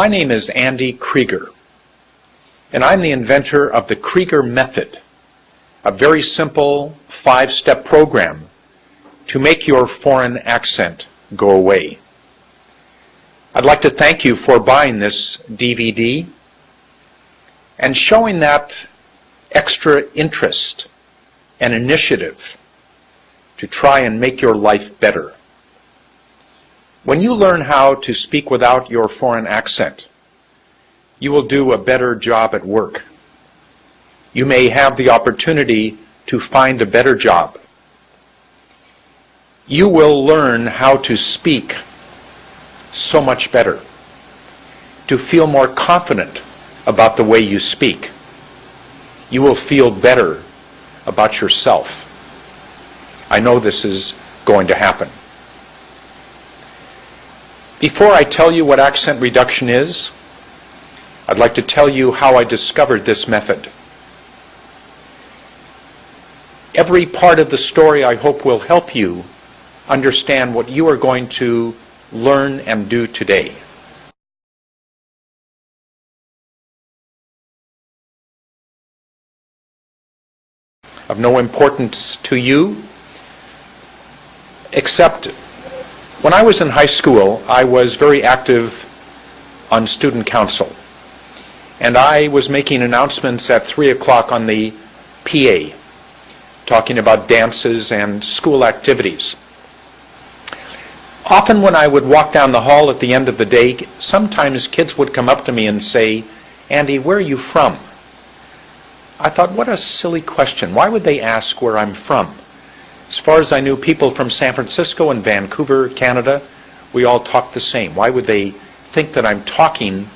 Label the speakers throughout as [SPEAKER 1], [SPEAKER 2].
[SPEAKER 1] My name is Andy Krieger, and I'm the inventor of the Krieger method, a very simple 5-step program to make your foreign accent go away. I'd like to thank you for buying this DVD and showing that extra interest and initiative to try and make your life better. When you learn how to speak without your foreign accent, you will do a better job at work. You may have the opportunity to find a better job. You will learn how to speak so much better, to feel more confident about the way you speak. You will feel better about yourself. I know this is going to happen. Before I tell you what accent reduction is, I'd like to tell you how I discovered this method. Every part of the story, I hope, will help you understand what you are going to learn and do today. Of no importance to you, except when I was in high school, I was very active on student council. And I was making announcements at 3 o'clock on the PA, talking about dances and school activities. Often when I would walk down the hall at the end of the day, sometimes kids would come up to me and say, "Andy, where are you from?" I thought, what a silly question. Why would they ask where I'm from? As far as I knew, people from San Francisco and Vancouver, Canada, we all talk the same. Why would they think that I'm talking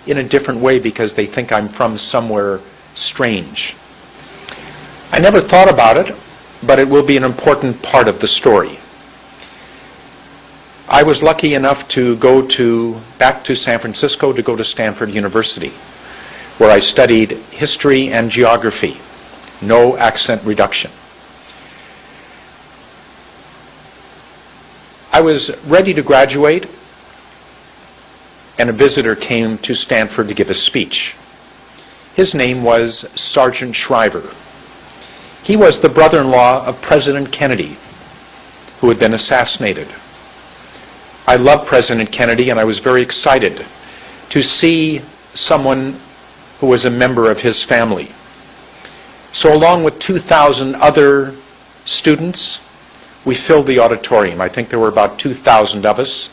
[SPEAKER 1] in a different way because they think I'm from somewhere strange? I never thought about it, but it will be an important part of the story. I was lucky enough to go back to San Francisco to go to Stanford University, where I studied history and geography, no accent reduction. I was ready to graduate, and a visitor came to Stanford to give a speech. His name was Sergeant Shriver. He was the brother-in-law of President Kennedy, who had been assassinated. I loved President Kennedy, and I was very excited to see someone who was a member of his family. So along with 2,000 other students, we filled the auditorium. I think there were about 2,000 of us.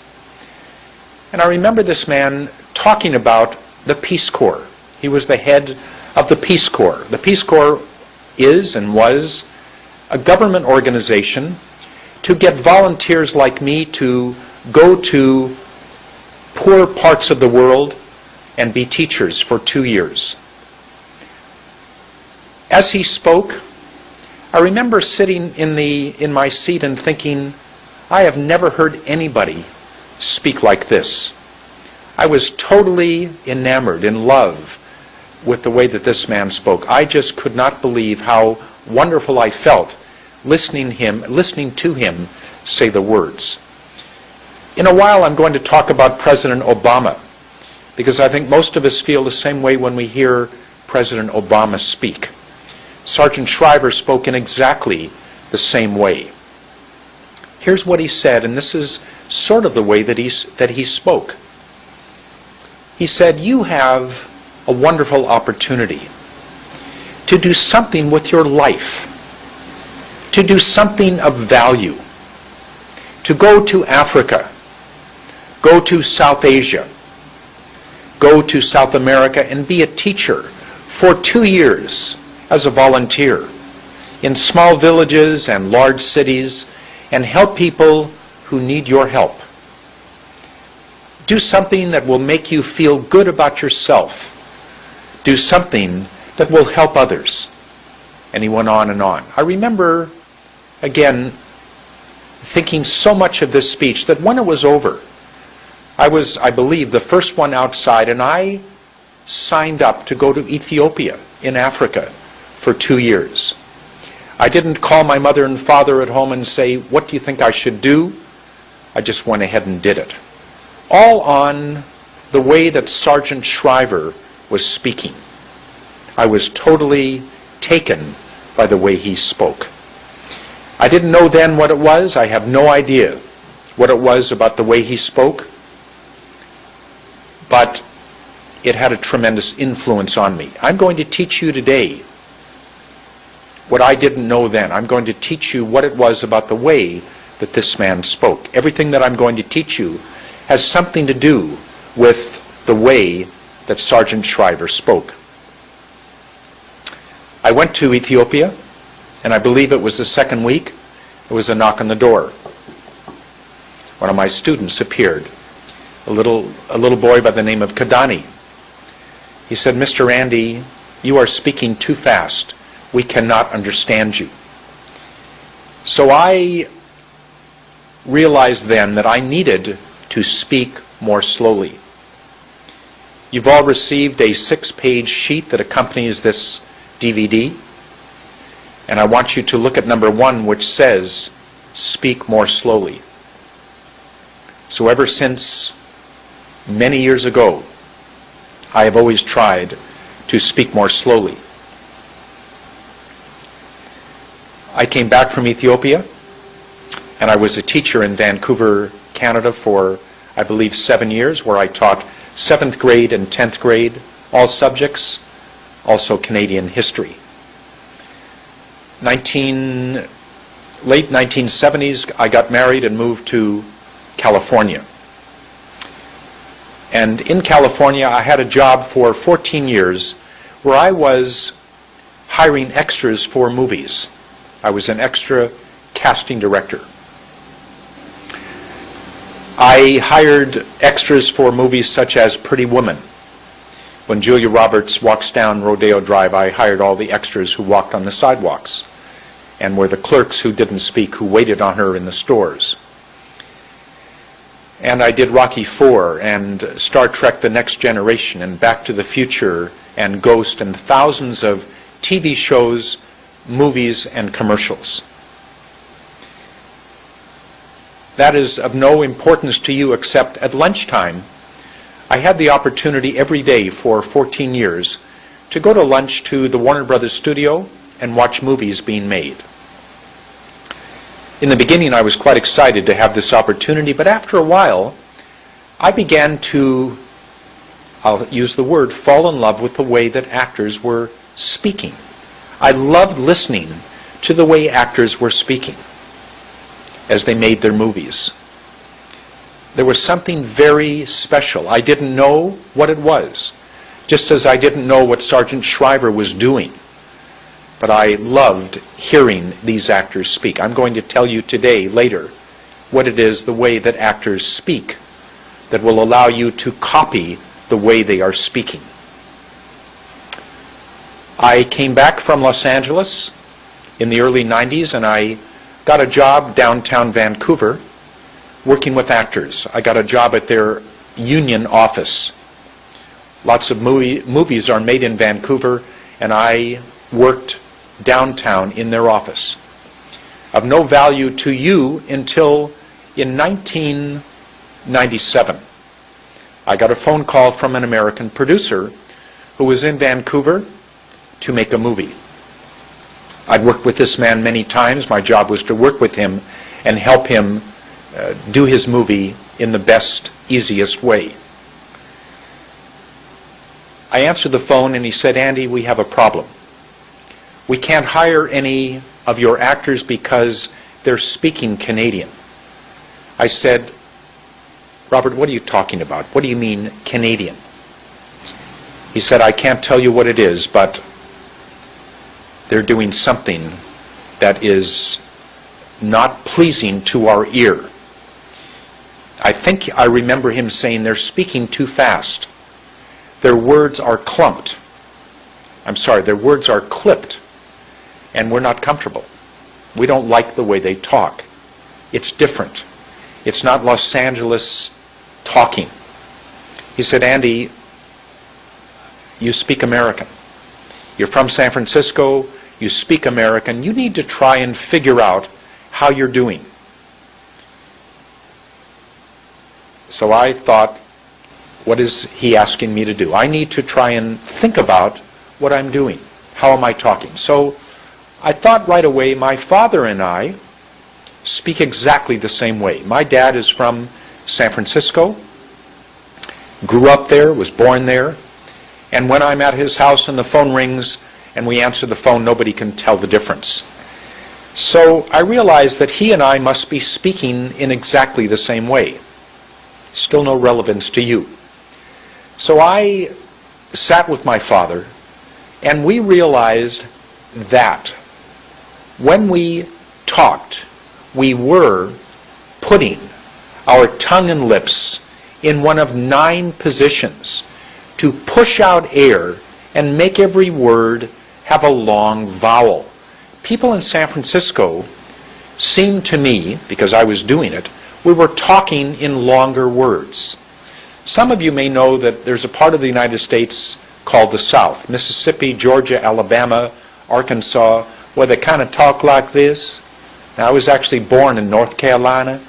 [SPEAKER 1] And I remember this man talking about the Peace Corps. He was the head of the Peace Corps. The Peace Corps is and was a government organization to get volunteers like me to go to poor parts of the world and be teachers for 2 years. As he spoke, I remember sitting in my seat and thinking, I have never heard anybody speak like this. I was totally enamored, in love with the way that this man spoke. I just could not believe how wonderful I felt listening to him say the words. In a while, I'm going to talk about President Obama, because I think most of us feel the same way when we hear President Obama speak. Sergeant Shriver spoke in exactly the same way. Here's what he said, and this is sort of the way that he spoke. He said, "You have a wonderful opportunity to do something with your life, to do something of value, to go to Africa, go to South Asia, go to South America and be a teacher for 2 years as a volunteer in small villages and large cities and help people who need your help. Do something that will make you feel good about yourself. Do something that will help others." And he went on and on. I remember, again, thinking so much of this speech that when it was over, I was, I believe, the first one outside, and I signed up to go to Ethiopia in Africa for 2 years. I didn't call my mother and father at home and say, "What do you think I should do?" I just went ahead and did it. All on the way that Sergeant Shriver was speaking. I was totally taken by the way he spoke. I didn't know then what it was. I have no idea what it was about the way he spoke, but it had a tremendous influence on me. I'm going to teach you today what I didn't know then. I'm going to teach you what it was about the way that this man spoke. Everything that I'm going to teach you has something to do with the way that Sergeant Shriver spoke. I went to Ethiopia, and I believe it was the second week. There was a knock on the door. One of my students appeared, a little boy by the name of Kadani. He said, "Mr. Andy, you are speaking too fast. We cannot understand you." So I realized then that I needed to speak more slowly. You've all received a 6-page sheet that accompanies this DVD. And I want you to look at number 1, which says, "Speak more slowly." So ever since many years ago, I have always tried to speak more slowly. I came back from Ethiopia, and I was a teacher in Vancouver, Canada for, I believe, 7 years, where I taught 7th grade and 10th grade, all subjects, also Canadian history. Late 1970s, I got married and moved to California. And in California, I had a job for 14 years where I was hiring extras for movies. I was an extra casting director. I hired extras for movies such as Pretty Woman. When Julia Roberts walks down Rodeo Drive, I hired all the extras who walked on the sidewalks and were the clerks who didn't speak, who waited on her in the stores. And I did Rocky IV and Star Trek The Next Generation and Back to the Future and Ghost and thousands of TV shows, movies, and commercials. That is of no importance to you except at lunchtime. I had the opportunity every day for 14 years to go to lunch to the Warner Brothers studio and watch movies being made. In the beginning, I was quite excited to have this opportunity, but after a while, I began to, I'll use the word, fall in love with the way that actors were speaking. I loved listening to the way actors were speaking as they made their movies. There was something very special. I didn't know what it was, just as I didn't know what Sergeant Shriver was doing. But I loved hearing these actors speak. I'm going to tell you today, later, what it is, the way that actors speak, that will allow you to copy the way they are speaking. I came back from Los Angeles in the early 90s, and I got a job downtown Vancouver working with actors. I got a job at their union office. Lots of movies are made in Vancouver, and I worked downtown in their office. Of no value to you until in 1997. I got a phone call from an American producer who was in Vancouver to make a movie. I'd worked with this man many times. My job was to work with him and help him do his movie in the best, easiest way. I answered the phone and he said, "Andy, we have a problem. We can't hire any of your actors because they're speaking Canadian." I said, "Robert, what are you talking about? What do you mean Canadian?" He said, "I can't tell you what it is, but they're doing something that is not pleasing to our ear." I think I remember him saying they're speaking too fast. Their words are clumped. Their words are clipped, and we're not comfortable. We don't like the way they talk. It's different. It's not Los Angeles talking. He said, "Andy, you speak American. You're from San Francisco. You speak American. You need to try and figure out how you're doing." So I thought, What is he asking me to do? I need to try and think about what I'm doing. How am I talking? So I thought right away, my father and I speak exactly the same way. My dad is from San Francisco, grew up there, was born there, and when I'm at his house and the phone rings and we answer the phone, nobody can tell the difference. So I realized that he and I must be speaking in exactly the same way. Still no relevance to you. So I sat with my father, and we realized that when we talked, we were putting our tongue and lips in one of 9 positions to push out air and make every word have a long vowel. People in San Francisco seemed to me, because I was doing it, we were talking in longer words. Some of you may know that there's a part of the United States called the South, Mississippi, Georgia, Alabama, Arkansas, where they kind of talk like this. Now, I was actually born in North Carolina,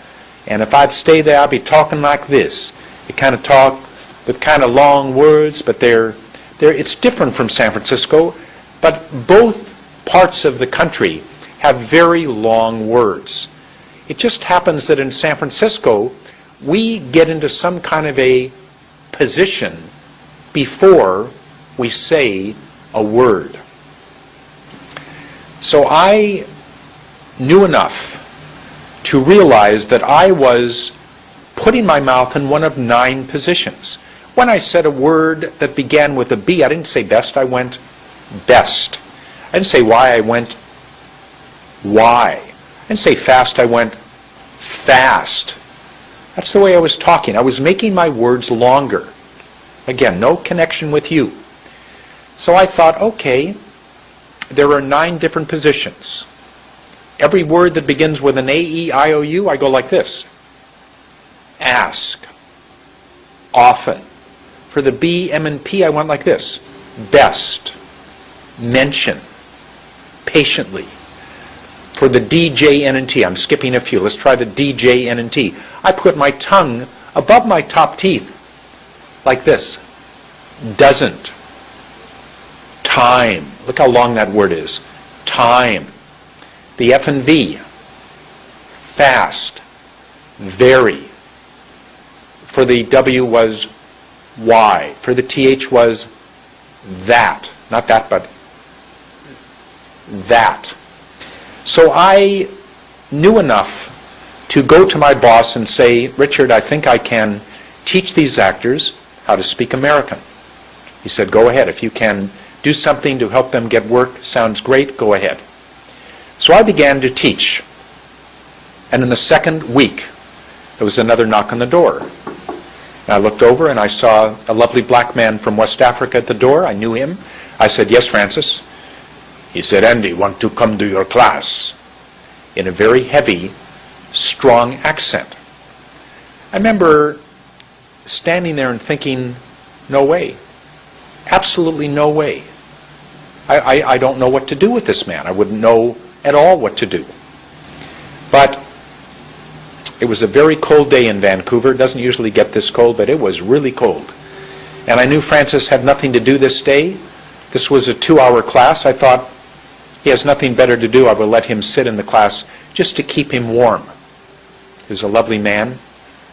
[SPEAKER 1] and if I'd stay there, I'd be talking like this. They kind of talk with kind of long words, but it's different from San Francisco, but both parts of the country have very long words. It just happens that in San Francisco, we get into some kind of a position before we say a word. So I knew enough to realize that I was putting my mouth in one of 9 positions. When I said a word that began with a B, I didn't say best, I went best. I didn't say why, I went why. I didn't say fast, I went fast. That's the way I was talking. I was making my words longer. Again, no connection with you. So I thought, okay, there are 9 different positions. Every word that begins with an A, E, I, O, U, I go like this. Ask. Often. For the B, M, and P, I went like this. Best. Mention. Patiently. For the D, J, N, and T, I'm skipping a few. Let's try the D, J, N, and T. I put my tongue above my top teeth like this. Doesn't. Time. Look how long that word is. Time. The F and V. Fast. Very. For the W was Y. For the TH was that. Not that, but that. So I knew enough to go to my boss and say, Richard, I think I can teach these actors how to speak American. He said, go ahead. If you can do something to help them get work, sounds great, go ahead. So I began to teach. And in the second week, there was another knock on the door. And I looked over and I saw a lovely black man from West Africa at the door. I knew him. I said, yes, Francis. He said, Andy, want to come to your class? In a very heavy, strong accent. I remember standing there and thinking, no way. Absolutely no way. I don't know what to do with this man. I wouldn't know at all what to do. But it was a very cold day in Vancouver. It doesn't usually get this cold, but it was really cold. And I knew Francis had nothing to do this day. This was a 2-hour class. I thought, he has nothing better to do. I will let him sit in the class just to keep him warm. He was a lovely man.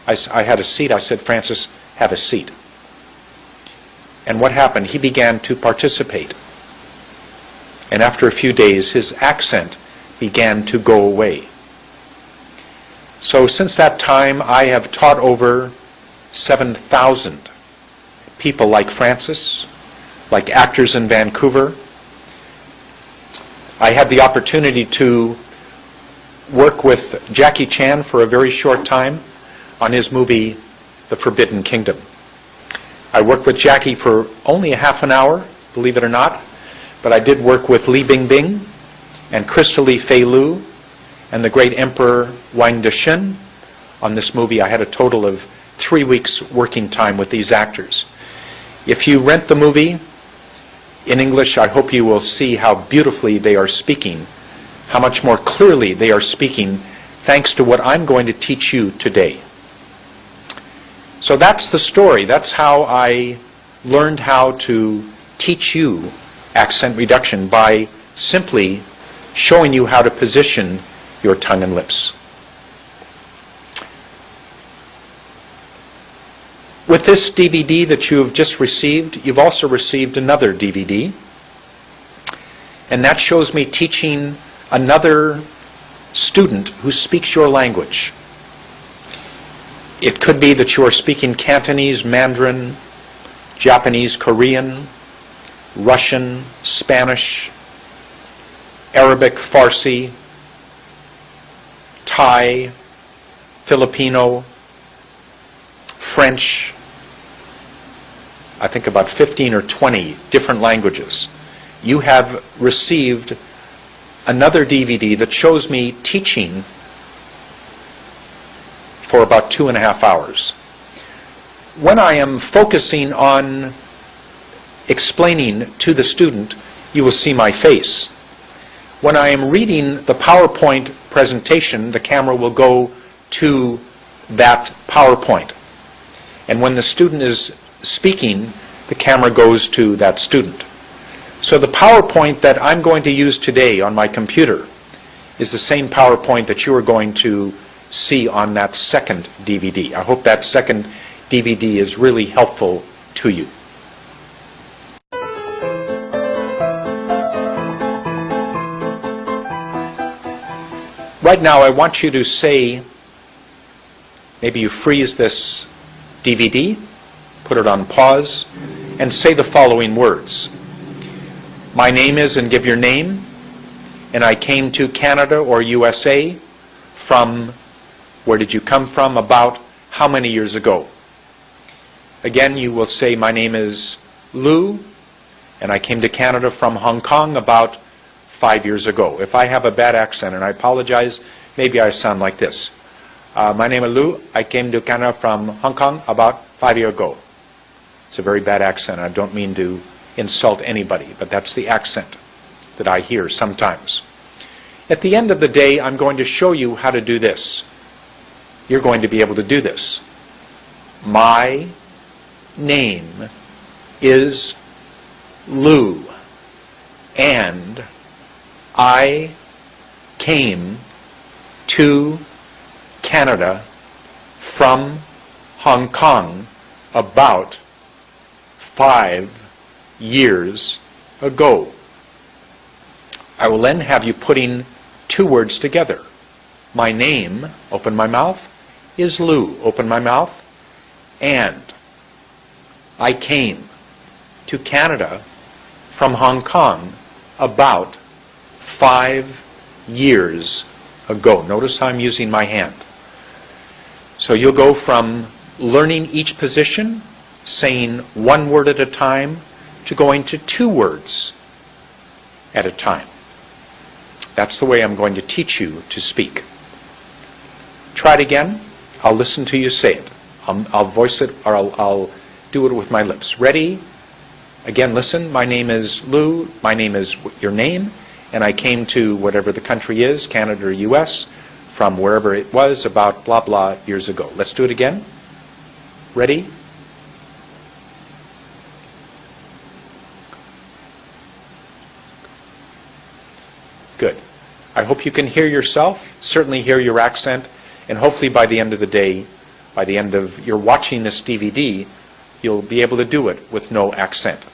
[SPEAKER 1] I had a seat. I said, Francis, have a seat. And what happened? He began to participate. And after a few days, his accent began to go away. So since that time, I have taught over 7,000 people like Francis, like actors in Vancouver. I had the opportunity to work with Jackie Chan for a very short time on his movie, The Forbidden Kingdom. I worked with Jackie for only a half an hour, believe it or not, but I did work with Li Bingbing and Crystal Fei Lu and the great Emperor Wang Dexin on this movie. I had a total of 3 weeks working time with these actors. If you rent the movie in English, I hope you will see how beautifully they are speaking, how much more clearly they are speaking, thanks to what I'm going to teach you today. So that's the story. That's how I learned how to teach you accent reduction, by simply showing you how to position your tongue and lips. With this DVD that you have just received, you've also received another DVD. And that shows me teaching another student who speaks your language. It could be that you are speaking Cantonese, Mandarin, Japanese, Korean, Russian, Spanish, Arabic, Farsi, Thai, Filipino, French, I think about 15 or 20 different languages. You have received another DVD that shows me teaching for about 2.5 hours. When I am focusing on explaining to the student, you will see my face. When I am reading the PowerPoint presentation, the camera will go to that PowerPoint. And when the student is speaking, the camera goes to that student. So the PowerPoint that I'm going to use today on my computer is the same PowerPoint that you are going to see on that second DVD. I hope that second DVD is really helpful to you. Right now I want you to say, maybe you freeze this DVD, put it on pause, and say the following words. My name is, and give your name, and I came to Canada or USA from, where did you come from, about how many years ago? Again, you will say, my name is Lou, and I came to Canada from Hong Kong about 5 years ago. If I have a bad accent, and I apologize, maybe I sound like this. My name is Lou, I came to Canada from Hong Kong about 5 years ago. It's a very bad accent. I don't mean to insult anybody, but that's the accent that I hear sometimes. At the end of the day, I'm going to show you how to do this. You're going to be able to do this. My name is Lou, and I came to Canada from Hong Kong about 5 years ago. I will then have you putting 2 words together. My name, open my mouth, is Lou, open my mouth, and I came to Canada from Hong Kong about 5 years ago. Notice how I'm using my hand. So you'll go from learning each position, saying 1 word at a time, to going to 2 words at a time. That's the way I'm going to teach you to speak. Try it again. I'll listen to you say it. I'll voice it, or I'll do it with my lips. Ready? Again, listen. My name is Lou. My name is your name. And I came to whatever the country is, Canada or US, from wherever it was about blah, blah years ago. Let's do it again. Ready? Good. I hope you can hear yourself, certainly hear your accent, and hopefully by the end of the day, by the end of your watching this DVD, you'll be able to do it with no accent.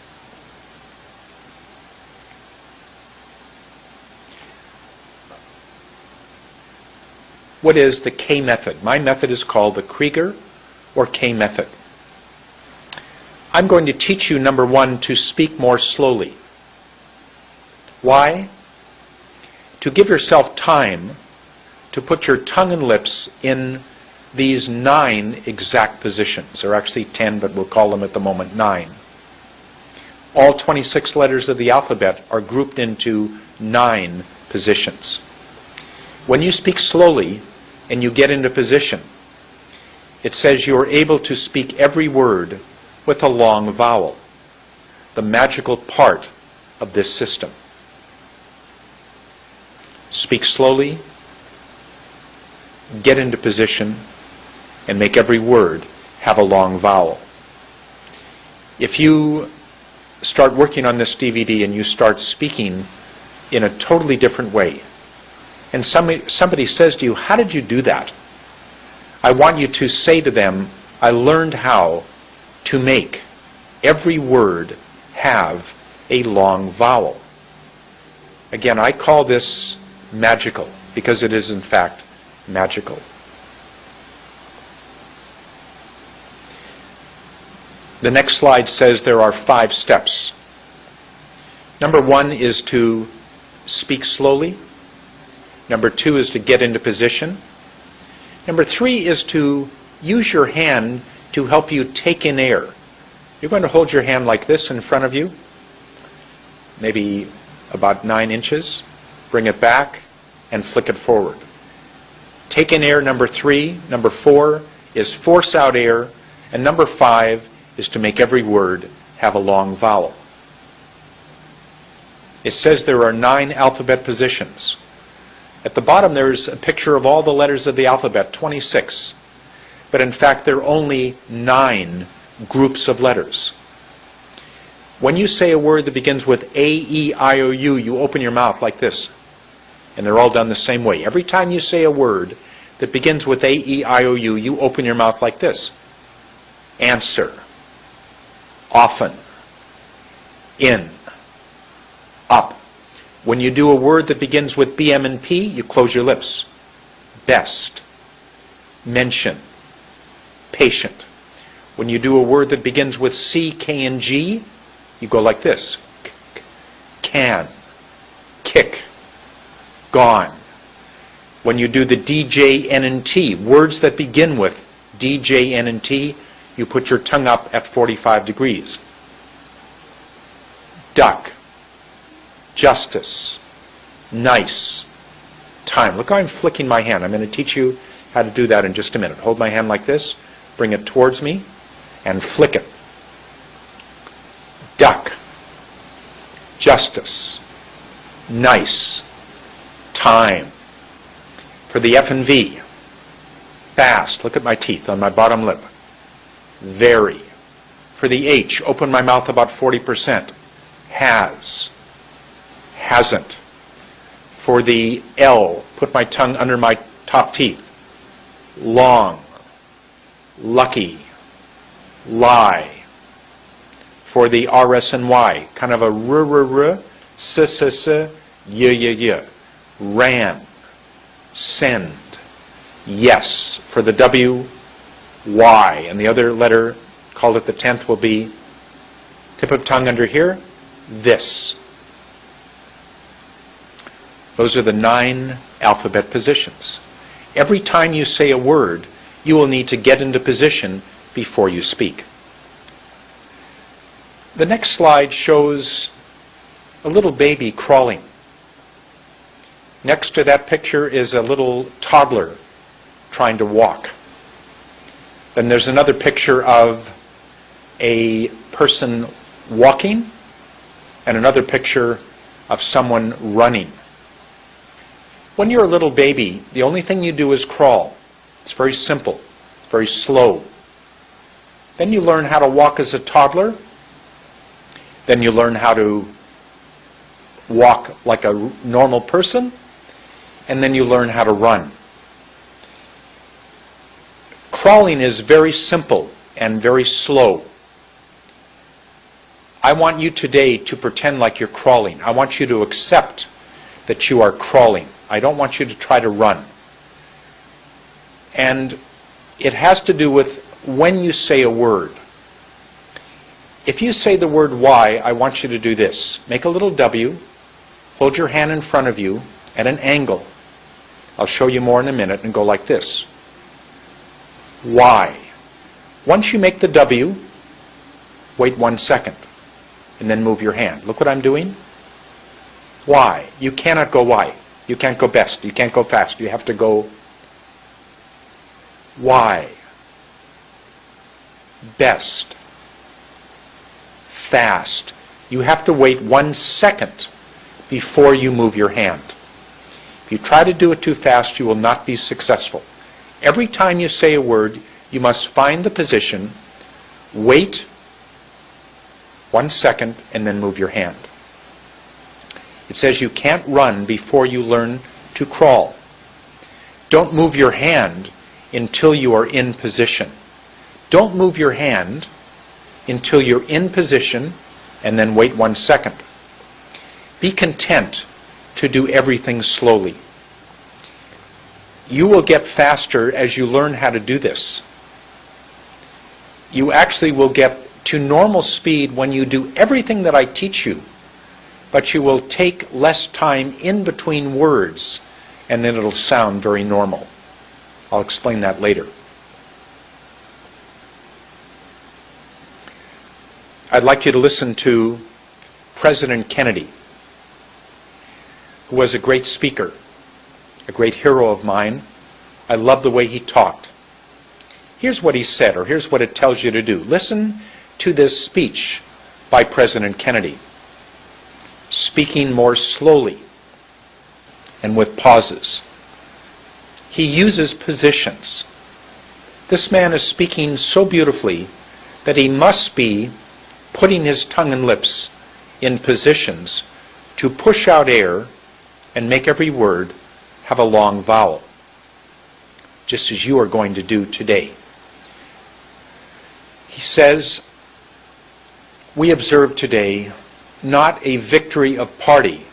[SPEAKER 1] What is the K method? My method is called the Krieger or K method. I'm going to teach you, number 1, to speak more slowly. Why? To give yourself time to put your tongue and lips in these 9 exact positions. There are actually 10, but we'll call them at the moment 9. All 26 letters of the alphabet are grouped into 9 positions. When you speak slowly and you get into position, it says you are able to speak every word with a long vowel, the magical part of this system. Speak slowly, get into position, and make every word have a long vowel. If you start working on this DVD and you start speaking in a totally different way, and somebody says to you, "How did you do that?" I want you to say to them, "I learned how to make every word have a long vowel." Again, I call this magical, because it is in fact magical. The next slide says there are 5 steps. Number 1 is to speak slowly. Number 2 is to get into position. Number 3 is to use your hand to help you take in air. You're going to hold your hand like this in front of you, maybe about 9 inches. Bring it back and flick it forward. Take in air, number 3. Number 4 is force out air. And number 5 is to make every word have a long vowel. It says there are 9 alphabet positions. At the bottom there's a picture of all the letters of the alphabet, 26. But in fact there are only 9 groups of letters. When you say a word that begins with A, E, I, O, U, you open your mouth like this. And they're all done the same way. Every time you say a word that begins with A, E, I, O, U, you open your mouth like this. Answer. Often. In. Up. When you do a word that begins with B, M, and P, you close your lips. Best. Mention. Patient. When you do a word that begins with C, K, and G, you go like this. Can. Kick. Gone. When you do the D, J, N, and T, words that begin with D, J, N, and T, you put your tongue up at 45 degrees. Duck. Justice. Nice. Time. Look how I'm flicking my hand. I'm going to teach you how to do that in just a minute. Hold my hand like this, bring it towards me, and flick it. Duck. Justice. Nice. Time. For the F and V, fast. Look at my teeth on my bottom lip. Very. For the H, open my mouth about 40%. Has. Hasn't. For the L, put my tongue under my top teeth. Long. Lucky. Lie. For the R, S, and Y, kind of a r, s, s, s, y. Ran. Send. Yes. For the W, Y. And the other letter, called it the 10th, will be tip of tongue under here, this. Those are the 9 alphabet positions. Every time you say a word, you will need to get into position before you speak. The next slide shows a little baby crawling. Next to that picture is a little toddler trying to walk. Then there's another picture of a person walking and another picture of someone running. When you're a little baby, the only thing you do is crawl. It's very simple. It's very slow. Then you learn how to walk as a toddler. Then you learn how to walk like a normal person. And then you learn how to run. Crawling is very simple and very slow. I want you today to pretend like you're crawling. I want you to accept that you are crawling. I don't want you to try to run. And it has to do with when you say a word. If you say the word Y, I want you to do this. Make a little W. Hold your hand in front of you at an angle. I'll show you more in a minute, and go like this. Y. Once you make the W, wait 1 second, and then move your hand. Look what I'm doing. Y. You cannot go Y. You can't go best. You can't go fast. You have to go Y. Best. Fast. You have to wait 1 second before you move your hand. If you try to do it too fast, you will not be successful. Every time you say a word, You must find the position, wait 1 second, and then move your hand. It says you can't run before you learn to crawl. Don't move your hand until you are in position. Don't move your hand until you're in position and then wait 1 second. Be content to do everything slowly. You will get faster as you learn how to do this. You actually will get to normal speed when you do everything that I teach you, but you will take less time in between words, and then it'll sound very normal. I'll explain that later. I'd like you to listen to President Kennedy, who was a great speaker, a great hero of mine. I love the way he talked. Here's what he said, or here's what it tells you to do. Listen to this speech by President Kennedy, speaking more slowly and with pauses. He uses positions. This man is speaking so beautifully that he must be putting his tongue and lips in positions to push out air and make every word have a long vowel, just as you are going to do today. He says, "We observe today not a victory of party,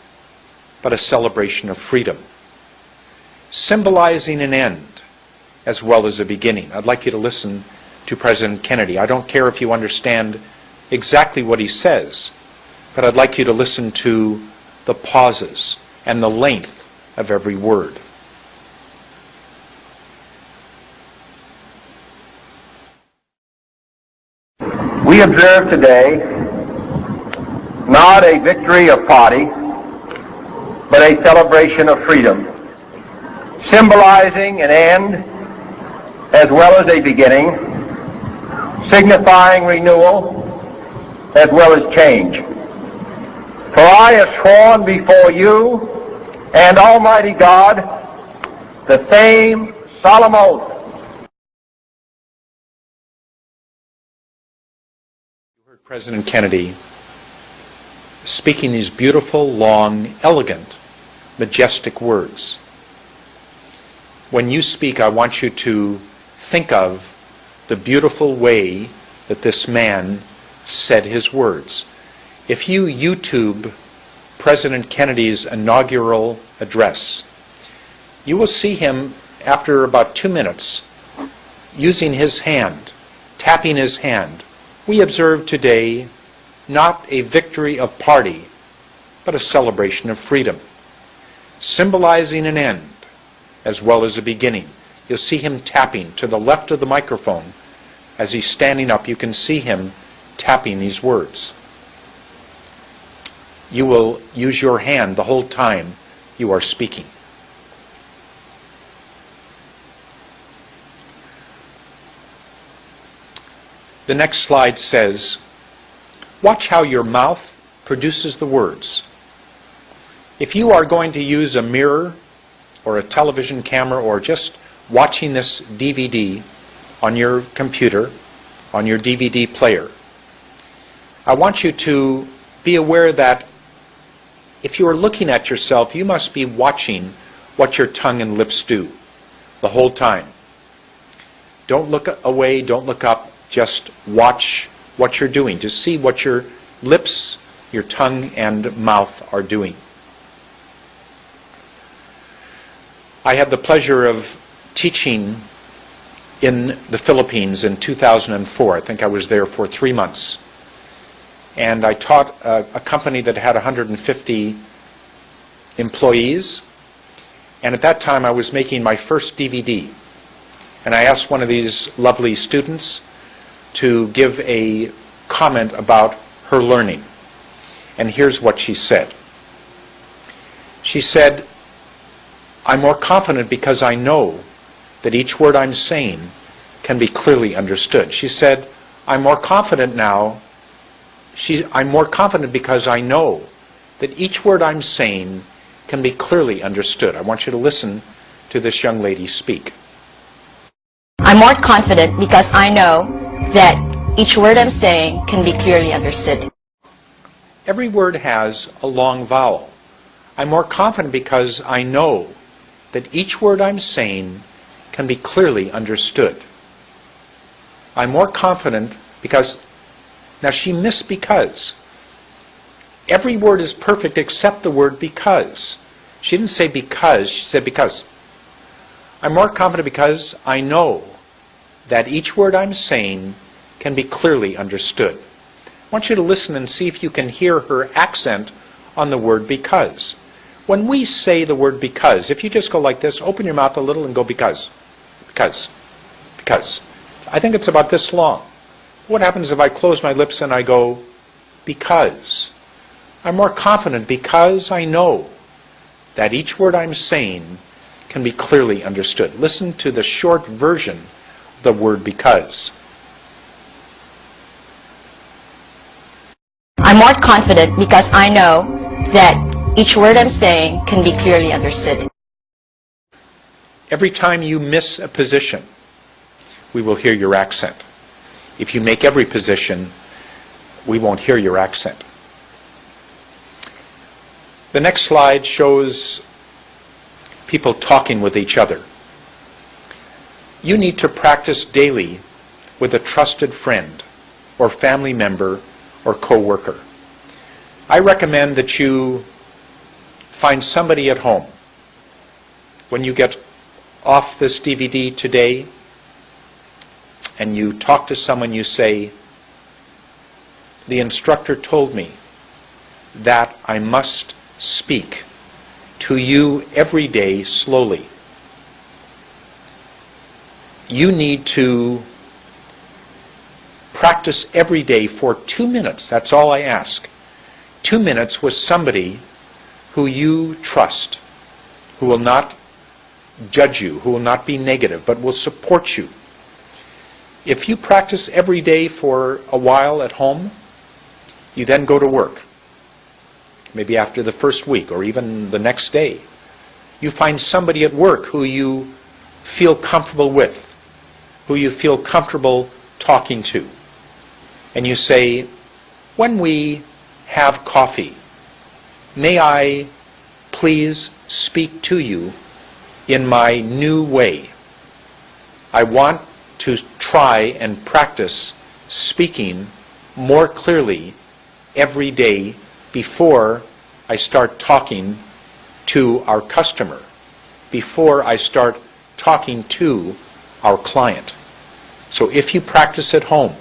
[SPEAKER 1] but a celebration of freedom, symbolizing an end as well as a beginning." I'd like you to listen to President Kennedy. I don't care if you understand exactly what he says, but I'd like you to listen to the pauses and the length of every word.
[SPEAKER 2] We observe today not a victory of party, but a celebration of freedom, symbolizing an end as well as a beginning, signifying renewal as well as change. For I have sworn before you and Almighty God the same solemn oath.
[SPEAKER 1] You heard President Kennedy speaking these beautiful, long, elegant, majestic words. When you speak, I want you to think of the beautiful way that this man said his words. If you YouTube President Kennedy's inaugural address, you will see him, after about 2 minutes, using his hand, tapping his hand. We observe today not a victory of party, but a celebration of freedom, symbolizing an end as well as a beginning. You'll see him tapping to the left of the microphone. As he's standing up, you can see him tapping these words. You will use your hand the whole time you are speaking. The next slide says, watch how your mouth produces the words. If you are going to use a mirror or a television camera or just watching this DVD on your computer, on your DVD player, I want you to be aware that if you are looking at yourself, you must be watching what your tongue and lips do the whole time. Don't look away, don't look up, just watch what you're doing to see what your lips, your tongue, and mouth are doing. I had the pleasure of teaching in the Philippines in 2004. I think I was there for 3 months. And I taught a company that had 150 employees. And at that time, I was making my first DVD. And I asked one of these lovely students to give a comment about her learning. And here's what she said. She said, "I'm more confident because I know that each word I'm saying can be clearly understood." She said, "I'm more confident now. I'm more confident because I know that each word I'm saying can be clearly understood." I want you to listen to this young lady speak.
[SPEAKER 3] I'm more confident because I know that each word I'm saying can be clearly understood.
[SPEAKER 1] Every word has a long vowel. I'm more confident because I know that each word I'm saying can be clearly understood. I'm more confident because, now she missed because. Every word is perfect except the word because. She didn't say because, she said because. I'm more confident because I know that each word I'm saying can be clearly understood. I want you to listen and see if you can hear her accent on the word because. When we say the word because, if you just go like this, open your mouth a little and go because. Because. Because. I think it's about this long. What happens if I close my lips and I go because? I'm more confident because I know that each word I'm saying can be clearly understood. Listen to the short version of the word because.
[SPEAKER 3] I'm more confident because I know that each word I'm saying can be clearly understood.
[SPEAKER 1] Every time you miss a position, we will hear your accent. If you make every position, we won't hear your accent. The next slide shows people talking with each other. You need to practice daily with a trusted friend or family member or co-worker. I recommend that you find somebody at home. When you get off this DVD today and you talk to someone, you say, the instructor told me that I must speak to you every day slowly. You need to practice every day for 2 minutes. That's all I ask. 2 minutes with somebody who you trust, who will not judge you, who will not be negative, but will support you. If you practice every day for a while at home, you then go to work. Maybe after the first week or even the next day. You find somebody at work who you feel comfortable with, who you feel comfortable talking to. And you say, when we have coffee, may I please speak to you in my new way? I want to try and practice speaking more clearly every day before I start talking to our customer, before I start talking to our client. So if you practice at home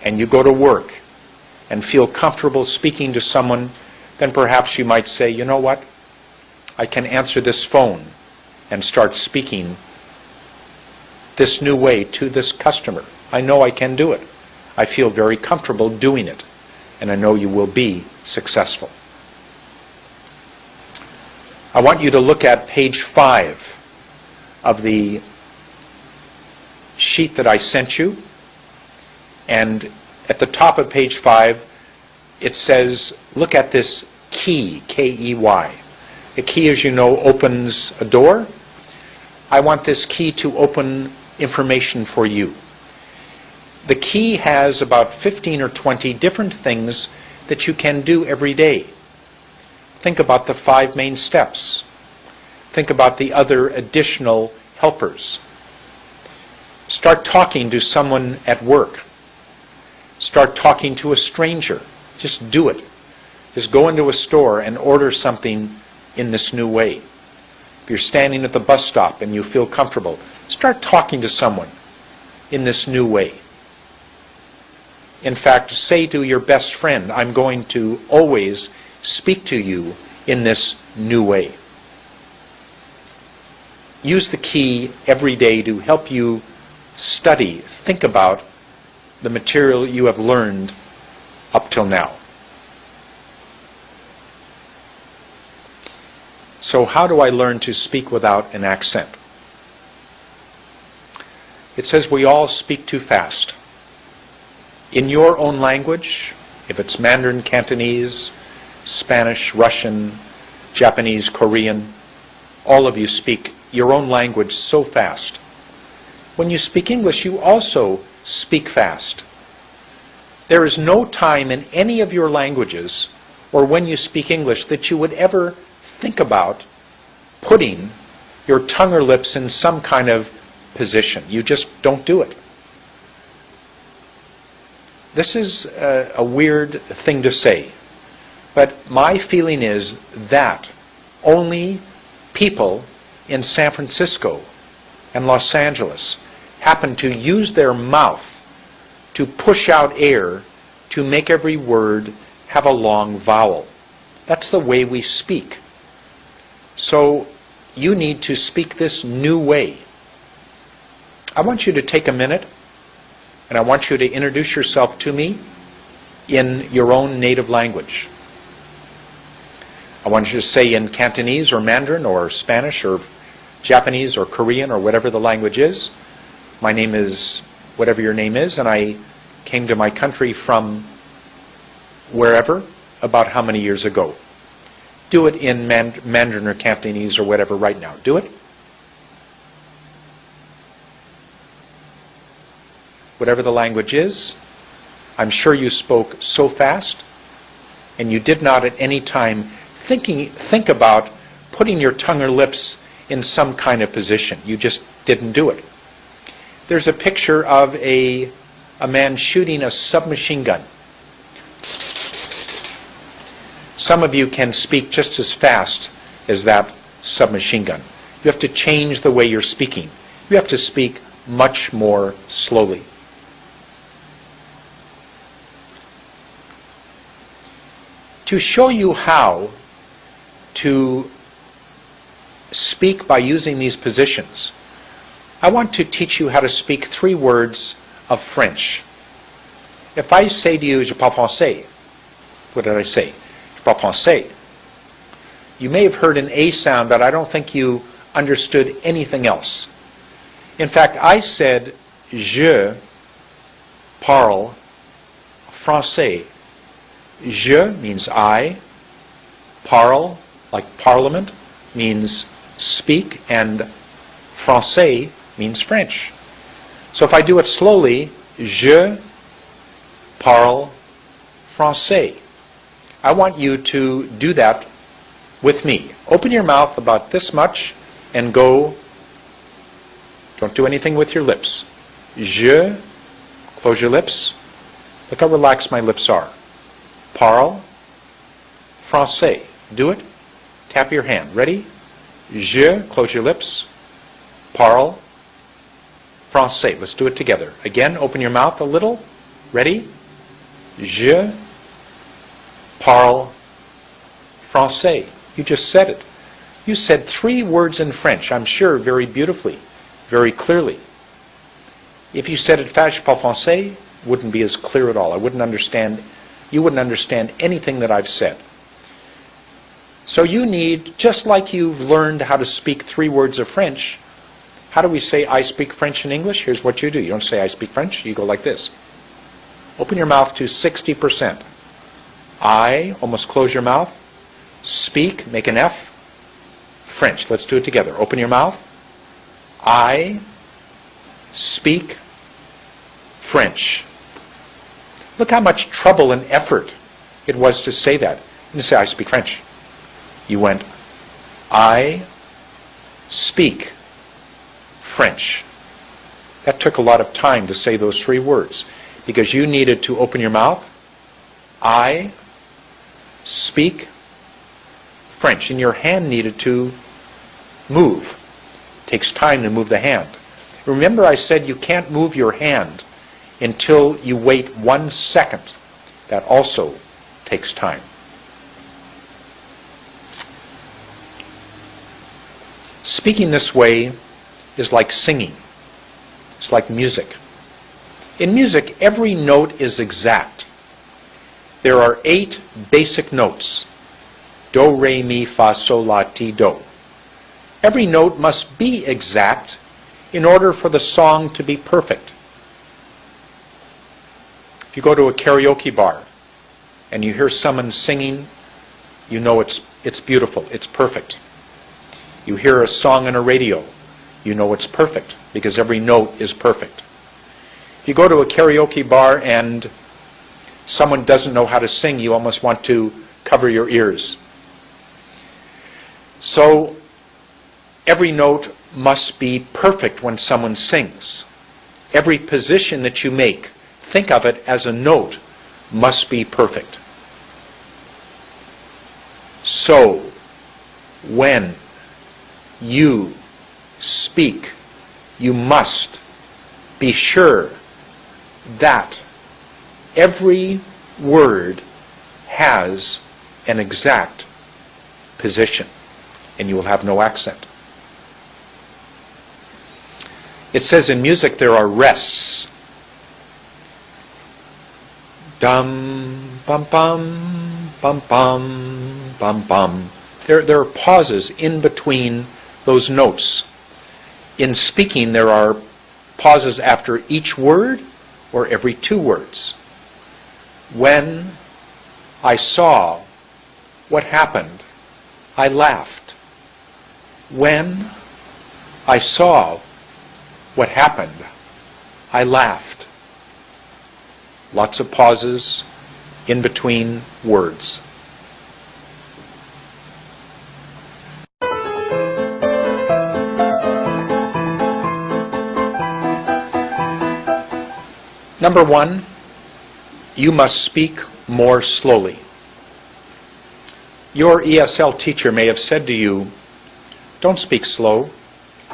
[SPEAKER 1] and you go to work and feel comfortable speaking to someone, then perhaps you might say, you know what? I can answer this phone and start speaking this new way to this customer. I know I can do it. I feel very comfortable doing it, and I know you will be successful. I want you to look at page 5 of the sheet that I sent you, and at the top of page 5 it says, look at this key, K-E-Y. A key, as you know, opens a door. I want this key to open information for you. The key has about 15 or 20 different things that you can do every day. Think about the 5 main steps. Think about the other additional helpers. Start talking to someone at work. Start talking to a stranger. Just do it. Just go into a store and order something in this new way. If you're standing at the bus stop and you feel comfortable, start talking to someone in this new way. In fact, say to your best friend, I'm going to always speak to you in this new way. Use the key every day to help you study, think about the material you have learned up till now. So how do I learn to speak without an accent? It says we all speak too fast. In your own language, if it's Mandarin, Cantonese, Spanish, Russian, Japanese, Korean, all of you speak your own language so fast. When you speak English, you also speak fast. There is no time in any of your languages or when you speak English that you would ever think about putting your tongue or lips in some kind of position. You just don't do it. This is a weird thing to say, but my feeling is that only people in San Francisco and Los Angeles happen to use their mouth to push out air to make every word have a long vowel. That's the way we speak. So you need to speak this new way. I want you to take a minute and I want you to introduce yourself to me in your own native language. I want you to say in Cantonese or Mandarin or Spanish or Japanese or Korean or whatever the language is. My name is whatever your name is, and I came to my country from wherever about how many years ago. Do it in Mandarin or Cantonese or whatever right now. Do it. Whatever the language is, I'm sure you spoke so fast and you did not at any time think about putting your tongue or lips in some kind of position. You just didn't do it. There's a picture of a man shooting a submachine gun. Some of you can speak just as fast as that submachine gun. You have to change the way you're speaking. You have to speak much more slowly. To show you how to speak by using these positions, I want to teach you how to speak 3 words of French. If I say to you, je parle français, what did I say? Je parle français. You may have heard an A sound, but I don't think you understood anything else. In fact, I said, je parle français. Je means I. Parle, like parliament, means speak, and français means French. So if I do it slowly, je parle français. I want you to do that with me. Open your mouth about this much and go. Don't do anything with your lips. Je, close your lips. Look how relaxed my lips are. Parle français. Do it. Tap your hand. Ready? Je, close your lips. Parle français. Let's do it together. Again, open your mouth a little. Ready? Je parle français. You just said it. You said 3 words in French, I'm sure very beautifully, very clearly. If you said it fast, je parle français, it wouldn't be as clear at all. You wouldn't understand anything that I've said. So you need, just like you've learned how to speak 3 words of French, how do we say I speak French in English? Here's what you do. You don't say I speak French, you go like this. Open your mouth to 60%. I, almost close your mouth. Speak, make an F. French. Let's do it together. Open your mouth. I speak French. Look how much trouble and effort it was to say that. You say, I speak French. You went, I speak French. That took a lot of time to say those 3 words because you needed to open your mouth. I speak French. And your hand needed to move. It takes time to move the hand. Remember I said you can't move your hand until you wait 1 second. That also takes time. Speaking this way is like singing. It's like music. In music, every note is exact. There are 8 basic notes. Do, re, mi, fa, sol, la, ti, do. Every note must be exact in order for the song to be perfect. If you go to a karaoke bar and you hear someone singing, you know it's beautiful, it's perfect. You hear a song on a radio, you know it's perfect, because every note is perfect. If you go to a karaoke bar and someone doesn't know how to sing, you almost want to cover your ears. So every note must be perfect when someone sings. Every position that you make, think of it as a note, must be perfect. So, when you speak, you must be sure that every word has an exact position, and you will have no accent. It says in music there are rests. Dum, bum, bum, bum, bum, bum, bum. There are pauses in between those notes. In speaking, there are pauses after each word or every two words. When I saw what happened, I laughed. When I saw what happened, I laughed. Lots of pauses in between words. Number one, you must speak more slowly. Your ESL teacher may have said to you, don't speak slow,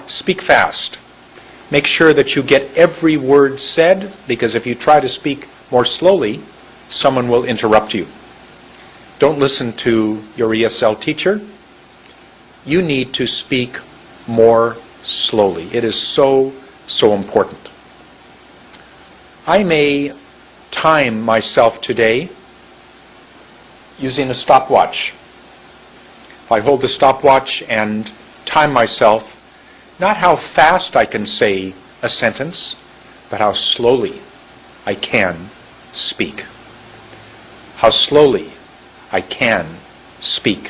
[SPEAKER 1] speak fast. Make sure that you get every word said, because if you try to speak more slowly, someone will interrupt you. Don't listen to your ESL teacher. You need to speak more slowly. It is so important. I may time myself today using a stopwatch. If I hold the stopwatch and time myself, not how fast I can say a sentence, but how slowly I can speak. How slowly I can speak.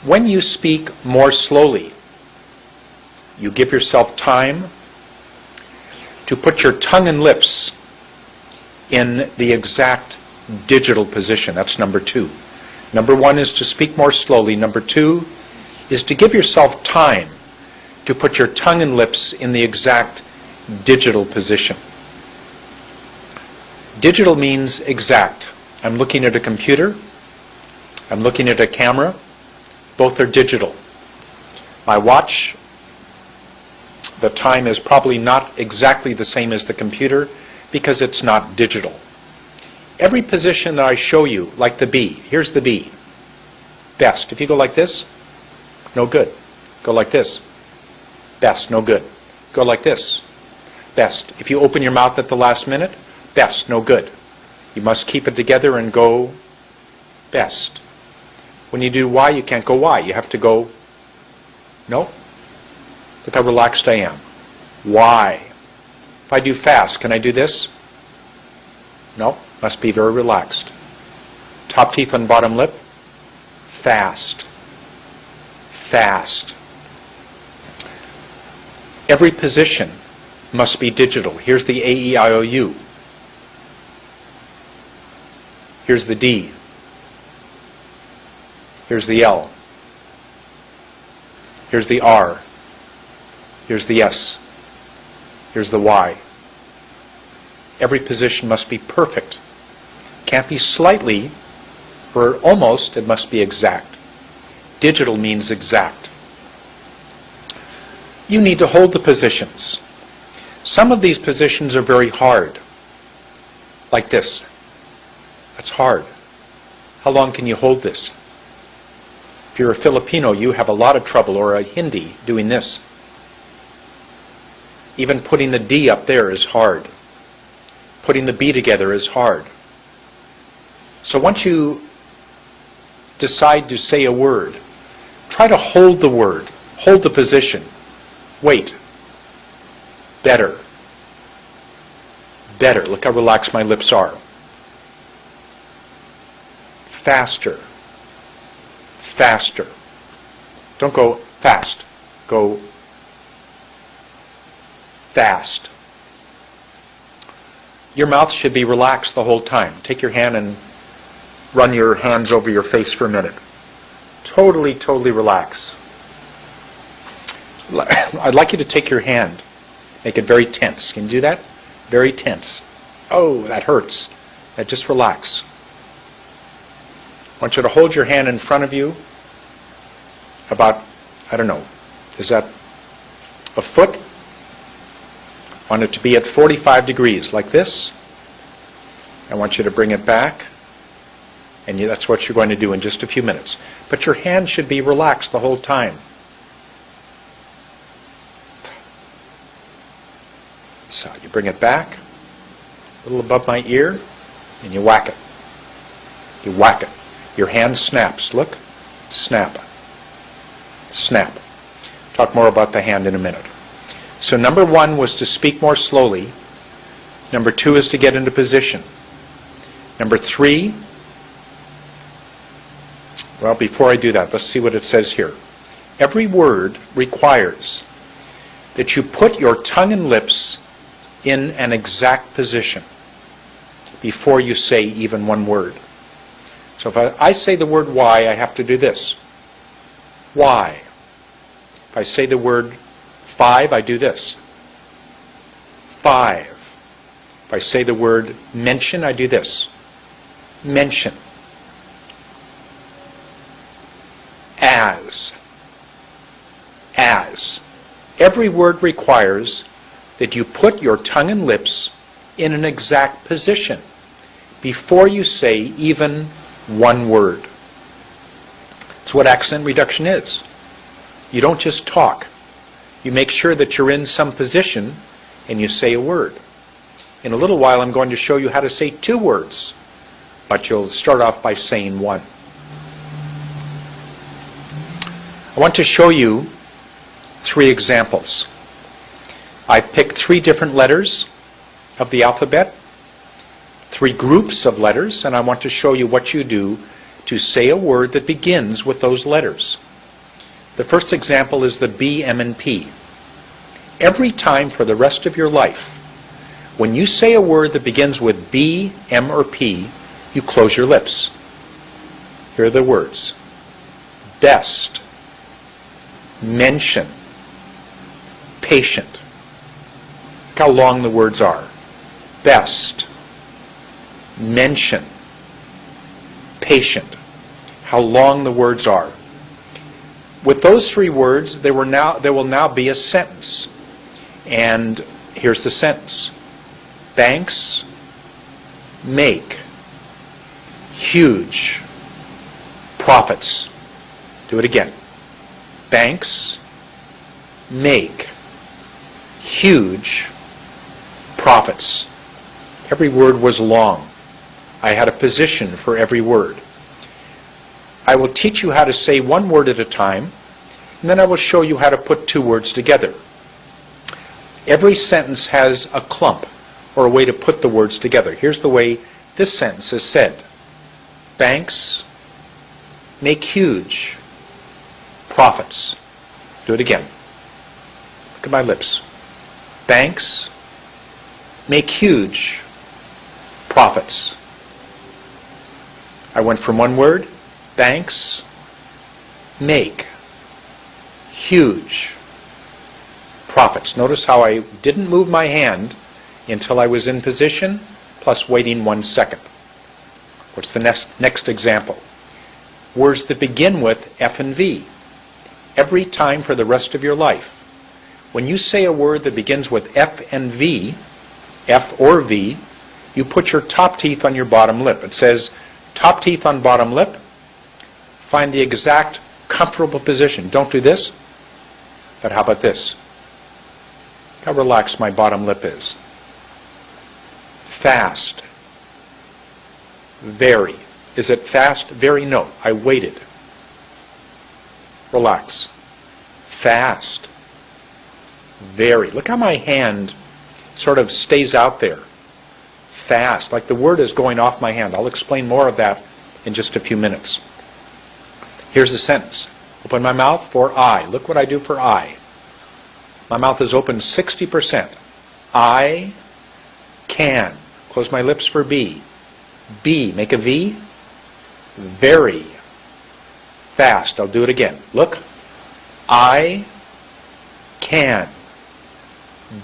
[SPEAKER 1] When you speak more slowly, you give yourself time to put your tongue and lips in the exact digital position. That's number two. Number one is to speak more slowly. Number two is to give yourself time to put your tongue and lips in the exact digital position. Digital means exact. I'm looking at a computer. I'm looking at a camera. Both are digital. My watch, the time is probably not exactly the same as the computer because it's not digital. Every position that I show you, like the B, here's the B. Best. If you go like this, no good. Go like this. Best. No good. Go like this. Best. If you open your mouth at the last minute, best. No good. You must keep it together and go best. When you do Y, you can't go Y. You have to go, no. Look how relaxed I am. Y. If I do fast, can I do this? No. Must be very relaxed. Top teeth on bottom lip. Fast. Fast. Every position must be digital. Here's the A, E, I, O, U. Here's the D. Here's the L. Here's the R. Here's the S. Here's the Y. Every position must be perfect. Can't be slightly, or almost, it must be exact. Digital means exact. You need to hold the positions. Some of these positions are very hard. Like this. That's hard. How long can you hold this? If you're a Filipino, you have a lot of trouble, or a Hindi, doing this. Even putting the D up there is hard. Putting the B together is hard. So once you decide to say a word, try to hold the word, hold the position. Wait. Better. Better. Look how relaxed my lips are. Faster. Faster. Don't go fast. go fast. Your mouth should be relaxed the whole time. Take your hand and run your hands over your face for a minute. Totally, totally relax. I'd like you to take your hand, make it very tense. Can you do that? Very tense. Oh, that hurts. Just relax. I want you to hold your hand in front of you about, I don't know, is that a foot? I want it to be at 45 degrees, like this. I want you to bring it back, and that's what you're going to do in just a few minutes. But your hand should be relaxed the whole time. So you bring it back, a little above my ear, and you whack it. You whack it. Your hand snaps. Look. Snap. Snap. Talk more about the hand in a minute. So number 1 was to speak more slowly. Number 2 is to get into position. Number 3, well, before I do that, let's see what it says here. Every word requires that you put your tongue and lips in an exact position before you say even one word. So if I say the word why, I have to do this. Why. If I say the word 5, I do this. 5. If I say the word mention, I do this. Mention. As. As. Every word requires that you put your tongue and lips in an exact position before you say even one word. That's what accent reduction is. You don't just talk. You make sure that you're in some position and you say a word. In a little while I'm going to show you how to say 2 words, but you'll start off by saying 1. I want to show you 3 examples. I picked 3 different letters of the alphabet, 3 groups of letters, and I want to show you what you do to say a word that begins with those letters. The first example is the B, M, and P. Every time for the rest of your life, when you say a word that begins with B, M, or P, you close your lips. Here are the words. Best. Mention. Patient. Look how long the words are. Best. Mention. Patient. How long the words are. With those 3 words, there will now be a sentence. And here's the sentence. Banks make huge profits. Do it again. Banks make huge profits. Every word was long. I had a position for every word. I will teach you how to say 1 word at a time, and then I will show you how to put 2 words together. Every sentence has a clump, or a way to put the words together. Here's the way this sentence is said. Banks make huge profits. Do it again. Look at my lips. Banks make huge profits. I went from 1 word. Banks make huge profits. Notice how I didn't move my hand until I was in position, plus waiting 1 second. What's the next example? Words that begin with F and V. Every time for the rest of your life. When you say a word that begins with F and V, F or V, you put your top teeth on your bottom lip. It says, top teeth on bottom lip. Find the exact comfortable position. Don't do this, but how about this? Look how relaxed my bottom lip is. Fast. Very. Is it fast? Very? No. I waited. Relax. Fast. Very. Look how my hand sort of stays out there. Fast. Like the word is going off my hand. I'll explain more of that in just a few minutes. Here's the sentence. Open my mouth for I. Look what I do for I. My mouth is open 60%. I can. Close my lips for B. B. Make a V. Very fast. I'll do it again. Look. I can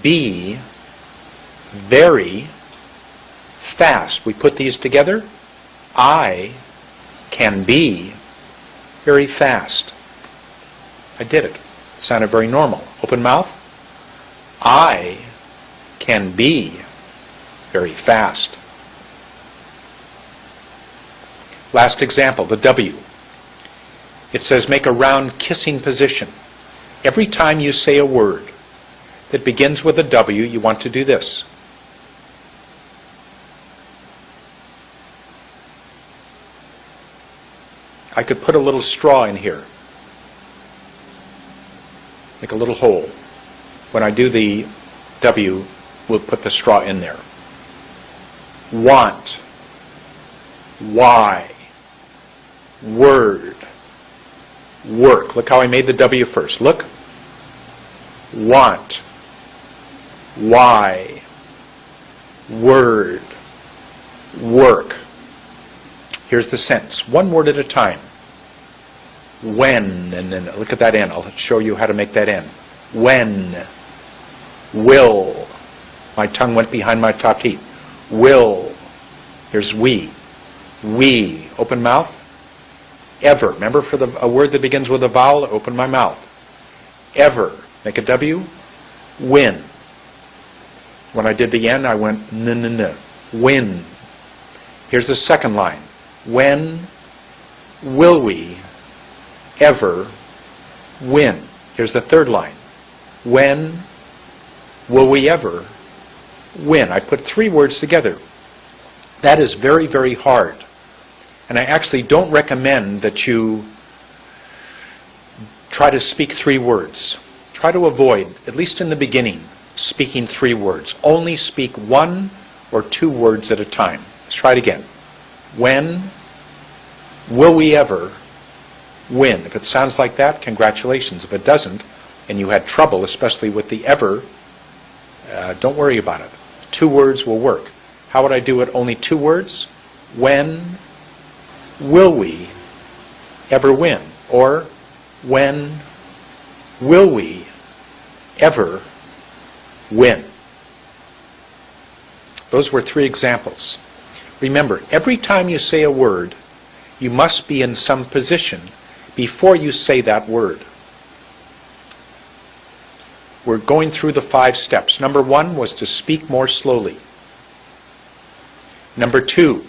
[SPEAKER 1] be very fast. We put these together. I can be very fast. I did it. It sounded very normal. Open mouth. I can be very fast. Last example, the W. It says make a round kissing position. Every time you say a word that begins with a W, you want to do this. I could put a little straw in here. Make a little hole. When I do the W, we'll put the straw in there. Want. Why. Word. Work. Look how I made the W first. Look. Want. Why. Word. Work. Here's the sentence. One word at a time. When. And then look at that N. I'll show you how to make that N. When. Will. My tongue went behind my top teeth. Will. Here's we. We. Open mouth. Ever. Remember for a word that begins with a vowel, open my mouth. Ever. Make a W. When. When I did the N, I went n. When. Here's the second line. When will we ever win? Here's the third line. When will we ever win? I put three words together. That is very, very hard. And I actually don't recommend that you try to speak three words. Try to avoid, at least in the beginning, speaking three words. Only speak one or two words at a time. Let's try it again. When will we ever win? If it sounds like that, congratulations. If it doesn't, and you had trouble, especially with the ever, don't worry about it. Two words will work. How would I do it? Only two words? When will we ever win? Or when will we ever win? Those were three examples. Remember, every time you say a word, you must be in some position before you say that word. We're going through the 5 steps. Number 1 was to speak more slowly. Number 2,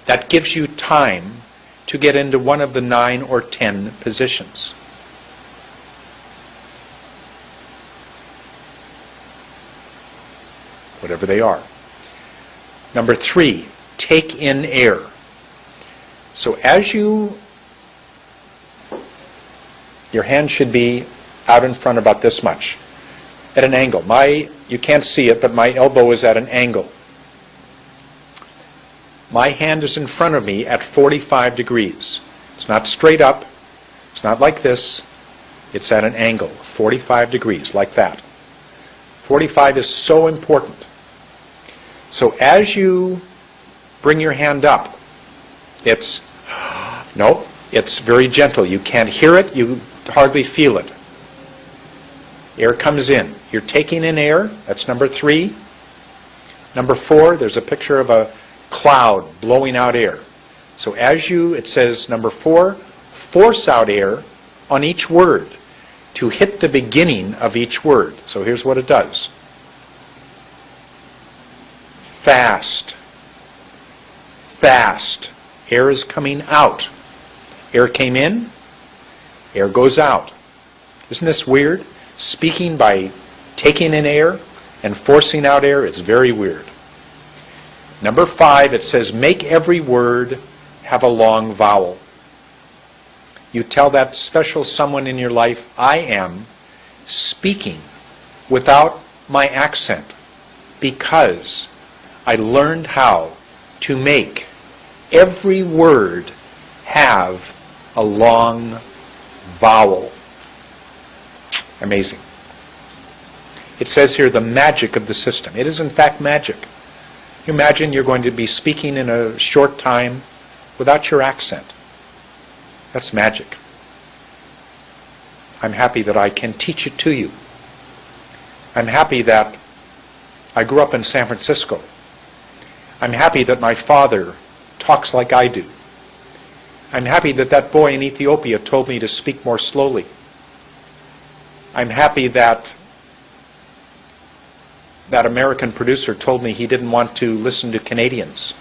[SPEAKER 1] that gives you time to get into one of the 9 or 10 positions. Whatever they are. Number 3, take in air. So as your hand should be out in front about this much, at an angle. You can't see it, but my elbow is at an angle. My hand is in front of me at 45 degrees. It's not straight up. It's not like this. It's at an angle, 45 degrees, like that. 45 is so important. So as you bring your hand up, it's very gentle. You can't hear it. You hardly feel it. Air comes in. You're taking in air. That's number 3. Number 4, there's a picture of a cloud blowing out air. So it says number 4, force out air on each word to hit the beginning of each word. So here's what it does. Fast. Fast. Air is coming out. Air came in. Air goes out. Isn't this weird? Speaking by taking in air and forcing out air is very weird. Number 5, it says make every word have a long vowel. You tell that special someone in your life, I am speaking without my accent because I learned how to make every word have a long vowel. Amazing. It says here the magic of the system. It is in fact magic. You imagine you're going to be speaking in a short time without your accent. That's magic. I'm happy that I can teach it to you. I'm happy that I grew up in San Francisco. I'm happy that my father talks like I do. I'm happy that that boy in Ethiopia told me to speak more slowly. I'm happy that that American producer told me he didn't want to listen to Canadians.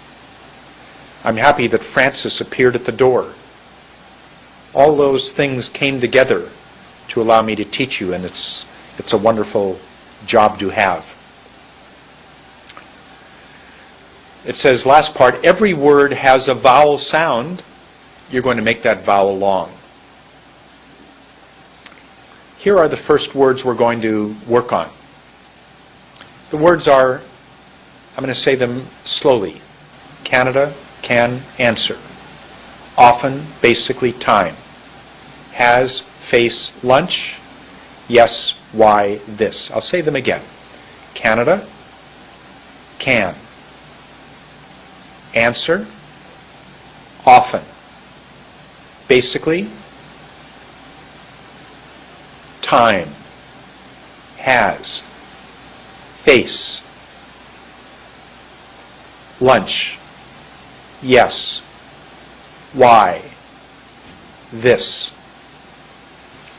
[SPEAKER 1] I'm happy that Francis appeared at the door. All those things came together to allow me to teach you, and it's a wonderful job to have. It says, last part, every word has a vowel sound. You're going to make that vowel long. Here are the first words we're going to work on. The words are, I'm going to say them slowly. Canada, can, answer. Often, basically, time. Has, face, lunch. Yes, why, this. I'll say them again. Canada, can. Answer, often. Basically, time. Has, face. Lunch, yes. Why, this.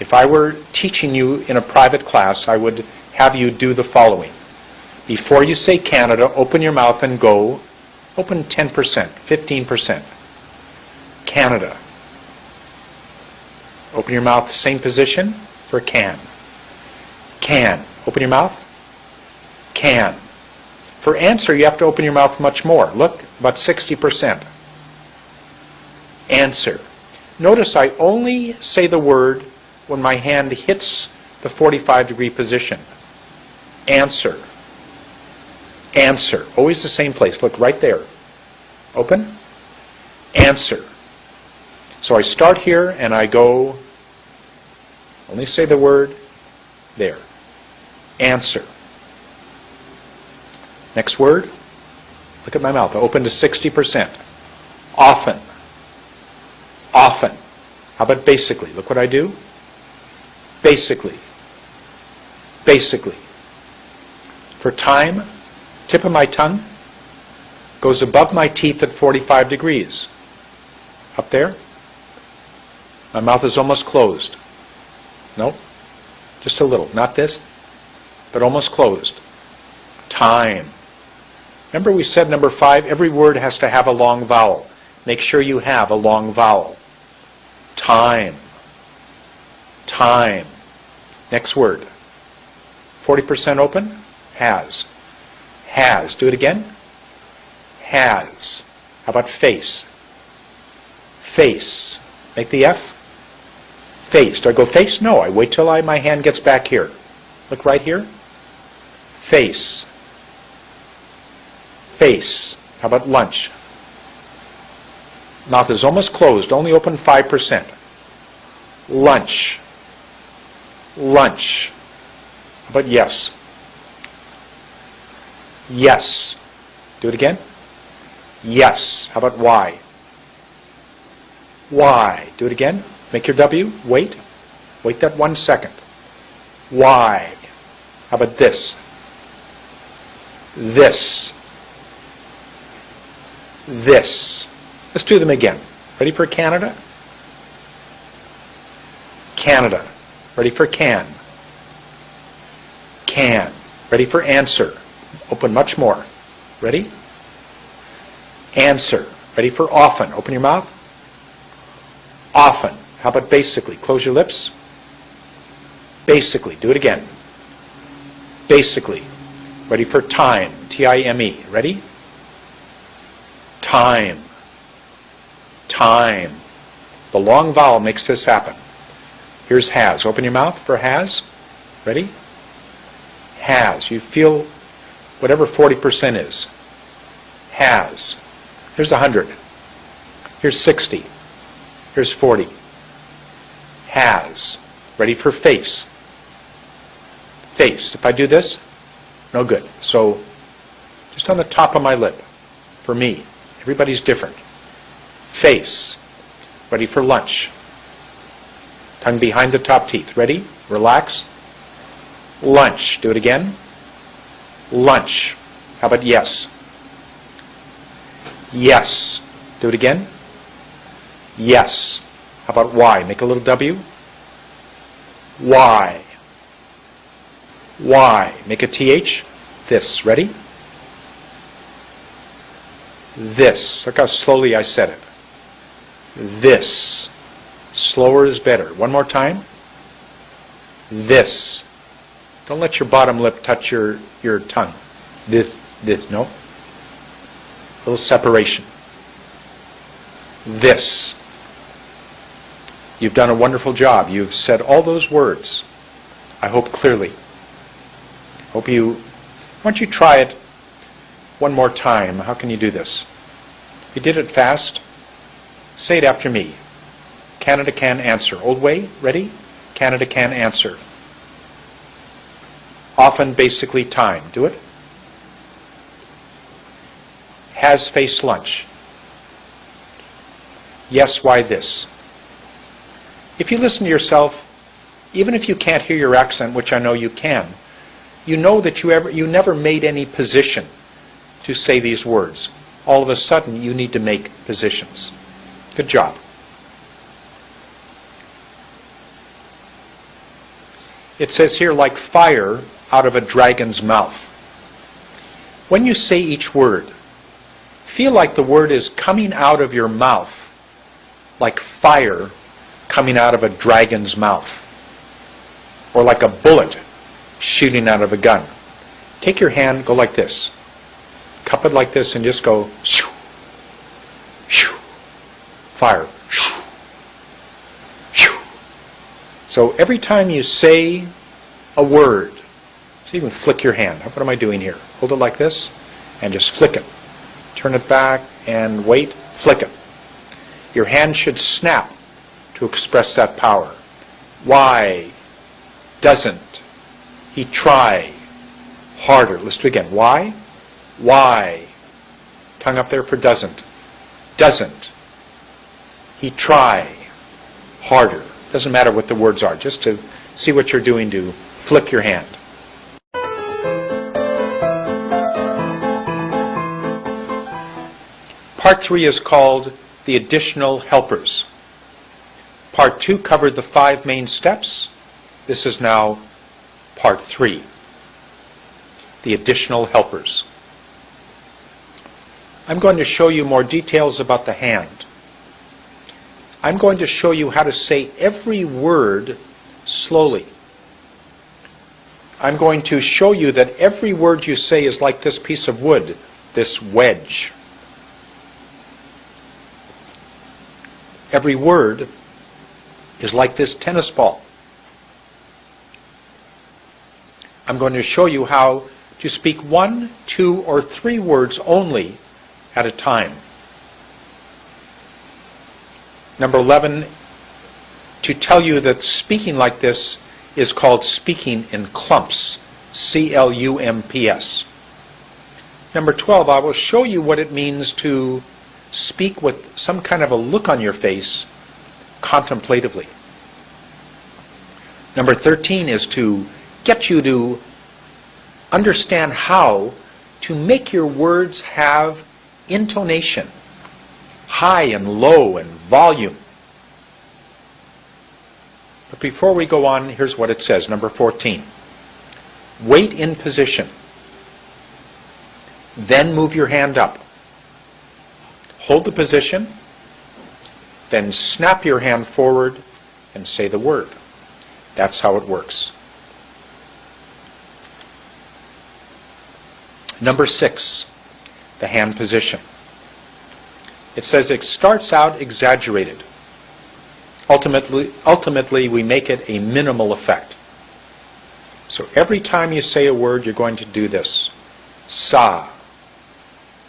[SPEAKER 1] If I were teaching you in a private class, I would have you do the following. Before you say Canada, open your mouth and go. Open 10%, 15%. Canada. Open your mouth, same position for can. Can. Open your mouth. Can. For answer, you have to open your mouth much more. Look, about 60%. Answer. Notice I only say the word when my hand hits the 45-degree position. Answer. Answer. Always the same place. Look, right there. Open. Answer. So I start here and I go, only say the word, there. Answer. Next word. Look at my mouth. Open to 60%. Often. Often. How about basically? Look what I do. Basically. Basically. For time, tip of my tongue goes above my teeth at 45 degrees. Up there. My mouth is almost closed. No, just a little. Not this, but almost closed. Time. Remember we said number 5, every word has to have a long vowel. Make sure you have a long vowel. Time. Time. Next word. 40% open. Has. Has. Do it again. Has. How about face? Face. Make the F. Face. Do I go face? No. I wait till my hand gets back here. Look right here. Face. Face. How about lunch? Mouth is almost closed. Only open 5%. Lunch. Lunch. How about yes? Yes. Do it again. Yes. How about why? Why? Do it again. Make your W. Wait. Wait that 1 second. Why? How about this? This. This. Let's do them again. Ready for Canada? Canada. Ready for can? Can. Ready for answer? Open much more. Ready? Answer. Ready for often? Open your mouth. Often. How about basically? Close your lips. Basically. Do it again. Basically. Ready for time? T-I-M-E. Ready? Time. Time. The long vowel makes this happen. Here's has. Open your mouth for has. Ready? Has. You feel whatever 40% is. Has. Here's 100. Here's 60. Here's 40. Has. Ready for face. Face. If I do this, no good. So just on the top of my lip, for me. Everybody's different. Face. Ready for lunch. Tongue behind the top teeth. Ready? Relax. Lunch. Do it again. Lunch. How about yes? Yes. Do it again. Yes. How about why? Make a little W. Why. Why. Make a TH. This. Ready? This. Look how slowly I said it. This. Slower is better. One more time. This. Don't let your bottom lip touch your tongue. This. No. A little separation. This. You've done a wonderful job. You've said all those words, I hope clearly. Why don't you try it one more time? How can you do this? If you did it fast, say it after me. Canada can answer. Old way, ready? Canada can answer. Often, basically, time. Do it. Has faced lunch. Yes, why this? If you listen to yourself, even if you can't hear your accent, which I know you can, you know that you never made any position to say these words. All of a sudden, you need to make positions. Good job. It says here, like fire out of a dragon's mouth. When you say each word, feel like the word is coming out of your mouth, like fire coming out of a dragon's mouth, or like a bullet shooting out of a gun. Take your hand, go like this. Cup it like this and just go, shoo, shoo, fire, shoo, shoo. So every time you say a word, so you can flick your hand. What am I doing here? Hold it like this and just flick it. Turn it back and wait, flick it. Your hand should snap to express that power. Why doesn't he try harder? Let's do it again. Why? Why? Tongue up there for doesn't. Doesn't he try harder? Doesn't matter what the words are, just to see what you're doing to flick your hand. Part 3 is called the additional helpers. Part 2 covered the 5 main steps. This is now Part 3, the additional helpers. I'm going to show you more details about the hand. I'm going to show you how to say every word slowly. I'm going to show you that every word you say is like this piece of wood, this wedge. Every word is like this tennis ball. I'm going to show you how to speak 1, 2, or 3 words only at a time. Number 11, to tell you that speaking like this is called speaking in clumps, C-L-U-M-P-S. Number 12, I will show you what it means to speak with some kind of a look on your face contemplatively. Number 13 is to get you to understand how to make your words have intonation, high and low and volume. But before we go on, here's what it says, number 14. Wait in position. Then move your hand up. Hold the position, then snap your hand forward and say the word. That's how it works. Number 6, the hand position. It says it starts out exaggerated. Ultimately, we make it a minimal effect. So every time you say a word, you're going to do this. Sa.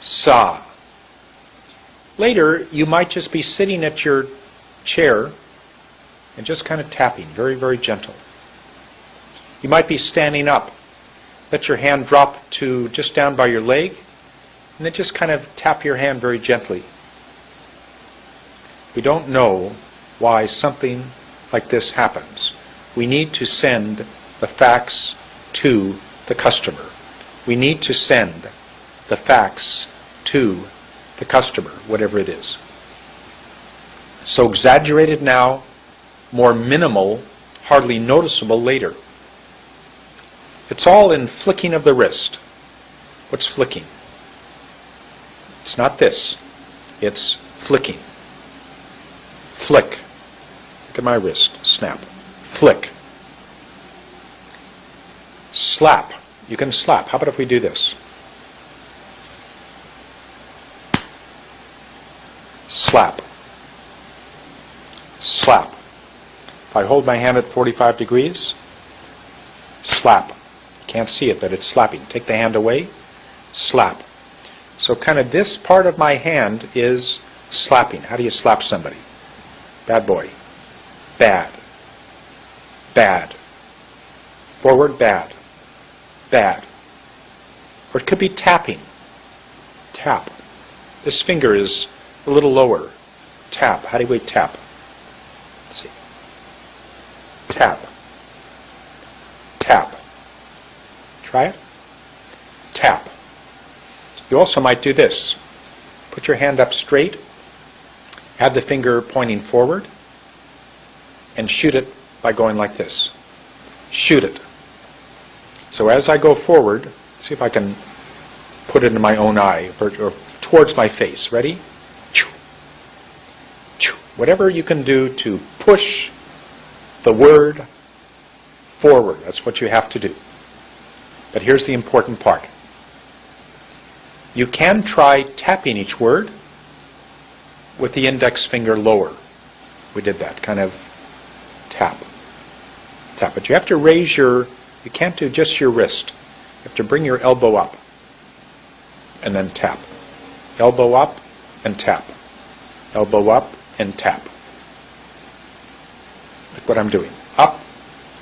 [SPEAKER 1] Sa. Later, you might just be sitting at your chair and just kind of tapping, very, very gentle. You might be standing up. Let your hand drop to just down by your leg, and then just kind of tap your hand very gently. We don't know why something like this happens. We need to send the facts to the customer. We need to send the facts to the customer, whatever it is. So exaggerated now, more minimal, hardly noticeable later. It's all in flicking of the wrist. What's flicking? It's not this. It's flicking. Flick. Look at my wrist. Snap. Flick. Slap. You can slap. How about if we do this? Slap. Slap. If I hold my hand at 45 degrees, slap. Can't see it, but it's slapping. Take the hand away, slap. So kind of this part of my hand is slapping. How do you slap somebody? Bad boy. Bad. Bad. Forward, bad. Bad. Or it could be tapping. Tap. This finger is a little lower. Tap. How do we tap? Let's see. Tap. Tap. Try it. Tap. You also might do this. Put your hand up straight, have the finger pointing forward, and shoot it by going like this. Shoot it. So as I go forward, see if I can put it in my own eye, or towards my face. Ready? Whatever you can do to push the word forward, that's what you have to do. But here's the important part. You can try tapping each word with the index finger lower. We did that, kind of tap. Tap. But you have to raise you can't do just your wrist. You have to bring your elbow up and then tap. Elbow up and tap. Elbow up and tap. Look what I'm doing. Up,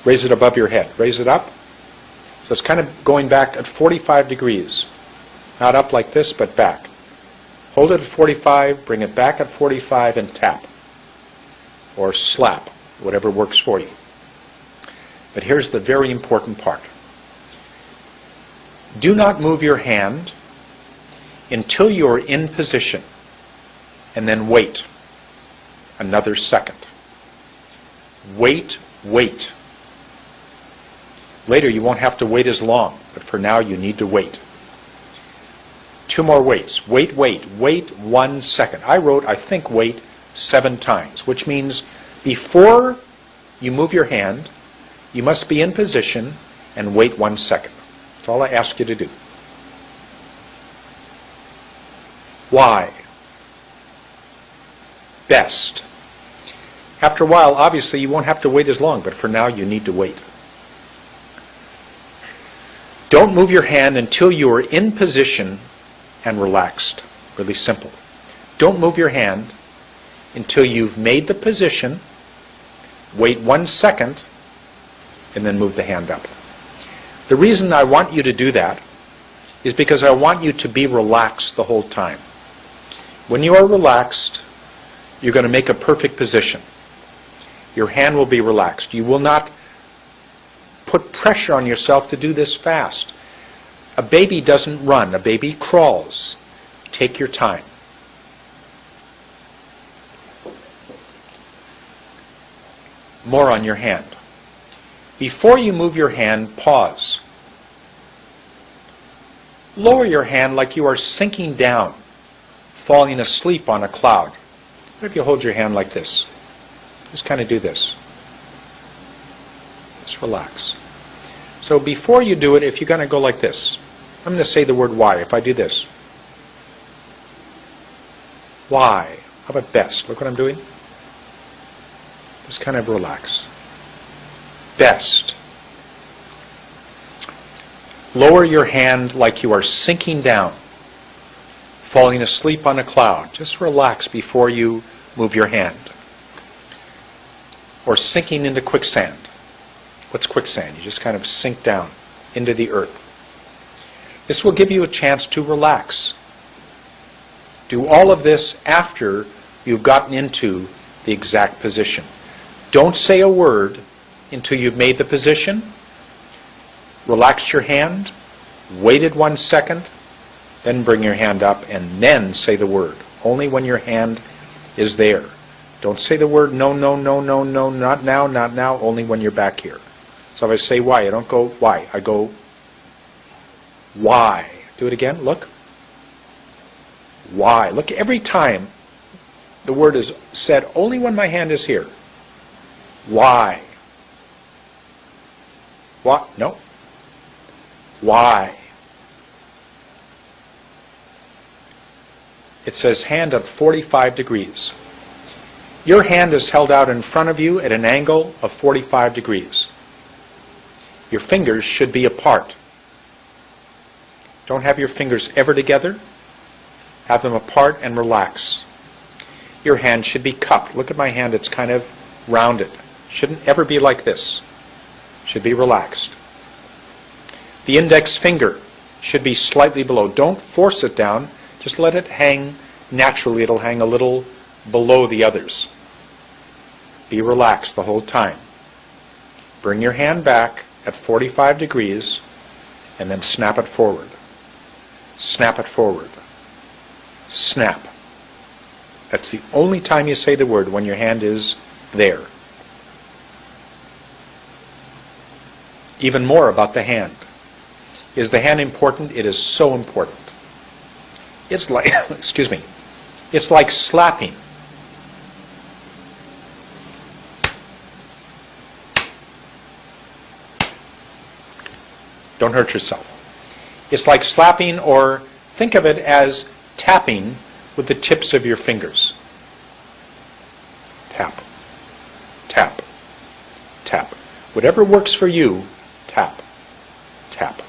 [SPEAKER 1] raise it above your head. Raise it up. So it's kind of going back at 45 degrees. Not up like this, but back. Hold it at 45, bring it back at 45, and tap. Or slap, whatever works for you. But here's the very important part. Do not move your hand until you're in position, and then wait another second. Wait, wait. Later you won't have to wait as long, but for now you need to wait. 2 more waits. Wait, wait, wait 1 second. I wrote, I think, wait 7 times, which means before you move your hand, you must be in position and wait 1 second. That's all I ask you to do. Why? Best. After a while, obviously, you won't have to wait as long, but for now, you need to wait. Don't move your hand until you are in position and relaxed. Really simple. Don't move your hand until you've made the position, wait 1 second, and then move the hand up. The reason I want you to do that is because I want you to be relaxed the whole time. When you are relaxed, you're going to make a perfect position. Your hand will be relaxed. You will not put pressure on yourself to do this fast. A baby doesn't run. A baby crawls. Take your time. More on your hand. Before you move your hand, pause. Lower your hand like you are sinking down, falling asleep on a cloud. What if you hold your hand like this? Just kind of do this. Just relax. So before you do it, if you're going to go like this, I'm going to say the word why. If I do this. Why? How about best? Look what I'm doing. Just kind of relax. Best. Lower your hand like you are sinking down, falling asleep on a cloud. Just relax before you move your hand. or sinking into quicksand. What's quicksand? You just kind of sink down into the earth. This will give you a chance to relax. Do all of this after you've gotten into the exact position. Don't say a word until you've made the position. Relax your hand, wait it 1 second, then bring your hand up and then say the word. Only when your hand is there. Don't say the word no, no, no, no, no, not now, not now, only when you're back here. So if I say why, I don't go why, I go why. Do it again, look. Why. Look, every time the word is said, only when my hand is here. Why. What? No. Why. It says hand at 45 degrees. Your hand is held out in front of you at an angle of 45 degrees. Your fingers should be apart. Don't have your fingers ever together. Have them apart and relax. Your hand should be cupped. Look at my hand, it's kind of rounded. Shouldn't ever be like this. Should be relaxed. The index finger should be slightly below. Don't force it down. Just let it hang naturally. It'll hang a little below the others. Be relaxed the whole time. Bring your hand back at 45 degrees and then snap it forward. Snap it forward. Snap. That's the only time you say the word, when your hand is there. Even more about the hand. Is the hand important? It is so important. It's like, excuse me, it's like slapping. Don't hurt yourself. It's like slapping, or think of it as tapping with the tips of your fingers. Tap, tap, tap. Whatever works for you, tap, tap.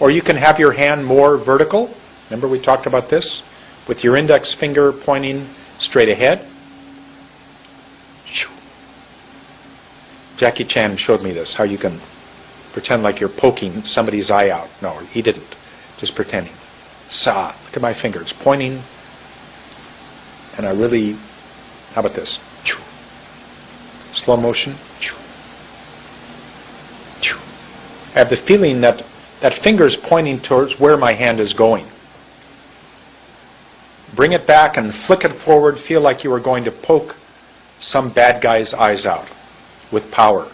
[SPEAKER 1] Or you can have your hand more vertical. Remember we talked about this? With your index finger pointing straight ahead. Jackie Chan showed me this, how you can pretend like you're poking somebody's eye out. No, he didn't. Just pretending. Sa. Look at my fingers pointing. And I really, how about this? Slow motion. I have the feeling that that finger is pointing towards where my hand is going. Bring it back and flick it forward. Feel like you are going to poke some bad guy's eyes out with power.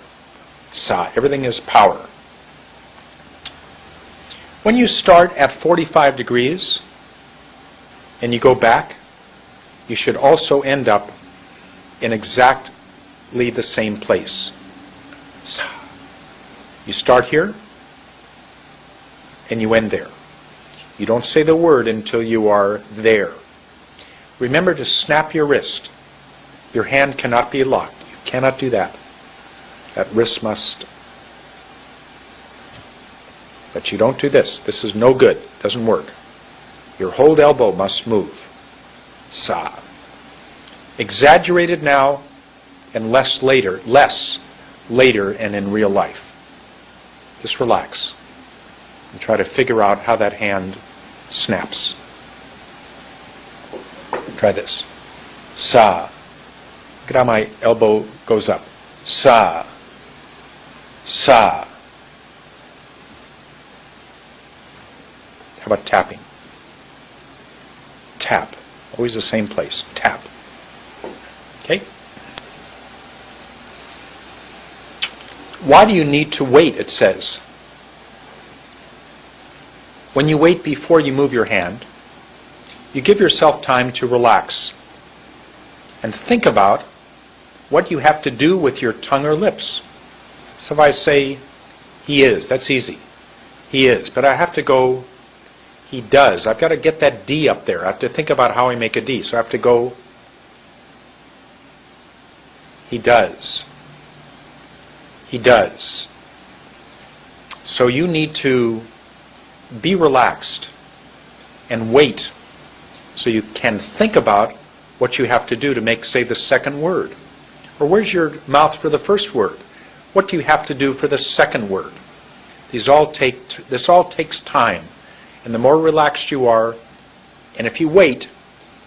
[SPEAKER 1] Sa. Everything is power. When you start at 45 degrees and you go back, you should also end up in exactly the same place. Sa. You start here and you end there. You don't say the word until you are there. Remember to snap your wrist. Your hand cannot be locked. You cannot do that. That wrist must. But you don't do this. This is no good. It doesn't work. Your whole elbow must move. Sa. Exaggerated now and less later and in real life. Just relax and try to figure out how that hand snaps. Try this. Sa. Look at how my elbow goes up. Sa. Sa. How about tapping? Tap. Always the same place. Tap. Okay? Why do you need to wait, it says? When you wait before you move your hand, you give yourself time to relax and think about what you have to do with your tongue or lips. So if I say, he is, that's easy. He is. But I have to go, he does. I've got to get that D up there. I have to think about how I make a D. So I have to go, he does. He does. So you need to be relaxed and wait so you can think about what you have to do to make, say, the second word. Or where's your mouth for the first word? What do you have to do for the second word? This all takes time. And the more relaxed you are, and if you wait,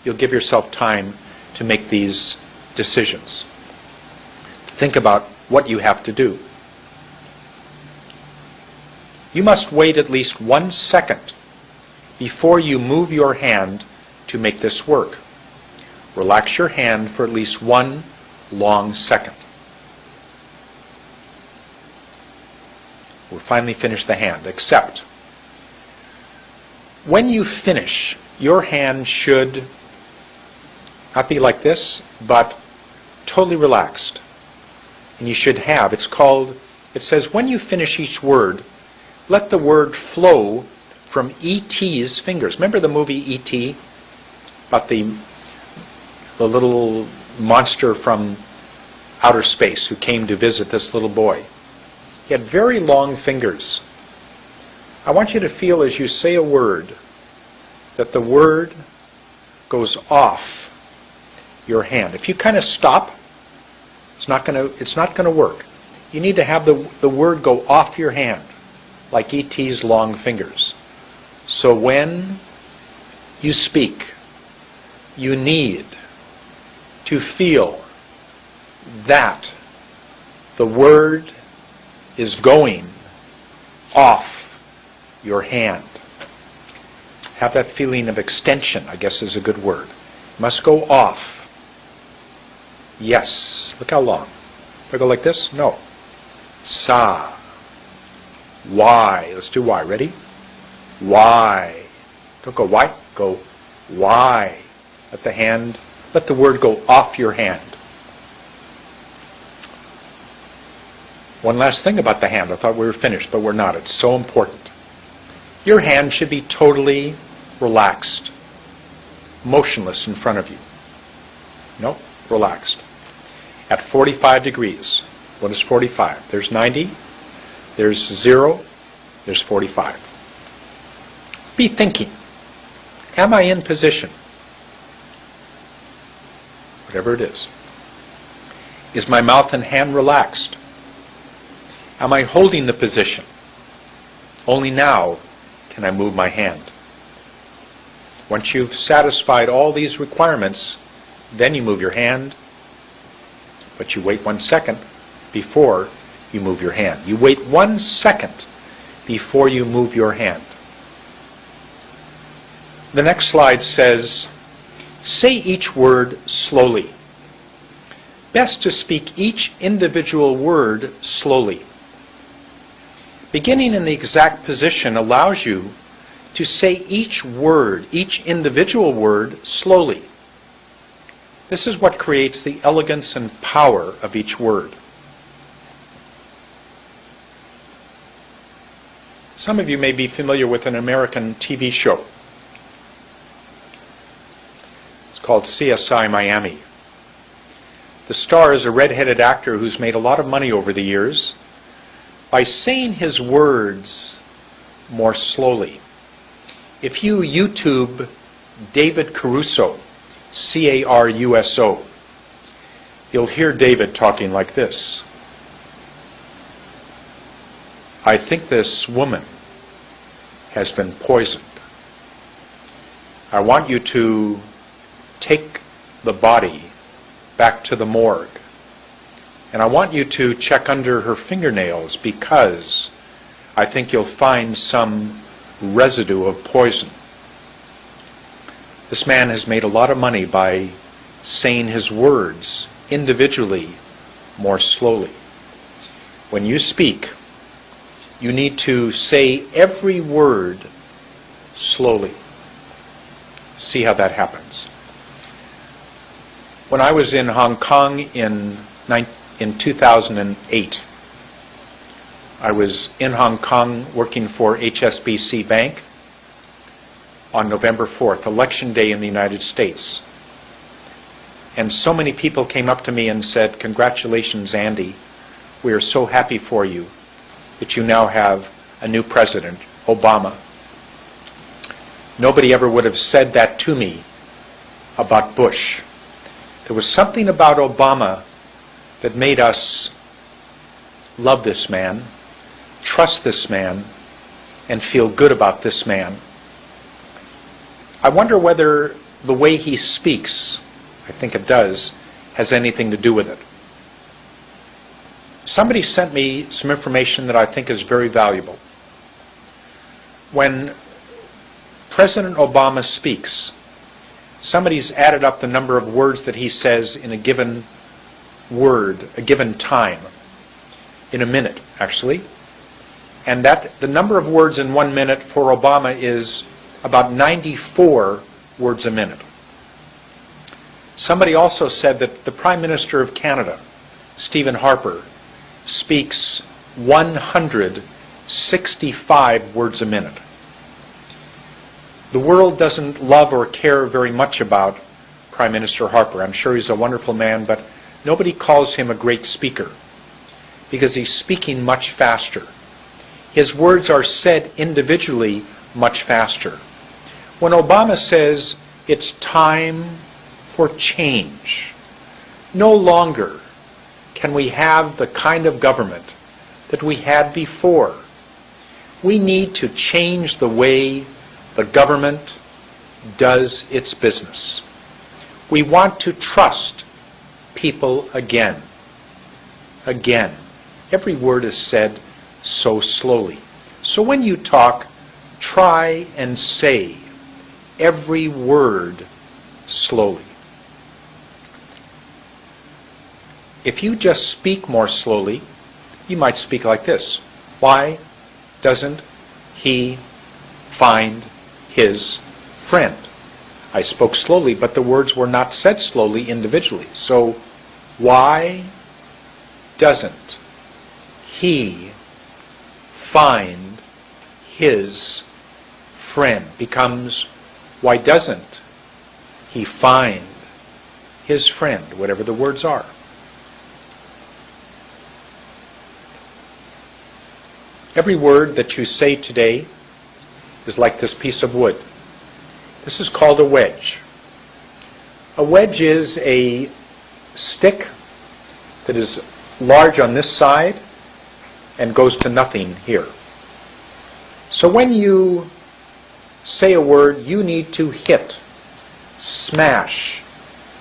[SPEAKER 1] you'll give yourself time to make these decisions. Think about what you have to do. You must wait at least 1 second before you move your hand to make this work. Relax your hand for at least 1 long second. We'll finally finish the hand, except when you finish, your hand should not be like this, but totally relaxed. And you should have, it says when you finish each word, let the word flow from E.T.'s fingers. Remember the movie E.T.? About the little monster from outer space who came to visit this little boy. He had very long fingers. I want you to feel as you say a word that the word goes off your hand. If you kind of stop, it's not going to work. You need to have the word go off your hand, like E.T.'s long fingers. So when you speak, you need to feel that the word is going off your hand. Have that feeling of extension, I guess is a good word. Must go off. Yes. Look how long. If I go like this? No. Sa. Y. Let's do Y. Ready? Y. Don't go Y. Go Y. Let the word go off your hand. One last thing about the hand. I thought we were finished, but we're not. It's so important. Your hand should be totally relaxed, motionless in front of you. Nope, relaxed. At 45 degrees. What is 45? There's 90, there's 0, there's 45. Be thinking, am I in position? Whatever it is. Is my mouth and hand relaxed? Am I holding the position? Only now can I move my hand. Once you've satisfied all these requirements, then you move your hand, but you wait 1 second before you move your hand. You wait 1 second before you move your hand. The next slide says, say each word slowly. Best to speak each individual word slowly. Beginning in the exact position allows you to say each word, each individual word, slowly. This is what creates the elegance and power of each word. Some of you may be familiar with an American TV show. It's called CSI Miami. The star is a red-headed actor who's made a lot of money over the years by saying his words more slowly. If you YouTube David Caruso, C-A-R-U-S-O, you'll hear David talking like this. I think this woman has been poisoned. I want you to take the body back to the morgue. And I want you to check under her fingernails because I think you'll find some residue of poison. This man has made a lot of money by saying his words individually more slowly. When you speak, you need to say every word slowly. See how that happens. When I was in Hong Kong in 2008, I was in Hong Kong working for HSBC Bank on November 4th, Election Day in the United States. And so many people came up to me and said, "Congratulations, Andy. We are so happy for you that you now have a new president, Obama." Nobody ever would have said that to me about Bush. There was something about Obama that made us love this man, trust this man, and feel good about this man. I wonder whether the way he speaks, I think it does, has anything to do with it. Somebody sent me some information that I think is very valuable. When President Obama speaks, somebody's added up the number of words that he says in a given word, a given time, in a minute, actually. And that the number of words in 1 minute for Obama is about 94 words a minute. Somebody also said that the Prime Minister of Canada, Stephen Harper, speaks 165 words a minute. The world doesn't love or care very much about Prime Minister Harper. I'm sure he's a wonderful man, but nobody calls him a great speaker because he's speaking much faster. His words are said individually much faster. When Obama says it's time for change, no longer can we have the kind of government that we had before. We need to change the way the government does its business. We want to trust people again. Again. Every word is said so slowly. So when you talk, try and say every word slowly. If you just speak more slowly, you might speak like this. Why doesn't he find his friend? I spoke slowly, but the words were not said slowly individually. So, why doesn't he find his friend? Becomes, why doesn't he find his friend? Whatever the words are. Every word that you say today is like this piece of wood. This is called a wedge. A wedge is a stick that is large on this side and goes to nothing here. So when you say a word, you need to hit, smash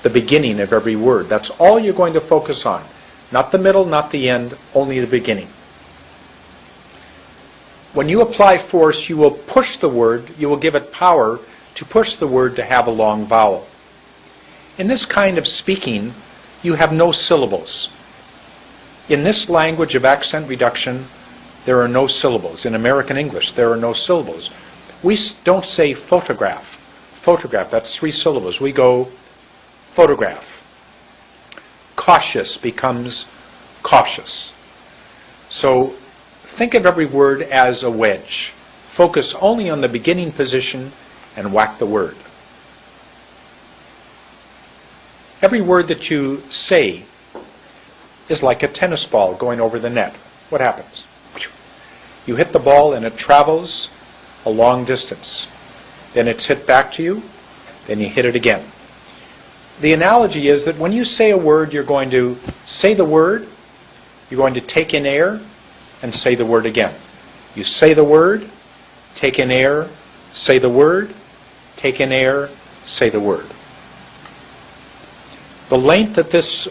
[SPEAKER 1] the beginning of every word. That's all you're going to focus on. Not the middle, not the end, only the beginning. When you apply force, you will push the word, you will give it power to push the word to have a long vowel. In this kind of speaking, you have no syllables. In this language of accent reduction, there are no syllables. In American English, there are no syllables. We don't say photograph. Photograph, that's 3 syllables. We go photograph. Cautious becomes cautious. So think of every word as a wedge. Focus only on the beginning position and whack the word. Every word that you say is like a tennis ball going over the net. What happens? You hit the ball and it travels a long distance. Then it's hit back to you, then you hit it again. The analogy is that when you say a word, you're going to say the word, you're going to take in air, and say the word again. You say the word, take in air, say the word, take in air, say the word. The length that this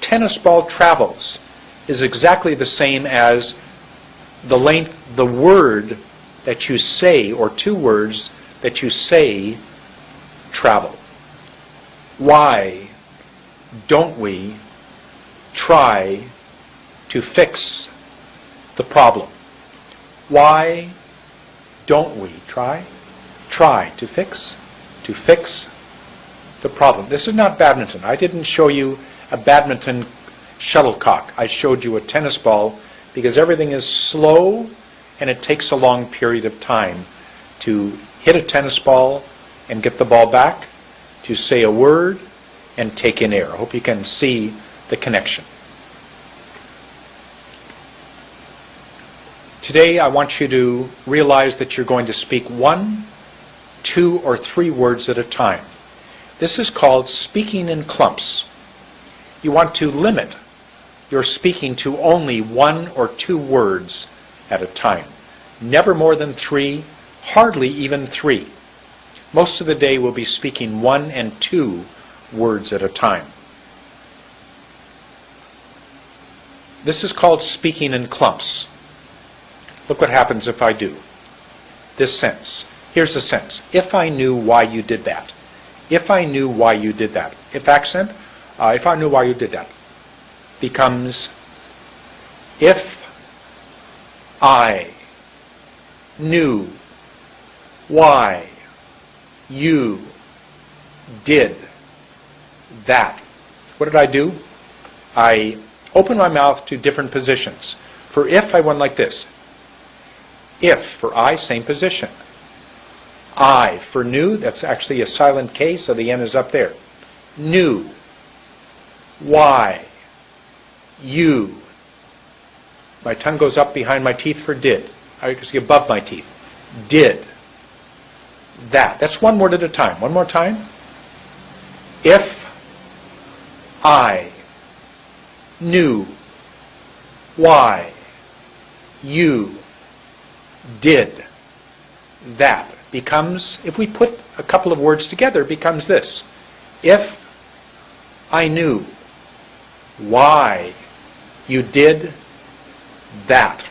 [SPEAKER 1] tennis ball travels is exactly the same as the length the word that you say, or 2 words that you say, travel. Why don't we try to fix the problem? Why don't we try to fix the problem? This is not badminton. I didn't show you a badminton shuttlecock. I showed you a tennis ball because everything is slow and it takes a long period of time to hit a tennis ball and get the ball back, to say a word and take in air. I hope you can see the connection. Today I want you to realize that you're going to speak 1, 2, or 3 words at a time. This is called speaking in clumps. You want to limit you're speaking to only 1 or 2 words at a time. Never more than 3, hardly even 3. Most of the day we'll be speaking 1 and 2 words at a time. This is called speaking in clumps. Look what happens if I do this sentence. Here's the sentence. If I knew why you did that. If I knew why you did that. If accent, if I knew why you did that, becomes if I knew why you did that. What did I do? I opened my mouth to different positions. For if, I went like this. If, for I, same position. I, for knew, that's actually a silent K, so the N is up there. Knew. Why. You. My tongue goes up behind my teeth for did. I can see above my teeth. Did. That. That's 1 word at a time. One more time. If I knew why you did that, becomes, if we put a couple of words together, becomes this. If I knew why you did that.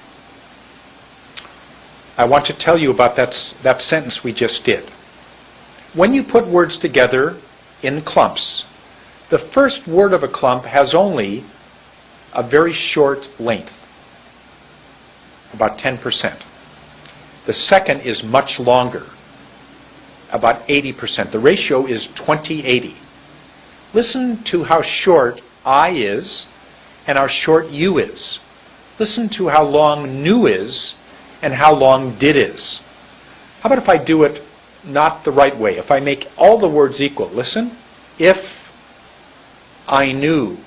[SPEAKER 1] I want to tell you about that sentence we just did. When you put words together in clumps, the first word of a clump has only a very short length, about 10%. The second is much longer, about 80%. The ratio is 20-80. Listen to how short I is and how short you is. Listen to how long knew is and how long did is. How about if I do it not the right way? If I make all the words equal. Listen. If I knew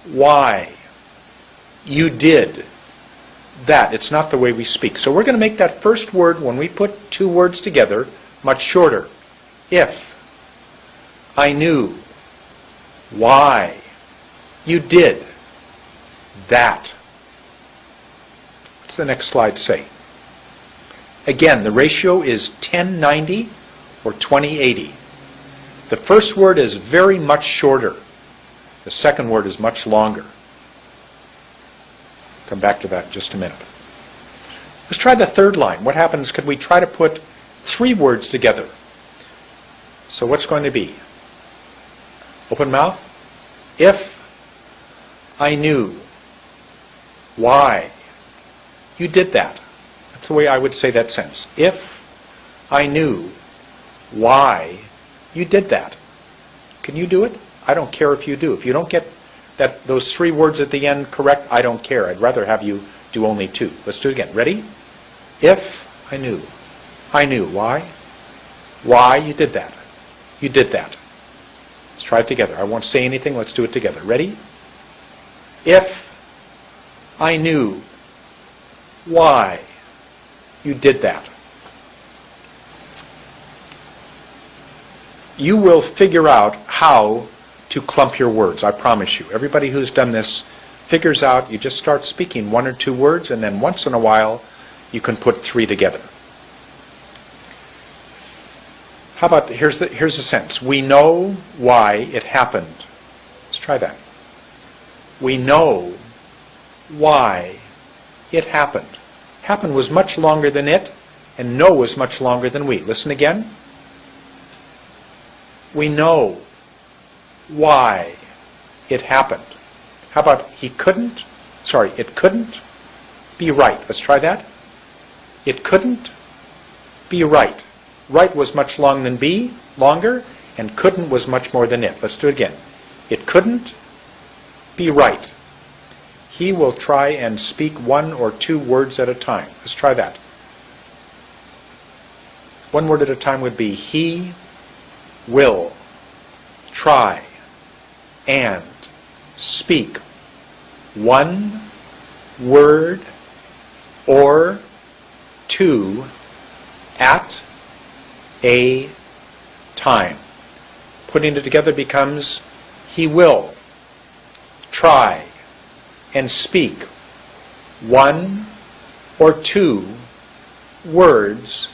[SPEAKER 1] why you did that. It's not the way we speak. So we're going to make that first word, when we put 2 words together, much shorter. If I knew why you did that. What's the next slide say? Again, the ratio is 10-90 or 20-80. The first word is very much shorter. The second word is much longer. Come back to that in just a minute. Let's try the third line. What happens could we try to put 3 words together? So what's going to be? Open mouth. If I knew why you did that. That's the way I would say that sentence. If I knew why you did that. Can you do it? I don't care if you do. If you don't get those 3 words at the end correct, I don't care. I'd rather have you do only 2. Let's do it again. Ready? If I knew. I knew. Why? Why you did that. You did that. Let's try it together. I won't say anything. Let's do it together. Ready? If I knew why you did that. You will figure out how to clump your words, I promise you. Everybody who's done this figures out, you just start speaking 1 or 2 words, and then once in a while you can put 3 together. How about, here's the sentence. We know why it happened. Let's try that. We know why it happened. Happened was much longer than it, and know was much longer than we. Listen again. We know why it happened. How about it couldn't be right. Let's try that. It couldn't be right. Right was much longer than be, longer, and couldn't was much more than it. Let's do it again. It couldn't be right. He will try and speak 1 or 2 words at a time. Let's try that. 1 word at a time would be he will try and speak 1 word or 2 at a time. Putting it together becomes he will try and speak 1 or 2 words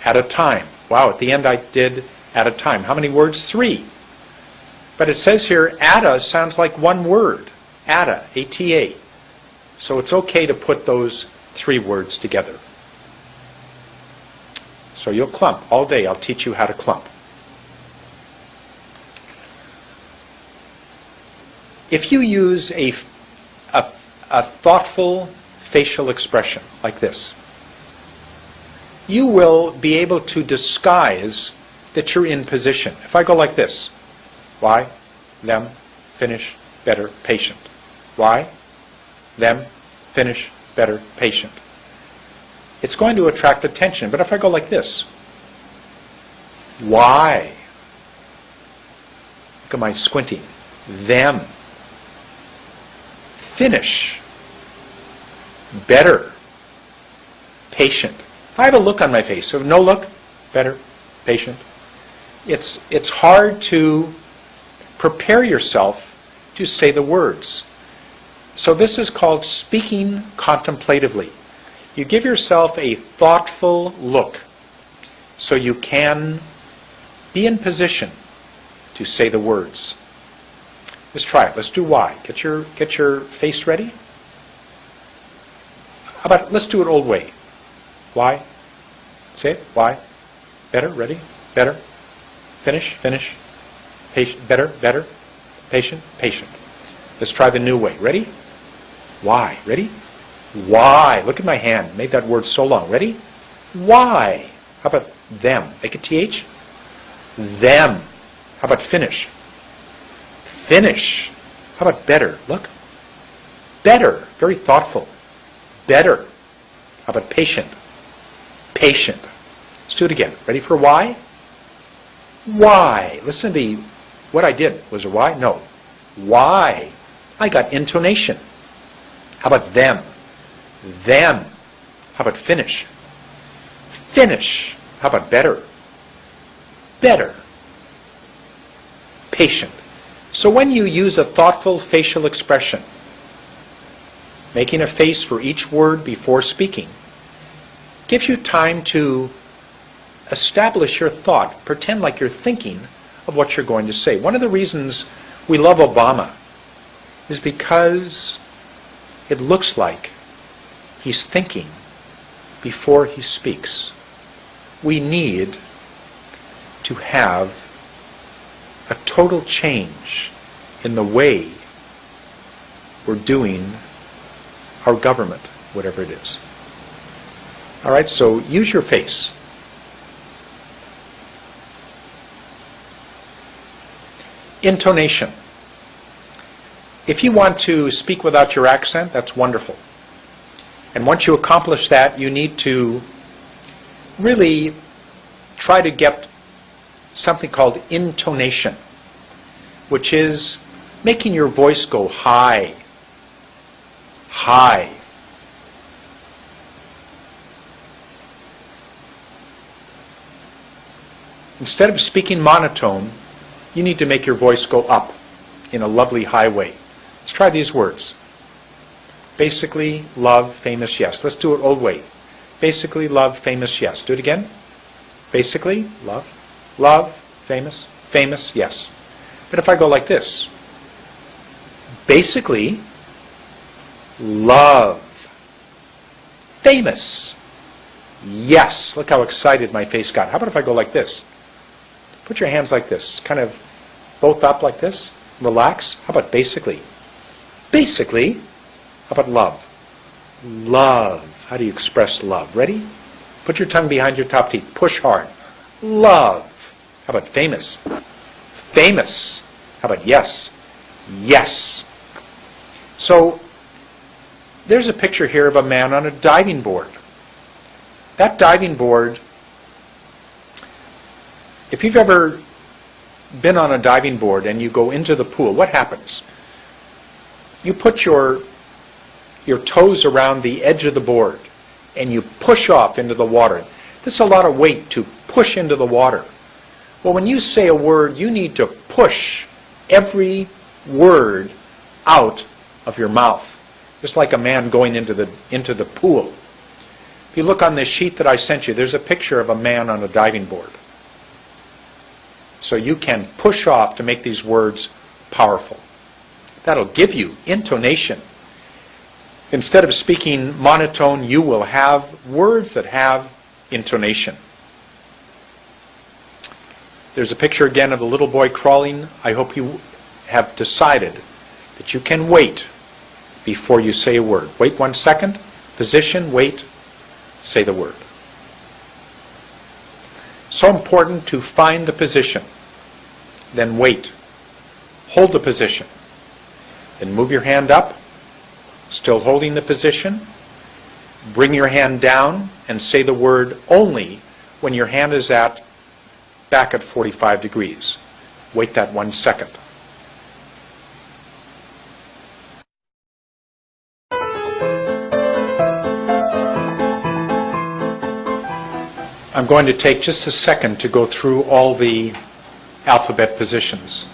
[SPEAKER 1] at a time. Wow, at the end I did at a time. How many words? 3. But it says here, atta sounds like one word. Atta, A-T-A. So it's okay to put those 3 words together. So you'll clump. All day I'll teach you how to clump. If you use a thoughtful facial expression like this, you will be able to disguise that you're in position. If I go like this, why, them, finish, better, patient. Why, them, finish, better, patient. It's going to attract attention. But if I go like this, why, look at my squinting, them, finish, better, patient. I have a look on my face. So no look, better, patient. It's hard to prepare yourself to say the words. So this is called speaking contemplatively. You give yourself a thoughtful look so you can be in position to say the words. Let's try it. Let's do why. Get your face ready. How about, let's do it old way. Why? Say it. Why? Better. Ready? Better. Finish. Finish. Patient. Better. Better. Patient. Patient. Let's try the new way. Ready? Why? Ready? Why? Look at my hand. Made that word so long. Ready? Why? How about them? Make a TH. Them. How about finish? Finish. How about better? Look. Better. Very thoughtful. Better. How about patient? Patient. Let's do it again. Ready for why? Why? Listen to me. What I did. Was a why? No. Why? I got intonation. How about them? Them. How about finish? Finish. How about better? Better. Patient. So when you use a thoughtful facial expression, making a face for each word before speaking, gives you time to establish your thought, pretend like you're thinking of what you're going to say. One of the reasons we love Obama is because it looks like he's thinking before he speaks. We need to have a total change in the way we're doing our government, whatever it is. All right, so use your face. Intonation. If you want to speak without your accent, that's wonderful. And once you accomplish that, you need to really try to get something called intonation, which is making your voice go high, high. Instead of speaking monotone, you need to make your voice go up in a lovely high way. Let's try these words. Basically, love, famous, yes. Let's do it old way. Basically, love, famous, yes. Do it again. Basically, love, love, famous, famous, yes. But if I go like this, basically, love, famous, yes. Look how excited my face got. How about if I go like this? Put your hands like this, kind of both up like this. Relax. How about basically? Basically, how about love? Love. How do you express love? Ready? Put your tongue behind your top teeth. Push hard. Love. How about famous? Famous. How about yes? Yes. So, there's a picture here of a man on a diving board. That diving board, if you've ever been on a diving board and you go into the pool, what happens? You put your toes around the edge of the board and you push off into the water. There's a lot of weight to push into the water. Well, when you say a word, you need to push every word out of your mouth. Just like a man going into the pool. If you look on this sheet that I sent you, there's a picture of a man on a diving board. So you can push off to make these words powerful. That'll give you intonation. Instead of speaking monotone, you will have words that have intonation. There's a picture again of the little boy crawling. I hope you have decided that you can wait before you say a word. Wait 1 second, position, wait, say the word. So important to find the position, then wait. Hold the position, then move your hand up, still holding the position. Bring your hand down and say the word only when your hand is back at 45 degrees. Wait that 1 second. I'm going to take just a second to go through all the alphabet positions.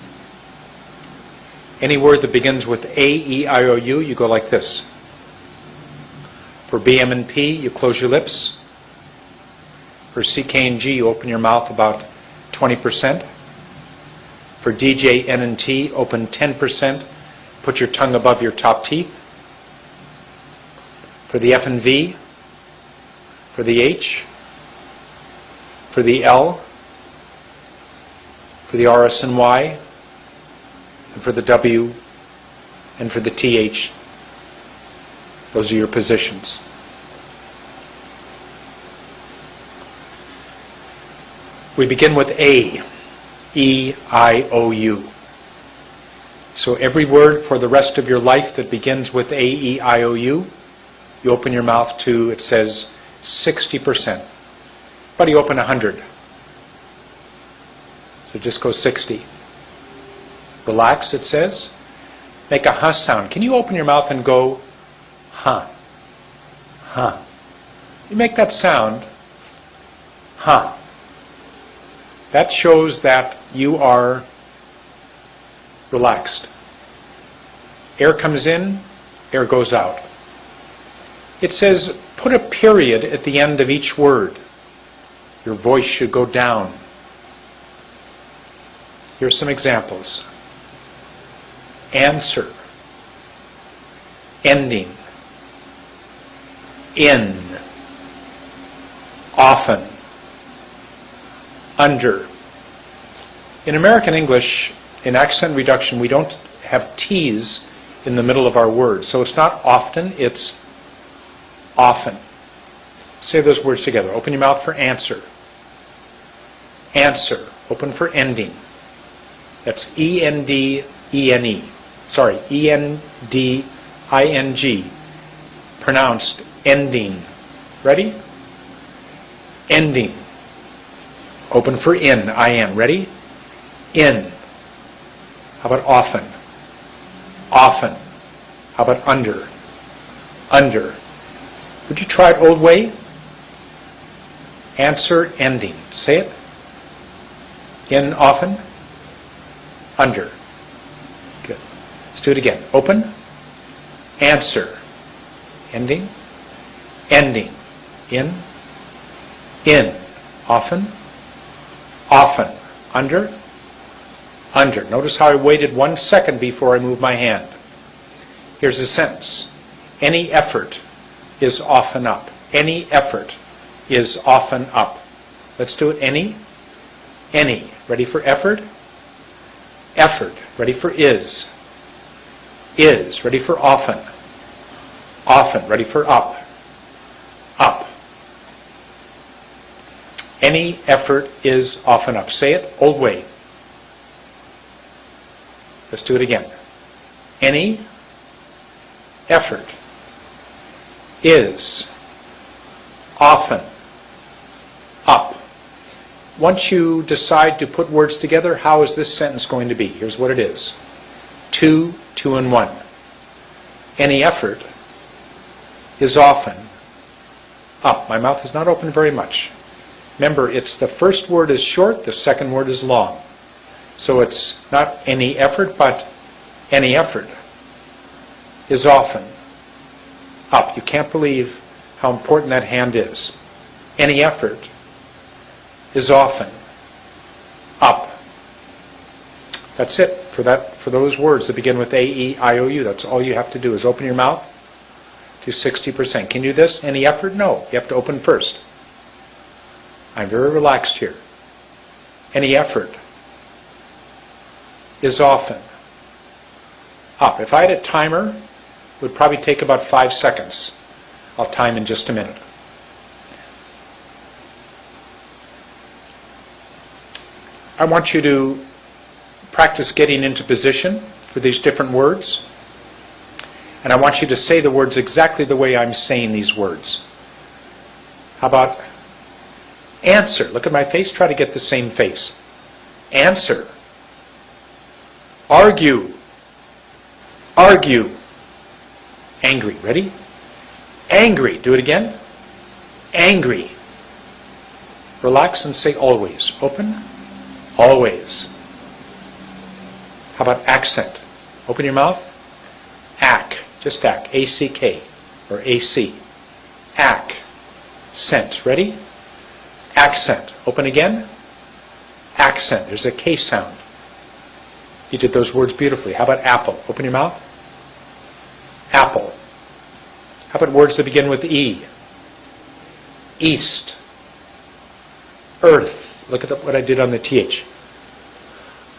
[SPEAKER 1] Any word that begins with A, E, I, O, U, you go like this. For B, M, and P, you close your lips. For C, K, and G, you open your mouth about 20%. For D, J, N, and T, open 10%. Put your tongue above your top teeth. For the F and V, for the H, for the L, for the R, S, and Y, and for the W, and for the TH. Those are your positions. We begin with A, E, I, O, U. So every word for the rest of your life that begins with A, E, I, O, U, you open your mouth to, it says, 60%. But you open 100. So just go 60. Relax, it says. Make a huh sound. Can you open your mouth and go, huh, huh? You make that sound, huh. That shows that you are relaxed. Air comes in, air goes out. It says, put a period at the end of each word. Your voice should go down. Here's some examples. Answer. Ending. In. Often. Under. In American English, in accent reduction, we don't have T's in the middle of our words. So it's not often, it's often. Say those words together. Open your mouth for answer. Answer. Open for ending. That's E-N-D-E-N-E. Sorry, E-N-D-I-N-G. Pronounced ending. Ready? Ending. Open for in. I-N. Ready? In. How about often? Often. How about under? Under. Would you try it old way? Answer, ending. Say it. In, often. Under. Good. Let's do it again. Open. Answer. Ending. Ending. In. In. Often. Often. Under. Under. Notice how I waited 1 second before I moved my hand. Here's a sentence. Any effort is often up. Any effort is often up. Let's do it. Any. Any. Ready for effort? Effort. Ready for is. Is. Ready for often. Often. Ready for up. Up. Any effort is often up. Say it. Old way. Let's do it again. Any effort is often up. Once you decide to put words together, how is this sentence going to be? Here's what it is. 2, 2, and 1. Any effort is often up. My mouth is not open very much. Remember, it's the first word is short, the second word is long. So it's not any effort, but any effort is often Up. You can't believe how important that hand is. Any effort is often. Up. That's it for those words that begin with A-E-I-O-U. That's all you have to do is open your mouth to 60%. Can you do this? Any effort? No. You have to open first. I'm very relaxed here. Any effort is often. Up. If I had a timer, it would probably take about 5 seconds. I'll time in just a minute. I want you to practice getting into position for these different words. And I want you to say the words exactly the way I'm saying these words. How about answer? Look at my face. Try to get the same face. Answer. Argue. Argue. Angry. Ready? Angry. Do it again. Angry. Relax and say always. Open. Always. How about accent? Open your mouth. Ack. Just ack. A-C-K. Or A-C. Ack. Scent. Ready? Accent. Open again. Accent. There's a K sound. You did those words beautifully. How about apple? Open your mouth. Apple. How about words that begin with E? East. Earth. Look at what I did on the TH.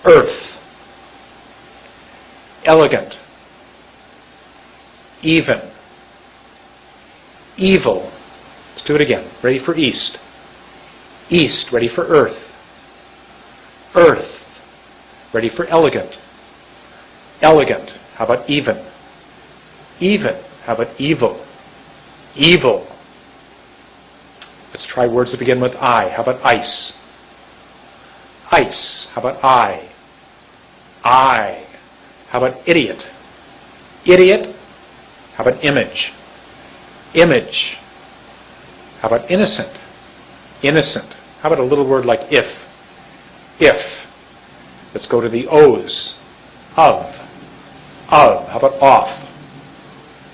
[SPEAKER 1] Earth. Elegant. Even. Evil. Let's do it again. Ready for east. East. Ready for earth. Earth. Ready for elegant. Elegant. How about even? Even. How about evil? Evil. Let's try words that begin with I. How about ice? Ice. How about I? I. How about idiot? Idiot. How about image? Image. How about innocent? Innocent. How about a little word like if? If. Let's go to the O's. Of. Of. How about off?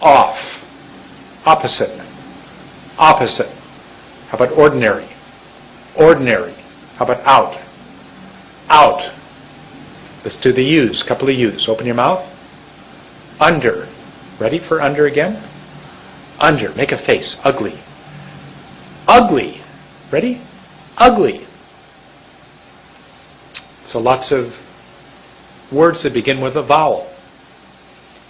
[SPEAKER 1] Off. Opposite. Opposite. How about ordinary? Ordinary. How about out? Out. Let's do the U's. Couple of U's. Open your mouth. Under. Ready for under again? Under. Make a face. Ugly. Ugly. Ready? Ugly. So lots of words that begin with a vowel.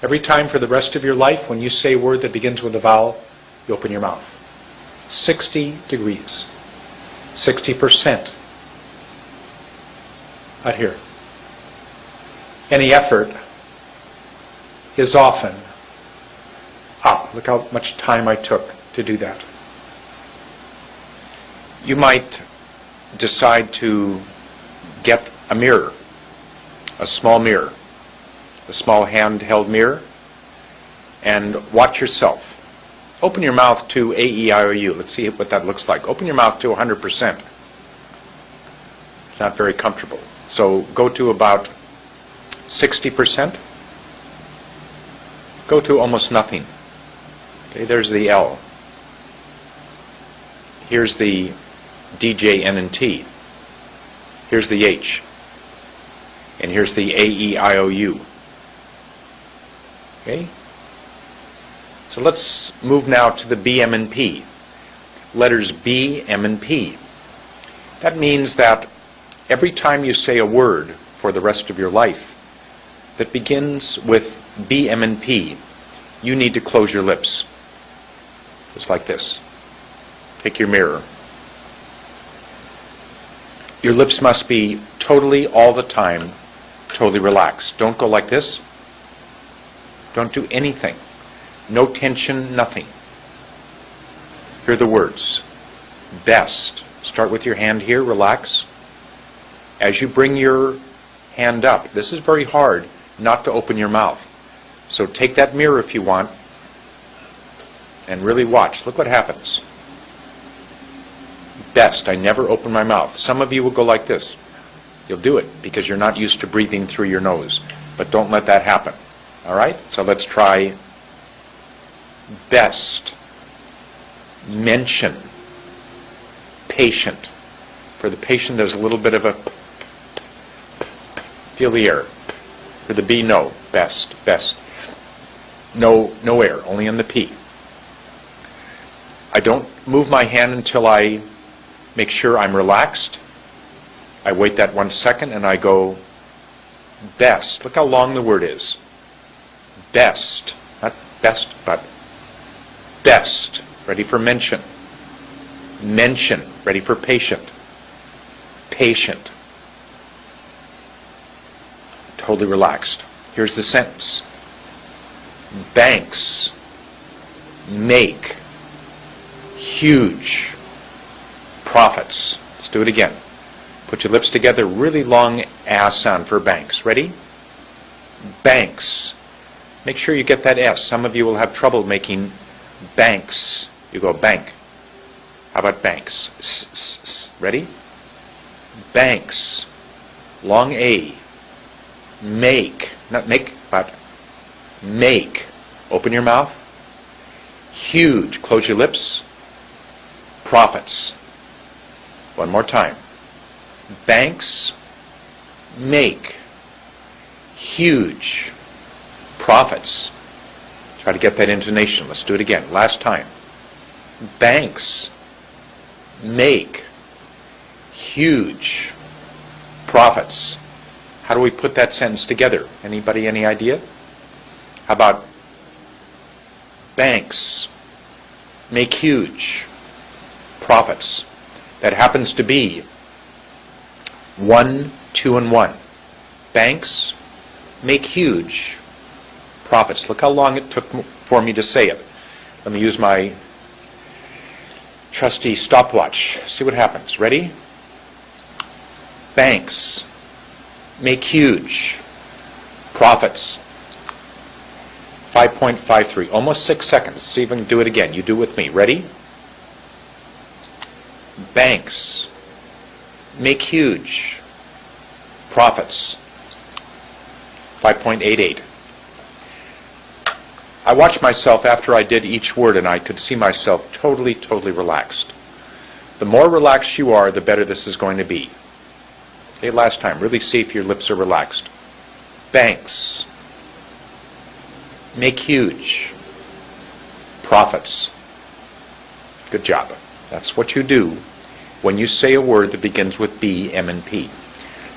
[SPEAKER 1] Every time for the rest of your life, when you say a word that begins with a vowel, you open your mouth. 60 degrees. 60%. Out here. Any effort is often up. Look how much time I took to do that. You might decide to get a mirror, a small handheld mirror, and watch yourself. Open your mouth to A-E-I-O-U. Let's see what that looks like. Open your mouth to 100%. It's not very comfortable. So go to about 60%. Go to almost nothing. Okay, there's the L. Here's the DJ, N, and T. Here's the H. And here's the A-E-I-O-U. Okay? So let's move now to the B, M, and P. Letters B, M, and P. That means that every time you say a word for the rest of your life that begins with B, M, and P, you need to close your lips. Just like this. Take your mirror. Your lips must be totally, all the time, totally relaxed. Don't go like this. Don't do anything. No tension, nothing. Here are the words. Best. Start with your hand here, relax. As you bring your hand up, this is very hard not to open your mouth. So take that mirror if you want and really watch. Look what happens. Best. I never open my mouth. Some of you will go like this. You'll do it because you're not used to breathing through your nose. But don't let that happen. All right? So let's try best, mention, patient. For the patient, there's a little bit of a feel the air. For the B, no, best, best. No air, only in the P. I don't move my hand until I make sure I'm relaxed. I wait that 1 second and I go best. Look how long the word is. Best. Not best, but best. Ready for mention. Mention. Ready for patient. Patient. Totally relaxed. Here's the sentence. Banks make huge profits. Let's do it again. Put your lips together, really long ass sound for banks. Ready? Banks. Make sure you get that S. Some of you will have trouble making banks. You go bank. How about banks? S, s, s. Ready? Banks. Long A. Make. Not make, but make. Open your mouth. Huge. Close your lips. Profits. One more time. Banks make huge profits. Try to get that intonation. Let's do it again. Last time. Banks make huge profits. How do we put that sentence together? Anybody any idea? How about banks make huge profits? That happens to be 1, 2, and 1. Banks make huge profits. Look how long it took for me to say it. Let me use my trusty stopwatch. See what happens. Ready? Banks make huge profits. 5.53. Almost 6 seconds. Let's see if I can do it again. You do it with me. Ready? Banks make huge profits. 5.88. I watched myself after I did each word and I could see myself totally relaxed. The more relaxed you are, the better this is going to be. Okay, last time. Really see if your lips are relaxed. Banks make huge profits. Good job. That's what you do when you say a word that begins with B, M, and P.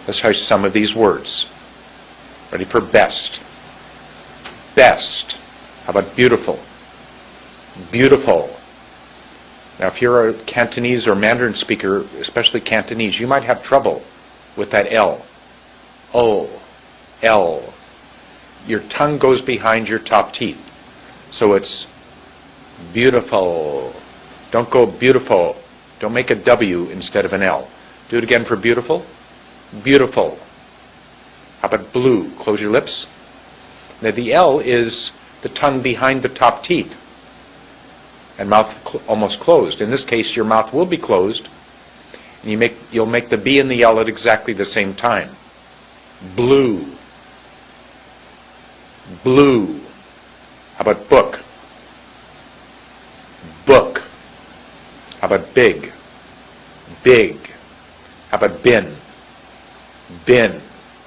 [SPEAKER 1] Let's try some of these words. Ready for best. Best. How about beautiful? Beautiful. Now if you're a Cantonese or Mandarin speaker, especially Cantonese, you might have trouble with that L. O. L. Your tongue goes behind your top teeth. So it's beautiful. Don't go beautiful. Don't make a W instead of an L. Do it again for beautiful. Beautiful. How about blue? Close your lips. Now the L is the tongue behind the top teeth. And mouth almost closed. In this case, your mouth will be closed. And you'll make the B and the L at exactly the same time. Blue. Blue. How about book? Book. How about big? Big. How about bin? Bin.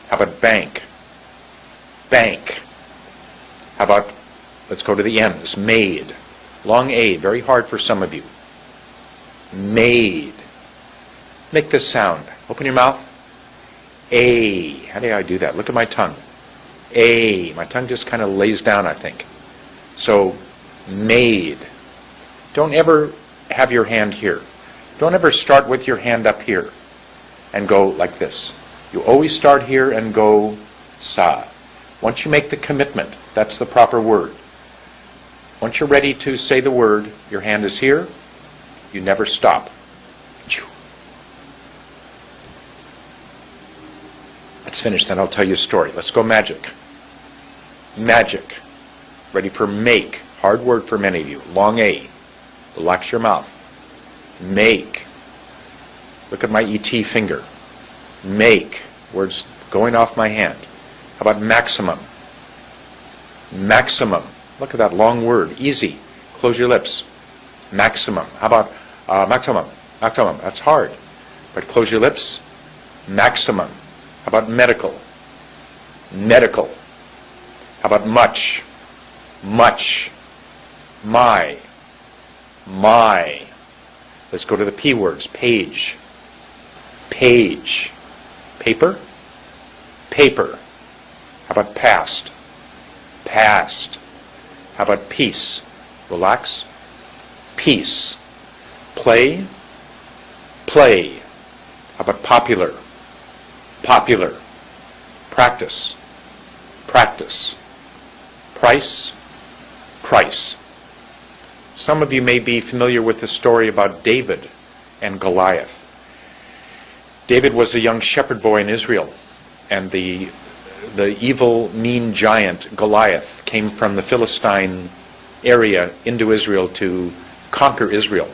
[SPEAKER 1] How about bank? Bank. How about, let's go to the M's, made. Long A, very hard for some of you. Made. Make this sound. Open your mouth. A. How do I do that? Look at my tongue. A. My tongue just kind of lays down, I think. So, made. Don't ever have your hand here. Don't ever start with your hand up here and go like this. You always start here and go sa. Once you make the commitment, that's the proper word. Once you're ready to say the word, your hand is here. You never stop. Let's finish, then I'll tell you a story. Let's go magic. Magic. Ready for make. Hard word for many of you. Long A. Relax your mouth. Make. Look at my ET finger. Make. Words going off my hand. How about maximum? Maximum. Look at that long word. Easy. Close your lips. Maximum. How about maximum? Maximum. That's hard. But close your lips. Maximum. How about medical? Medical. How about much? Much. My. My. Let's go to the P words. Page. Page. Paper. Paper. How about past? Past. How about peace? Relax. Peace. Play. Play. How about popular? Popular. Practice. Practice. Price. Price. Some of you may be familiar with the story about David and Goliath. David was a young shepherd boy in Israel, and the evil, mean giant Goliath came from the Philistine area into Israel to conquer Israel.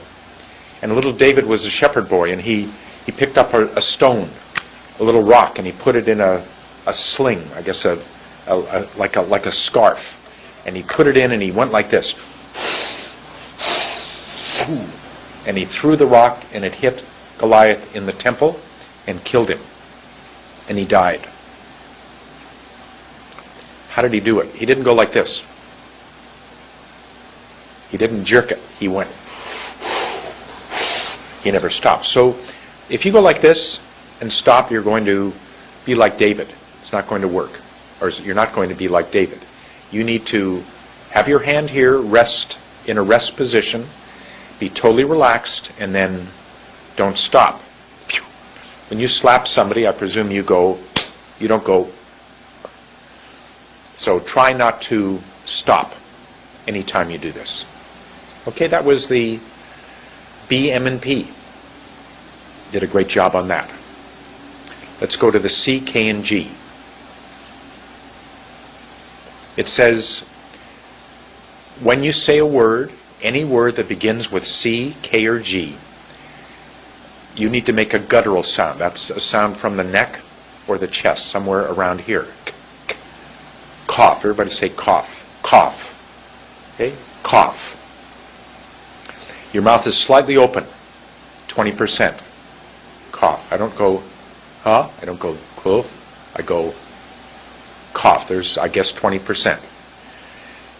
[SPEAKER 1] And little David was a shepherd boy, and he picked up a stone, a little rock, and he put it in a sling, I guess like a scarf. And he put it in, and he went like this. And he threw the rock, and it hit Goliath in the temple and killed him. And he died. How did he do it? He didn't go like this. He didn't jerk it. He went. He never stopped. So if you go like this and stop, you're going to be like David. It's not going to work. Or you're not going to be like David. You need to have your hand here, rest in a rest position, be totally relaxed, and then don't stop. When you slap somebody, I presume you don't go. So try not to stop anytime you do this. Okay, that was the B, M, and P. Did a great job on that. Let's go to the C, K, and G. It says, when you say a word, any word that begins with C, K, or G, you need to make a guttural sound. That's a sound from the neck or the chest, somewhere around here. Cough. Everybody say cough. Cough. Okay? Cough. Your mouth is slightly open. 20%. Cough. I don't go, huh? I don't go, cough. I go, cough. There's, I guess, 20%.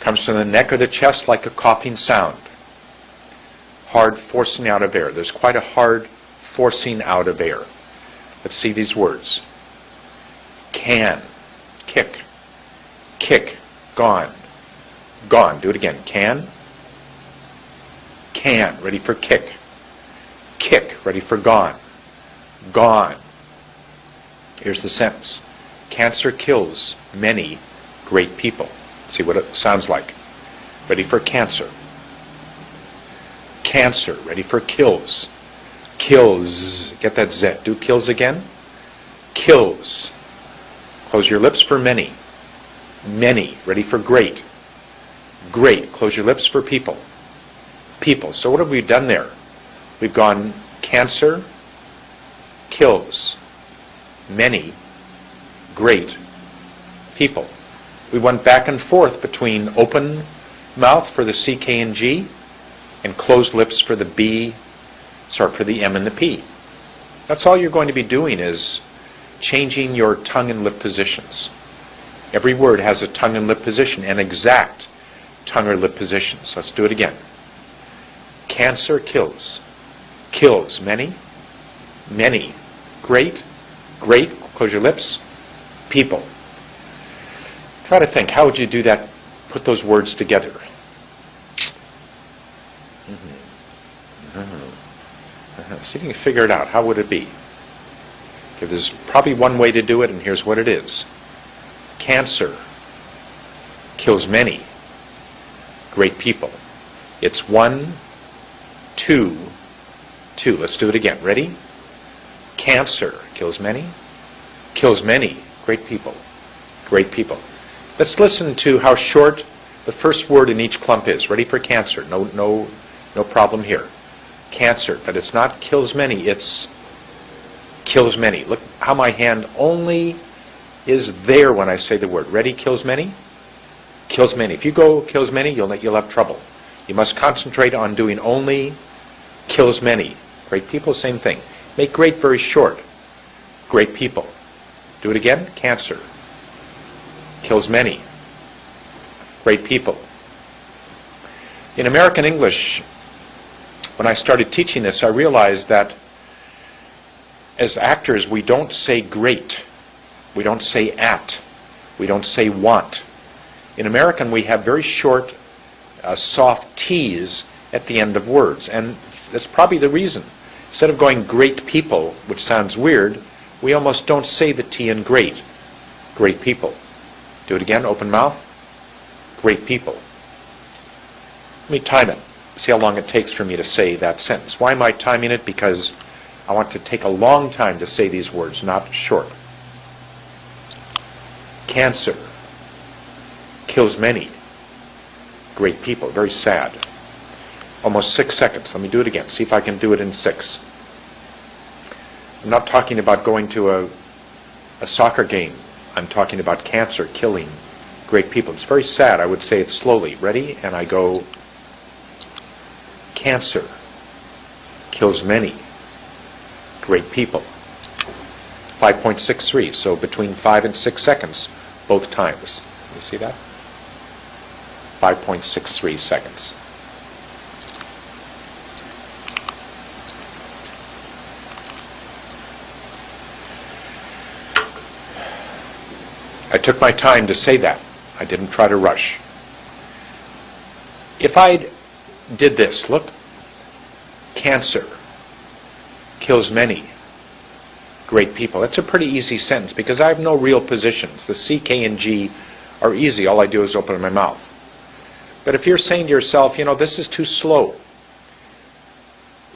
[SPEAKER 1] Comes from the neck or the chest like a coughing sound. Hard forcing out of air. There's quite a hard forcing out of air. Let's see these words. Can. Kick. Kick. Gone. Gone. Do it again. Can. Can. Ready for kick. Kick. Ready for gone. Gone. Here's the sentence. Cancer kills many great people. See what it sounds like. Ready for cancer. Cancer. Ready for kills. Kills. Get that Z. Do kills again. Kills. Close your lips for many. Many. Ready for great. Great. Close your lips for people. People. So what have we done there? We've gone cancer, kills, many, great, people. We went back and forth between open mouth for the C, K, and G and closed lips for the B, for the M and the P. That's all you're going to be doing is changing your tongue and lip positions. Every word has a tongue and lip position, an exact tongue or lip positions. Let's do it again. Cancer kills. Kills. Many. Many. Great. Great. Close your lips. People. Try to think, how would you do that? Put those words together. See if you can figure it out. How would it be? Okay, there's probably one way to do it, and here's what it is. Cancer kills many great people. It's 1, 2, 2. Let's do it again. Ready? Cancer kills many great people. Great people. Let's listen to how short the first word in each clump is. Ready for cancer? No problem here. Cancer, but it's not kills many, it's kills many. Look how my hand only is there when I say the word. Ready? Kills many? Kills many. If you go kills many, you'll have trouble. You must concentrate on doing only, kills many. Great people, same thing. Make great very short. Great people. Do it again. Cancer. Kills many. Great people. In American English, when I started teaching this, I realized that as actors, we don't say great. We don't say at. We don't say want. In American, we have very short, soft T's at the end of words. And that's probably the reason. Instead of going great people, which sounds weird, we almost don't say the T in great. Great people. Do it again, open mouth. Great people. Let me time it. See how long it takes for me to say that sentence. Why am I timing it? Because I want to take a long time to say these words, not short. Cancer kills many. Great people. Very sad. Almost 6 seconds. Let me do it again. See if I can do it in 6. I'm not talking about going to a soccer game. I'm talking about cancer killing great people. It's very sad. I would say it slowly. Ready? And I go, cancer kills many great people. 5.63. So between 5 and 6 seconds, both times. You see that? 5.63 seconds. I took my time to say that. I didn't try to rush. If I did this, look, cancer kills many great people. That's a pretty easy sentence because I have no real positions. The C, K, and G are easy. All I do is open my mouth. But if you're saying to yourself, you know, this is too slow,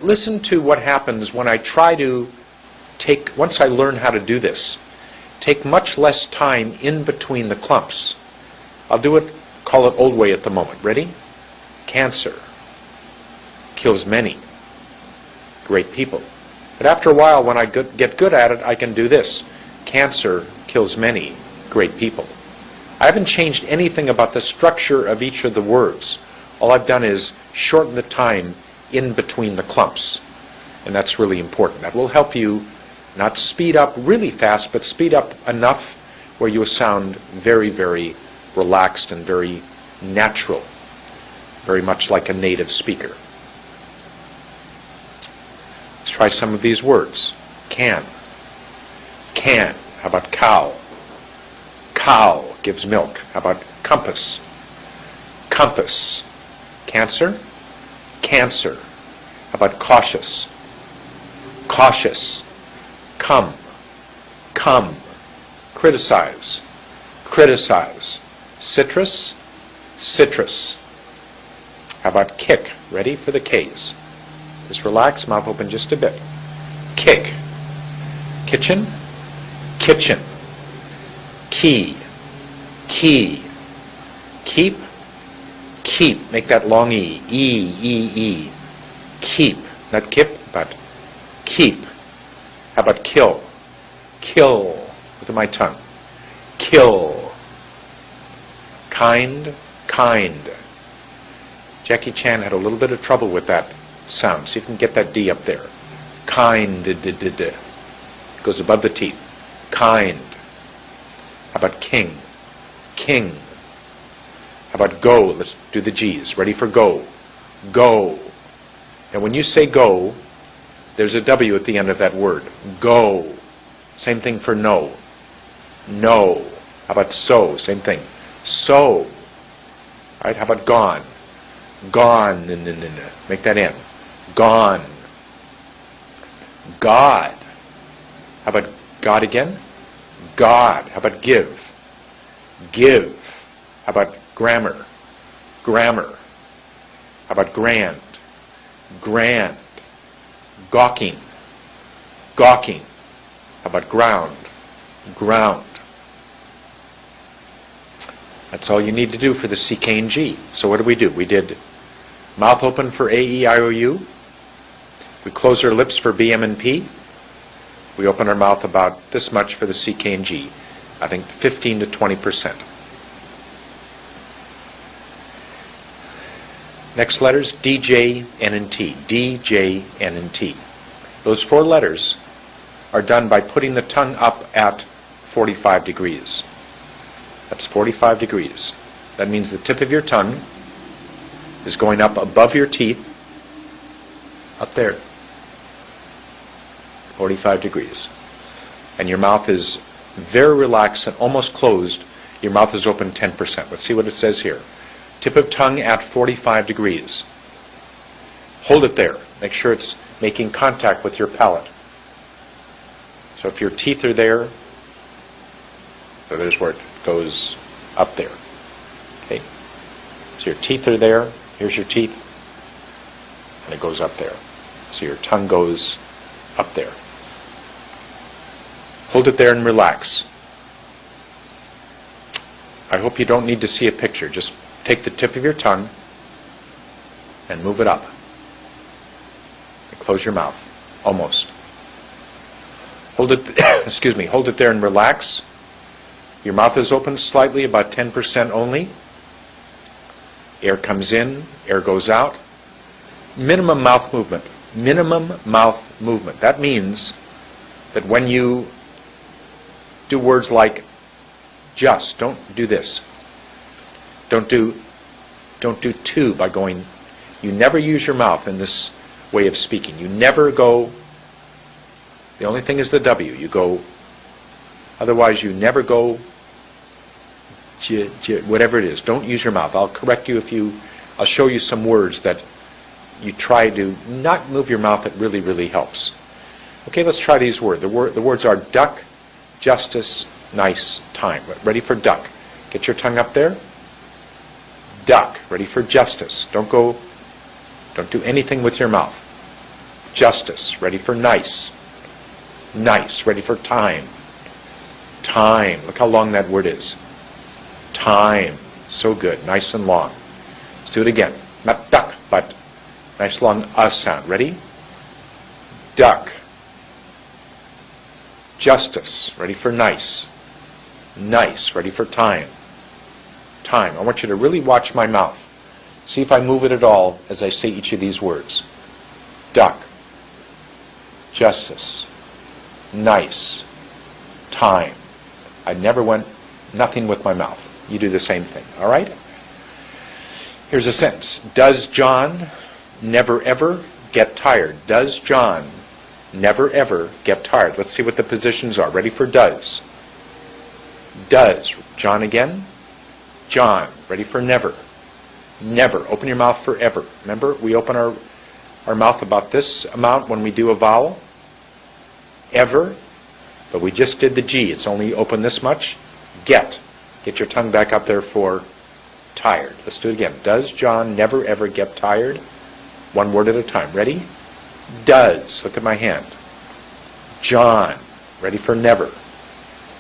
[SPEAKER 1] listen to what happens when I try to take, once I learn how to do this, take much less time in between the clumps. I'll do it, call it old way at the moment. Ready? Cancer kills many great people. But after a while, when I get good at it, I can do this. Cancer kills many great people. I haven't changed anything about the structure of each of the words. All I've done is shorten the time in between the clumps. And that's really important. That will help you not speed up really fast, but speed up enough where you sound very, very relaxed and very natural, very much like a native speaker. Let's try some of these words. Can. Can. How about cow? Cow gives milk. How about compass? Compass. Cancer? Cancer. How about cautious? Cautious. Come. Come. Criticize. Criticize. Citrus. Citrus. How about kick? Ready for the K's. Just relax, mouth open just a bit. Kick. Kitchen. Kitchen. Key. Key. Keep. Keep. Make that long E. E. Keep. Not kip, but keep. How about kill? Kill. With my tongue. Kill. Kind. Kind. Jackie Chan had a little bit of trouble with that sound. So you can get that D up there. Kind. Goes above the teeth. Kind. How about king? King. How about go? Let's do the G's. Ready for go? Go. And when you say go, there's a W at the end of that word. Go. Same thing for no. No. How about so? Same thing. So. All right, how about gone? Gone. Make that N. Gone. God. How about God again? God. How about give? Give. How about grammar? Grammar. How about grand? Grand. Gawking. Gawking. How about ground? Ground. That's all you need to do for the C, K, and G. So what did? We did mouth open for A, E, I, O, U. We close our lips for B, M, and P. We open our mouth about this much for the C, K, and G. I think 15 to 20%. Next letters, D, J, N, and T. D, J, N, and T. Those 4 letters are done by putting the tongue up at 45 degrees. That's 45 degrees. That means the tip of your tongue is going up above your teeth, up there, 45 degrees. And your mouth is very relaxed and almost closed. Your mouth is open 10%. Let's see what it says here. Tip of tongue at 45 degrees. Hold it there. Make sure it's making contact with your palate. So if your teeth are there, so there's where it goes up there. Okay. So your teeth are there. Here's your teeth. And it goes up there. So your tongue goes up there. Hold it there and relax. I hope you don't need to see a picture. Just take the tip of your tongue and move it up. And close your mouth. Almost. Hold it, excuse me, hold it there and relax. Your mouth is open slightly, about 10% only. Air comes in, air goes out. Minimum mouth movement. Minimum mouth movement. That means that when you do words like just, don't do this. Don't do to by going. You never use your mouth in this way of speaking. You never go. The only thing is the W. You go. Otherwise, you never go. Whatever it is. Don't use your mouth. I'll correct you if you. I'll show you some words that you try to not move your mouth. It really, really helps. Okay, let's try these words. The words are duck, justice, nice, time. Ready for duck? Get your tongue up there. Duck. Ready for justice. Don't do anything with your mouth. Justice. Ready for nice. Nice. Ready for time. Time. Look how long that word is. Time. So good. Nice and long. Let's do it again. Not duck, but nice long sound. Ready? Duck. Justice. Ready for nice. Nice. Ready for time. Time. I want you to really watch my mouth. See if I move it at all as I say each of these words. Duck. Justice. Nice. Time. I never went nothing with my mouth. You do the same thing. All right? Here's a sentence. Does John never ever get tired? Does John never ever get tired? Let's see what the positions are. Ready for does. Does. John again. John. Ready for never. Never. Open your mouth for ever. Remember, we open our mouth about this amount when we do a vowel. Ever. But we just did the G. It's only open this much. Get. Get your tongue back up there for tired. Let's do it again. Does John never ever get tired? One word at a time. Ready? Does. Look at my hand. John. Ready for never.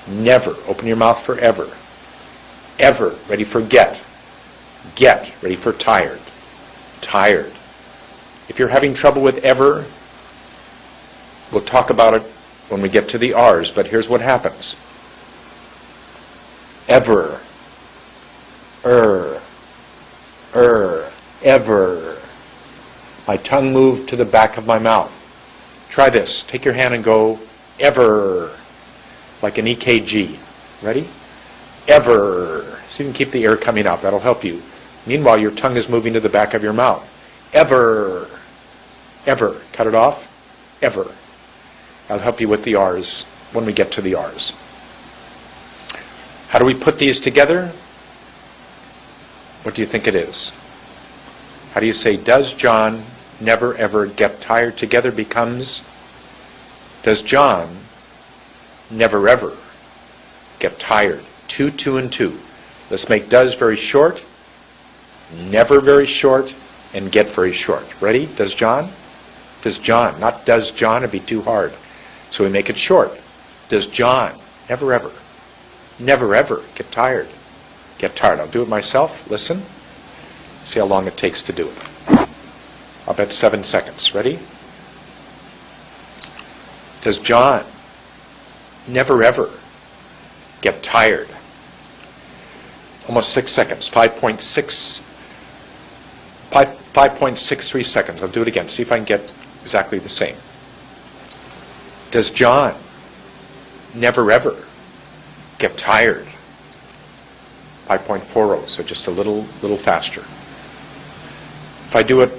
[SPEAKER 1] Never. Open your mouth for ever. Ever. Ready for get. Get. Ready for tired. Tired. If you're having trouble with ever, we'll talk about it when we get to the R's, but here's what happens. Ever. Ever. My tongue moved to the back of my mouth. Try this. Take your hand and go ever, like an EKG. Ready? Ever. So you can keep the air coming out. That'll help you. Meanwhile, your tongue is moving to the back of your mouth. Ever. Ever. Cut it off. Ever. I'll help you with the R's when we get to the R's. How do we put these together? What do you think it is? How do you say, does John never ever get tired? Together becomes, does John never ever get tired? 2, 2, and 2. Let's make does very short, never very short, and get very short. Ready? Does John? Does John. Not does John. It'd be too hard. So we make it short. Does John never ever, never ever get tired? Get tired. I'll do it myself. Listen. See how long it takes to do it. I'll bet 7 seconds. Ready? Does John never ever get tired? Almost 6 seconds. 5.6. 5.63 seconds. I'll do it again. See if I can get exactly the same. Does John never ever get tired? 5.40, so just a little faster. If I do it,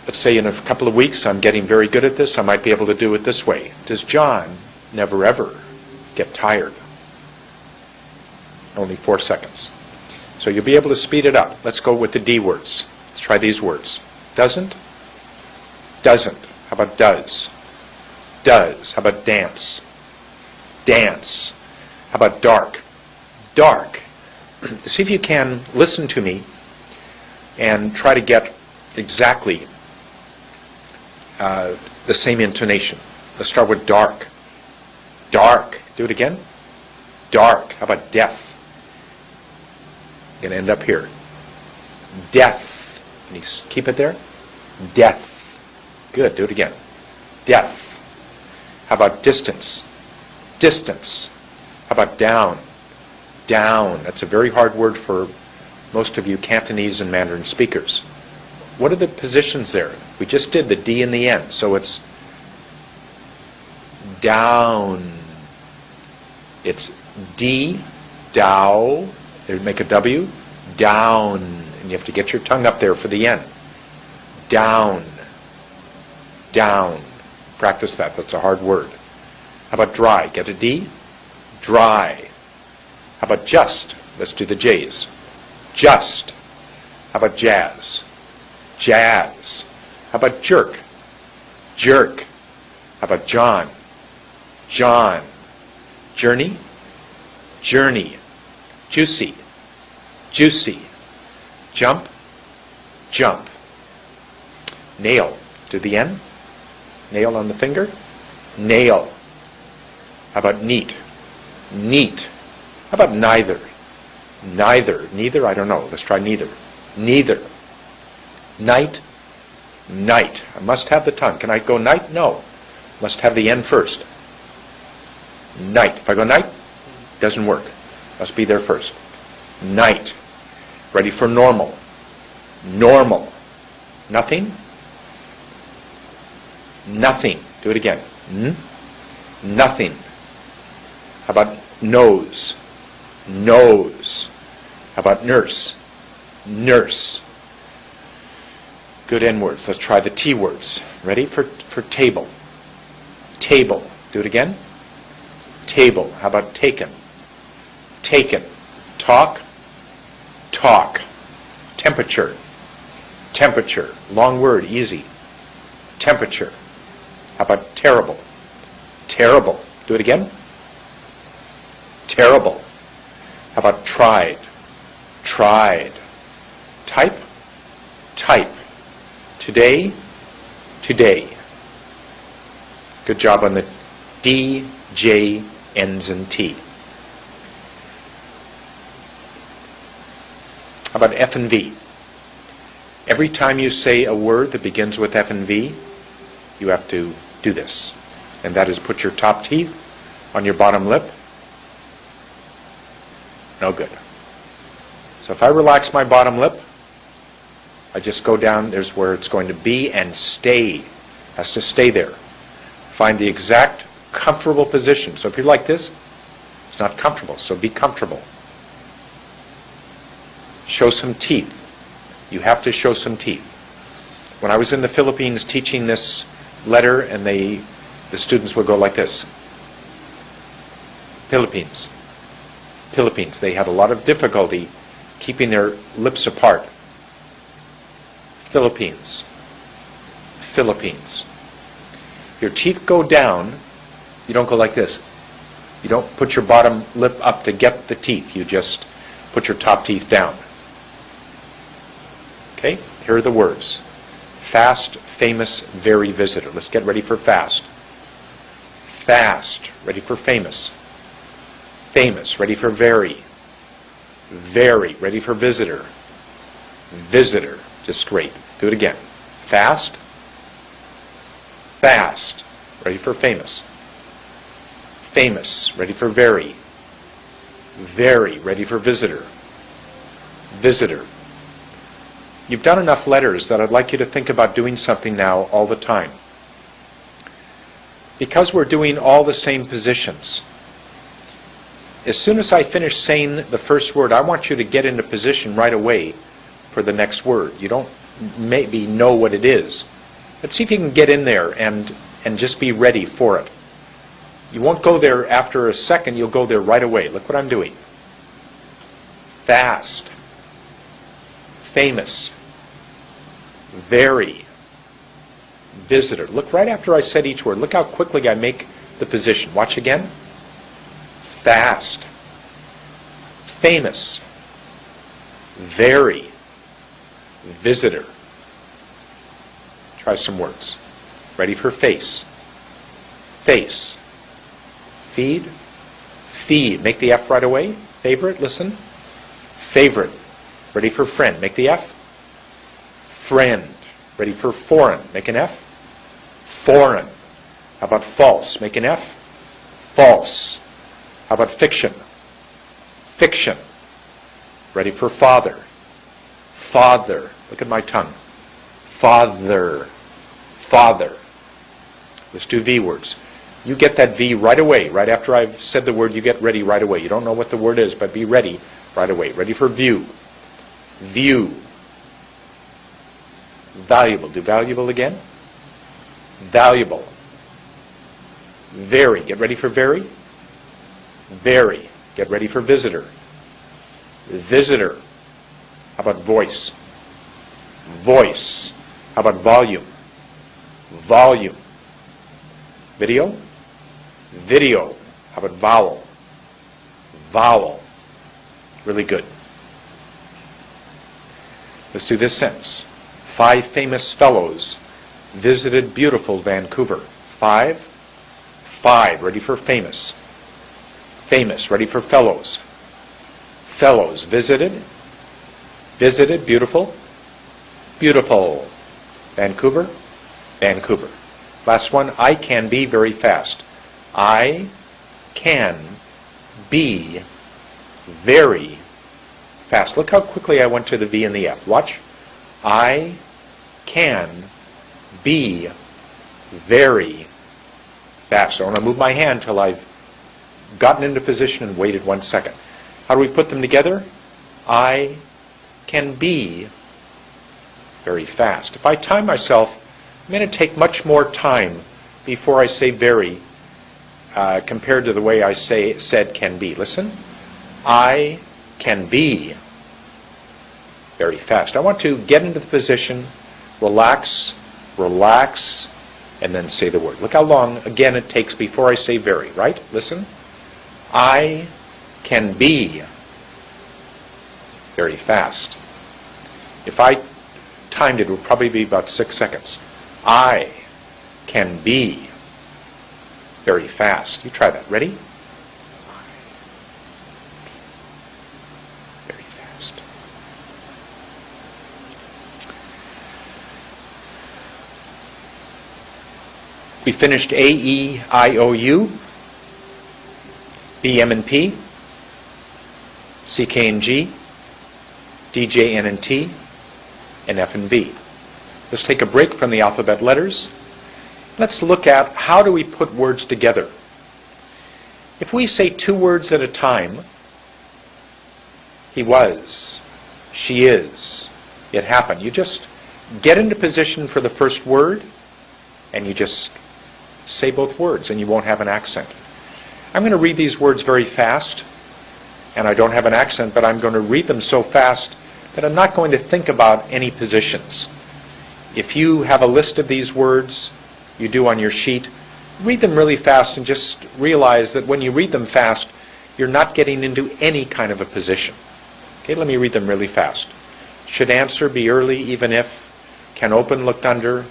[SPEAKER 1] let's say in a couple of weeks, I'm getting very good at this, I might be able to do it this way. Does John never ever get tired? Only 4 seconds. So you'll be able to speed it up. Let's go with the D words. Let's try these words. Doesn't. Doesn't. How about does? Does. How about dance? Dance. How about dark? Dark. See if you can listen to me and try to get exactly the same intonation. Let's start with dark. Dark. Do it again. Dark. How about death? Going to end up here. Death. Can you keep it there? Death. Good. Do it again. Death. How about distance? Distance. How about down? Down. That's a very hard word for most of you Cantonese and Mandarin speakers. What are the positions there? We just did the D and the N, so it's down. It's D, dow. There, make a W. Down. And you have to get your tongue up there for the N. Down. Down. Practice that. That's a hard word. How about dry? Get a D? Dry. How about just? Let's do the J's. Just. How about jazz? Jazz. How about jerk? Jerk. How about John? John. Journey? Journey. Juicy. Juicy. Jump? Jump. Nail. Do the N? Nail on the finger? Nail. How about neat? Neat. How about neither? Neither. Neither? I don't know. Let's try neither. Neither. Night? Night. I must have the tongue. Can I go night? No. Must have the N first. Night. If I go night, doesn't work. Must be there first. Night. Ready for normal. Normal. Nothing? Nothing. Do it again. Nothing. How about nose? Nose. How about nurse? Nurse. Good N words. Let's try the T words. Ready for table? Table. Do it again. Table. How about taken? Taken. Talk? Talk. Temperature. Temperature. Long word. Easy. Temperature. How about terrible? Terrible. Do it again. Terrible. How about tried? Tried. Type? Type. Today? Today. Good job on the D, J, N's, and T. How about F and V? Every time you say a word that begins with F and V, you have to do this. And that is put your top teeth on your bottom lip. No good. So if I relax my bottom lip, I just go down, there's where it's going to be and stay. Has to stay there. Find the exact comfortable position. So if you're like this, it's not comfortable, so be comfortable. Show some teeth. You have to show some teeth. When I was in the Philippines teaching this letter, and the students would go like this. Philippines. Philippines. They had a lot of difficulty keeping their lips apart. Philippines. Philippines. Your teeth go down. You don't go like this. You don't put your bottom lip up to get the teeth. You just put your top teeth down. Okay? Here are the words. Fast, famous, very visitor. Let's get ready for fast. Fast. Ready for famous. Famous. Ready for very. Very. Ready for visitor. Visitor. Just great. Do it again. Fast. Fast. Ready for famous. Famous. Ready for very. Very. Ready for visitor. Visitor. You've done enough letters that I'd like you to think about doing something now all the time. Because we're doing all the same positions, as soon as I finish saying the first word, I want you to get into position right away for the next word. You don't maybe know what it is, but see if you can get in there and just be ready for it. You won't go there after a second, you'll go there right away. Look what I'm doing. Fast. Famous. Very. Visitor. Look right after I said each word. Look how quickly I make the position. Watch again. Fast. Famous. Very. Visitor. Try some words. Ready for face. Face. Feed. Feed. Make the F right away. Favorite. Listen. Favorite. Ready for friend. Make the F. Friend. Ready for foreign. Make an F. Foreign. How about false? Make an F. False. How about fiction? Fiction. Ready for father. Father. Look at my tongue. Father. Father. Let's do V words. You get that V right away. Right after I've said the word, you get ready right away. You don't know what the word is, but be ready right away. Ready for view. View. Valuable. Do valuable again. Valuable. Very. Get ready for very. Very. Get ready for visitor. Visitor. How about voice? Voice. How about volume? Volume. Video? Video. How about vowel? Vowel. Really good. Let's do this sentence. 5 famous fellows visited beautiful Vancouver. 5. 5. Ready for famous. Famous. Ready for fellows. Fellows. Visited. Visited. Beautiful. Beautiful. Vancouver. Vancouver. Last one. I can be very fast. I can be very fast. Look how quickly I went to the V and the F. Watch. I can be very fast. I want to move my hand till I've gotten into position and waited 1 second. How do we put them together? I can be very fast. If I time myself, I'm going to take much more time before I say very compared to the way I said can be. Listen. I can be very fast. I want to get into the position, relax, relax, and then say the word. Look how long, again, it takes before I say very, right? Listen. I can be very fast. If I timed it, it would probably be about 6 seconds. I can be very fast. You try that. Ready? Very fast. We finished A, E, I, O, U, B, M, and P, C, K, and G, D, J, N, and T, and F and B. Let's take a break from the alphabet letters. Let's look at how do we put words together. If we say 2 words at a time, he was, she is, it happened. You just get into position for the first word and you just say both words and you won't have an accent. I'm going to read these words very fast, and I don't have an accent, but I'm going to read them so fast that I'm not going to think about any positions. If you have a list of these words you do on your sheet, read them really fast and just realize that when you read them fast, you're not getting into any kind of a position. Okay, let me read them really fast. Should answer, be early, even if. Can open, looked under.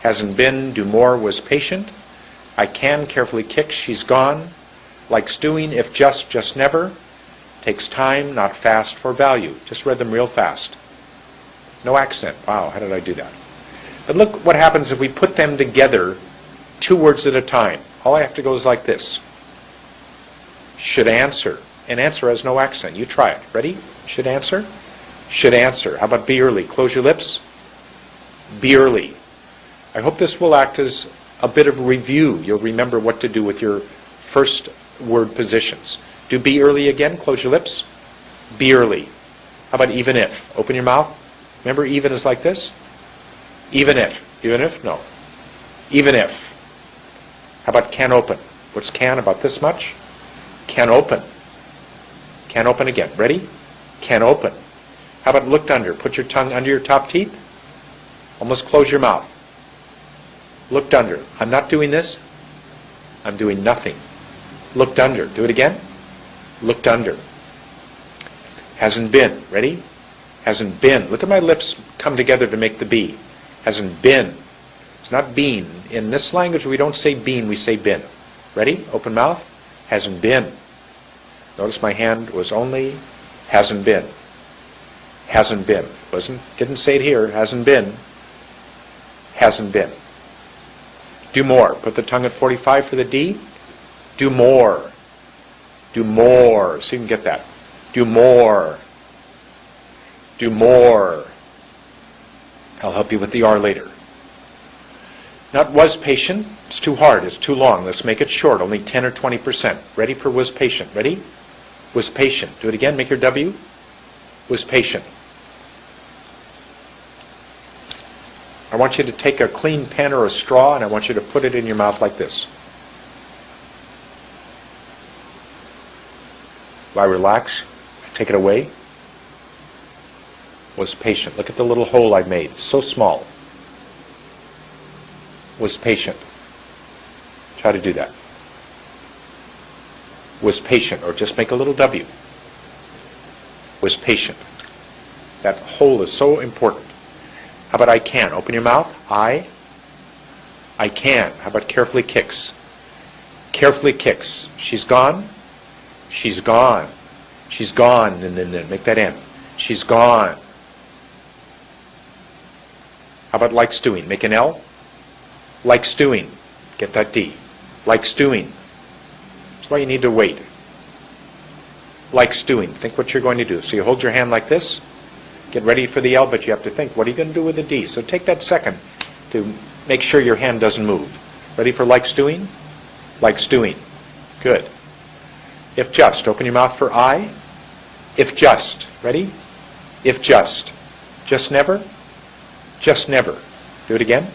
[SPEAKER 1] Hasn't been, do more, was patient. I can, carefully kick, she's gone. Likes doing, if just never. Takes time, not fast, for value. Just read them real fast. No accent. Wow, how did I do that? But look what happens if we put them together 2 words at a time. All I have to go is like this. Should answer. And answer has no accent. You try it. Ready? Should answer. Should answer. How about be early? Close your lips. Be early. I hope this will act as a bit of a review. You'll remember what to do with your first word positions. Do be early again. Close your lips. Be early. How about even if? Open your mouth. Remember, even is like this. Even if. Even if? No. Even if. How about can open? What's can? About this much? Can open. Can open again. Ready? Can open. How about looked under? Put your tongue under your top teeth. Almost close your mouth. Looked under. I'm not doing this. I'm doing nothing. Looked under. Do it again. Looked under. Hasn't been. Ready? Hasn't been. Look at my lips come together to make the B. Hasn't been. It's not been. In this language we don't say been, we say been. Ready? Open mouth. Hasn't been. Notice my hand was only hasn't been. Hasn't been. Didn't say it here. Hasn't been. Hasn't been. Do more. Put the tongue at 45 for the D. Do more. Do more. So you can get that. Do more. Do more. I'll help you with the R later. Not was patient. It's too hard. It's too long. Let's make it short. Only 10 or 20%. Ready for was patient. Ready? Was patient. Do it again. Make your W. Was patient. I want you to take a clean pen or a straw and I want you to put it in your mouth like this. If I relax, take it away. Was patient. Look at the little hole I made. So small. Was patient. Try to do that. Was patient. Or just make a little W. Was patient. That hole is so important. How about I can? Open your mouth. I can. How about carefully kicks? Carefully kicks. She's gone. She's gone. She's gone. And then make that N. She's gone. How about likes doing? Make an L. Likes doing. Get that D. Likes doing. That's why you need to wait. Likes doing. Think what you're going to do. So you hold your hand like this. Get ready for the L, but you have to think, what are you going to do with the D? So take that second to make sure your hand doesn't move. Ready for likes doing? Likes doing. Good. If just. Open your mouth for I. If just. Ready? If just. Just never? Just never. Do it again.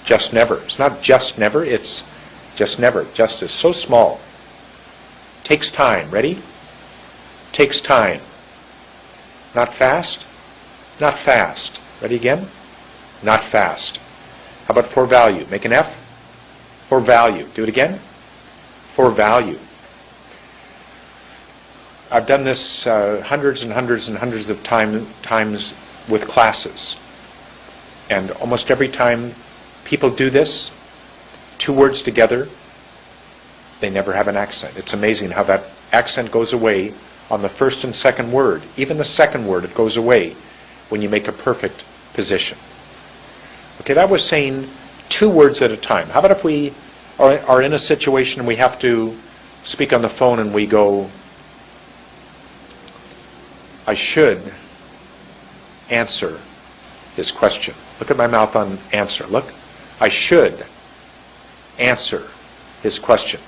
[SPEAKER 1] Just never. It's not just never, it's just never. Just is so small. Takes time. Ready? Takes time. Not fast? Not fast. Ready again? Not fast. How about for value? Make an F. For value. Do it again. For value. I've done this hundreds and hundreds and hundreds of times with classes. And almost every time people do this, two words together, they never have an accent. It's amazing how that accent goes away on the first and second word. Even the second word, it goes away when you make a perfect position. Okay, that was saying two words at a time. How about if we are in a situation and we have to speak on the phone and we go, I should answer his question. Look at my mouth on answer. Look. I should answer his question.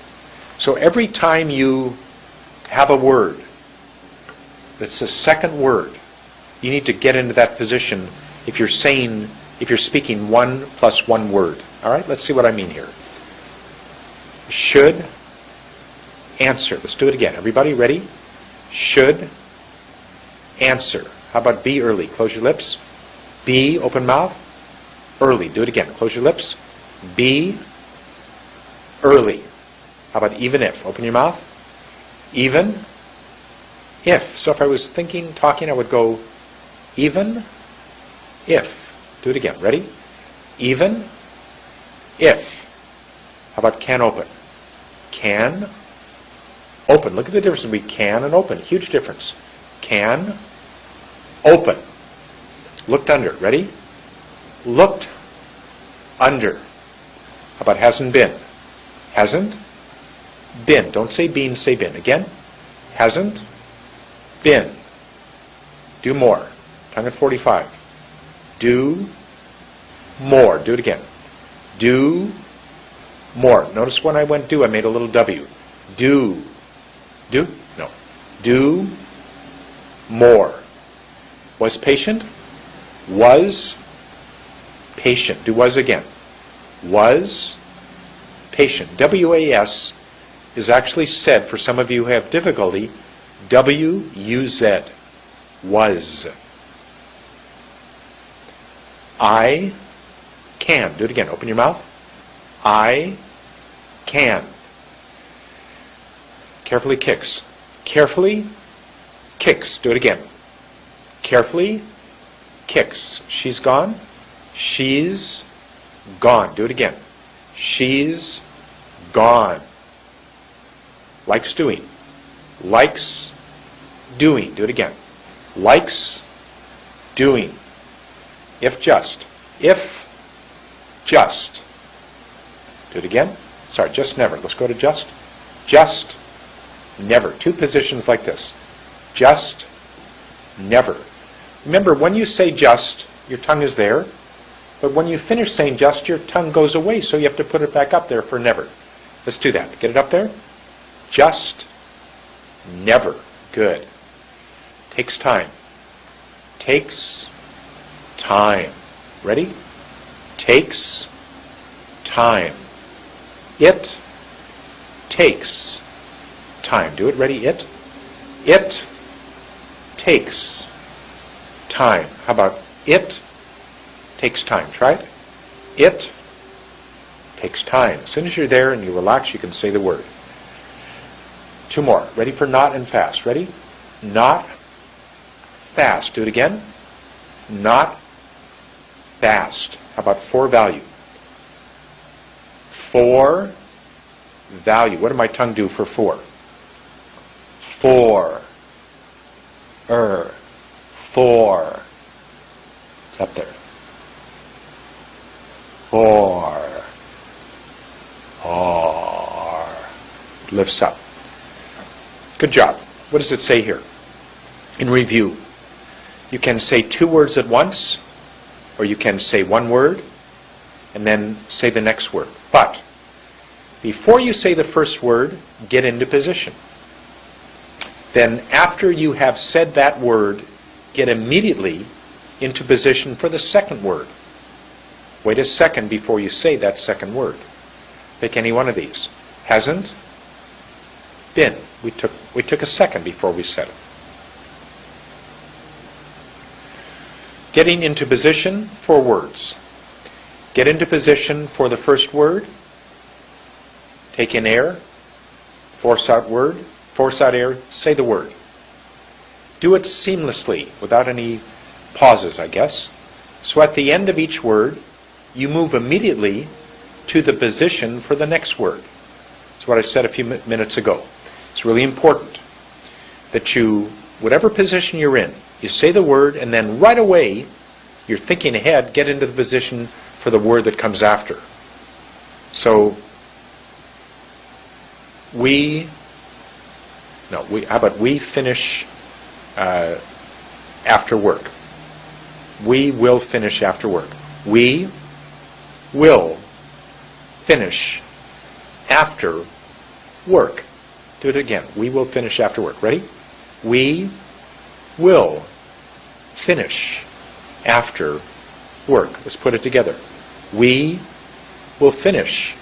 [SPEAKER 1] So every time you have a word that's the second word, you need to get into that position if you're speaking one plus one word. All right, let's see what I mean here. Should answer. Let's do it again. Everybody ready? Should answer. How about be early? Close your lips. Be, open mouth. Early. Do it again. Close your lips. Be early. How about even if? Open your mouth. Even if. So if I was talking, I would go even if. Do it again. Ready? Even if. How about can open? Can open. Look at the difference between can and open. Huge difference. Can open. Looked under. Ready? Looked under. How about hasn't been? Hasn't been. Don't say been, say been. Again. Hasn't been. Do more. Tongue at 45. Do more. Do it again. Do more. Notice when I went do, I made a little W. Do. Do? No. Do more. Was patient? Was patient. Do was again. Was patient. W-A-S is actually said, for some of you who have difficulty, W-U-Z. Was. I can. Do it again. Open your mouth. I can. Carefully kicks. Carefully kicks. Do it again. Carefully kicks. She's gone. She's gone. Do it again. She's gone. Likes doing. Likes doing. Do it again. Likes doing. If just. If just. Do it again. Sorry, just never. Let's go to just. Just never. Two positions like this. Just never. Remember, when you say just, your tongue is there. But when you finish saying just, your tongue goes away, so you have to put it back up there for never. Let's do that. Get it up there. Just never. Good. Takes time. Takes time. Ready? Takes time. It takes time. Do it. Ready? It. It takes time. How about it takes time? Try it. It takes time. As soon as you're there and you relax, you can say the word. Two more. Ready for not and fast. Ready? Not fast. Do it again. Not fast. How about for value? For value. What did my tongue do for four? For. For. It's up there. For. It lifts up. Good job. What does it say here? In review, you can say two words at once, or you can say one word and then say the next word. But before you say the first word, get into position. Then after you have said that word, get immediately into position for the second word. Wait a second before you say that second word. Pick any one of these. Hasn't been. We took a second before we said it. Getting into position for words. Get into position for the first word. Take in air. Force out word. Force out air. Say the word. Do it seamlessly, without any pauses, I guess. So at the end of each word, you move immediately to the position for the next word. That's what I said a few minutes ago. It's really important that you, whatever position you're in, you say the word, and then right away, you're thinking ahead, get into the position for the word that comes after. So, how about we finish after work? We will finish after work. We will finish after work. Do it again. We will finish after work. Ready? We will finish after work. Let's put it together. We will finish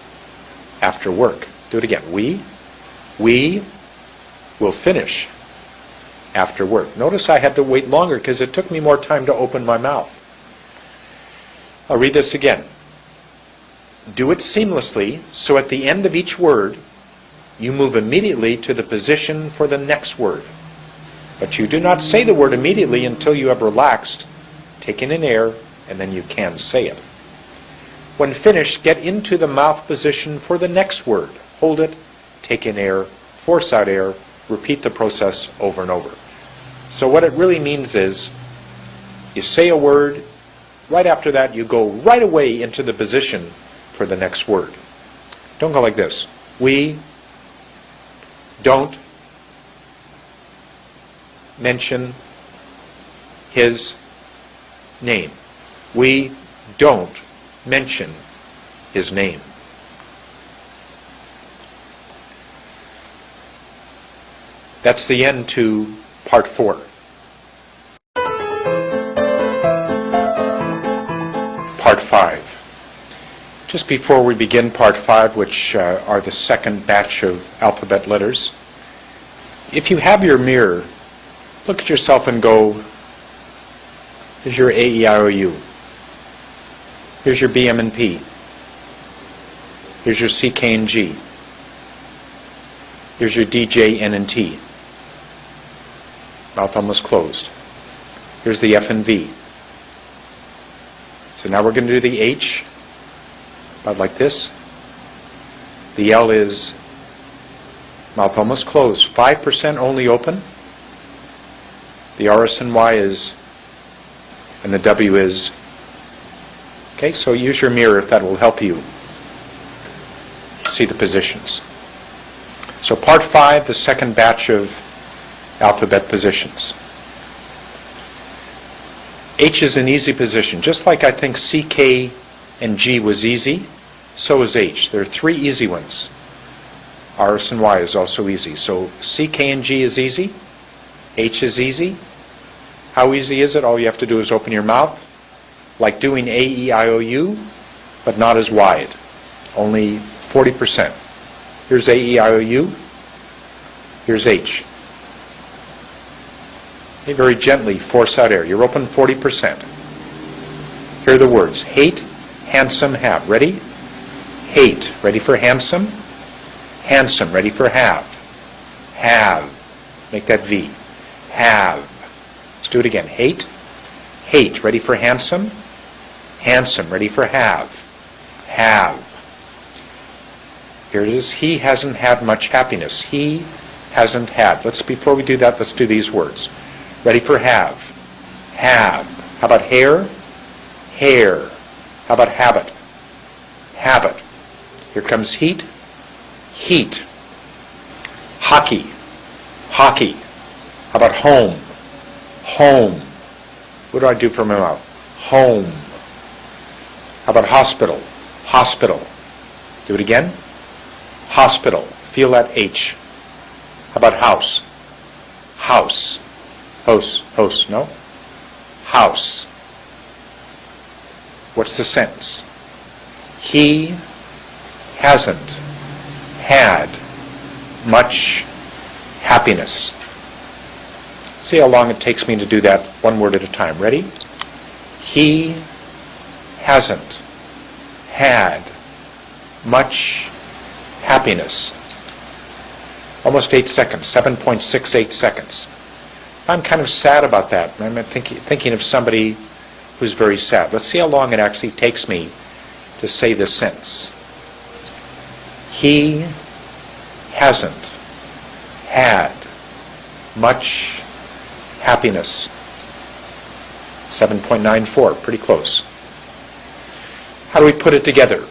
[SPEAKER 1] after work. Do it again. We will finish after work. Notice I had to wait longer because it took me more time to open my mouth. I'll read this again. Do it seamlessly, so at the end of each word, you move immediately to the position for the next word. But you do not say the word immediately until you have relaxed, taken in air, and then you can say it. When finished, get into the mouth position for the next word. Hold it, take in air, force out air, repeat the process over and over. So what it really means is, you say a word, right after that you go right away into the position for the next word. Don't go like this. We don't mention His name. We don't mention His name. That's the end to part 4. Part 5. Just before we begin part 5, which are the second batch of alphabet letters, if you have your mirror, look at yourself and go, here's your A, E, I, O, U. Here's your B, M, and P. Here's your C, K, and G. Here's your D, J, N, and T. Mouth almost closed. Here's the F and V. So now we're going to do the H, about like this. The L is mouth almost closed, 5% only open. The R, S, and Y is, and the W is, okay, so use your mirror if that will help you see the positions. So part 5, the second batch of alphabet positions. H is an easy position. Just like I think C, K, and G was easy, so is H. There are 3 easy ones. R, S, and Y is also easy. So C, K, and G is easy. H is easy. How easy is it? All you have to do is open your mouth, like doing A, E, I, O, U, but not as wide. Only 40%. Here's A, E, I, O, U. Here's H. Okay, very gently force out air. You're open 40%. Here are the words. Hate, handsome, have. Ready? Hate. Ready for handsome? Handsome. Ready for have. Have. Make that V. Have. Let's do it again. Hate. Hate. Ready for handsome? Handsome. Ready for have. Have. Here it is. He hasn't had much happiness. He hasn't had. Before we do that, let's do these words. Ready for have. Have. How about hair? Hair. How about habit? Habit. Here comes heat. Heat. Hockey. Hockey. How about home? Home. What do I do for my mouth? Home. How about hospital? Hospital. Do it again. Hospital. Feel that H. How about house? House. House. No? House. What's the sentence? He hasn't had much happiness. See how long it takes me to do that one word at a time. Ready? He hasn't had much happiness. Almost 8 seconds, 7.68 seconds. I'm kind of sad about that. I'm thinking of somebody who's very sad. Let's see how long it actually takes me to say this sentence. He hasn't had much happiness. 7.94, pretty close. How do we put it together?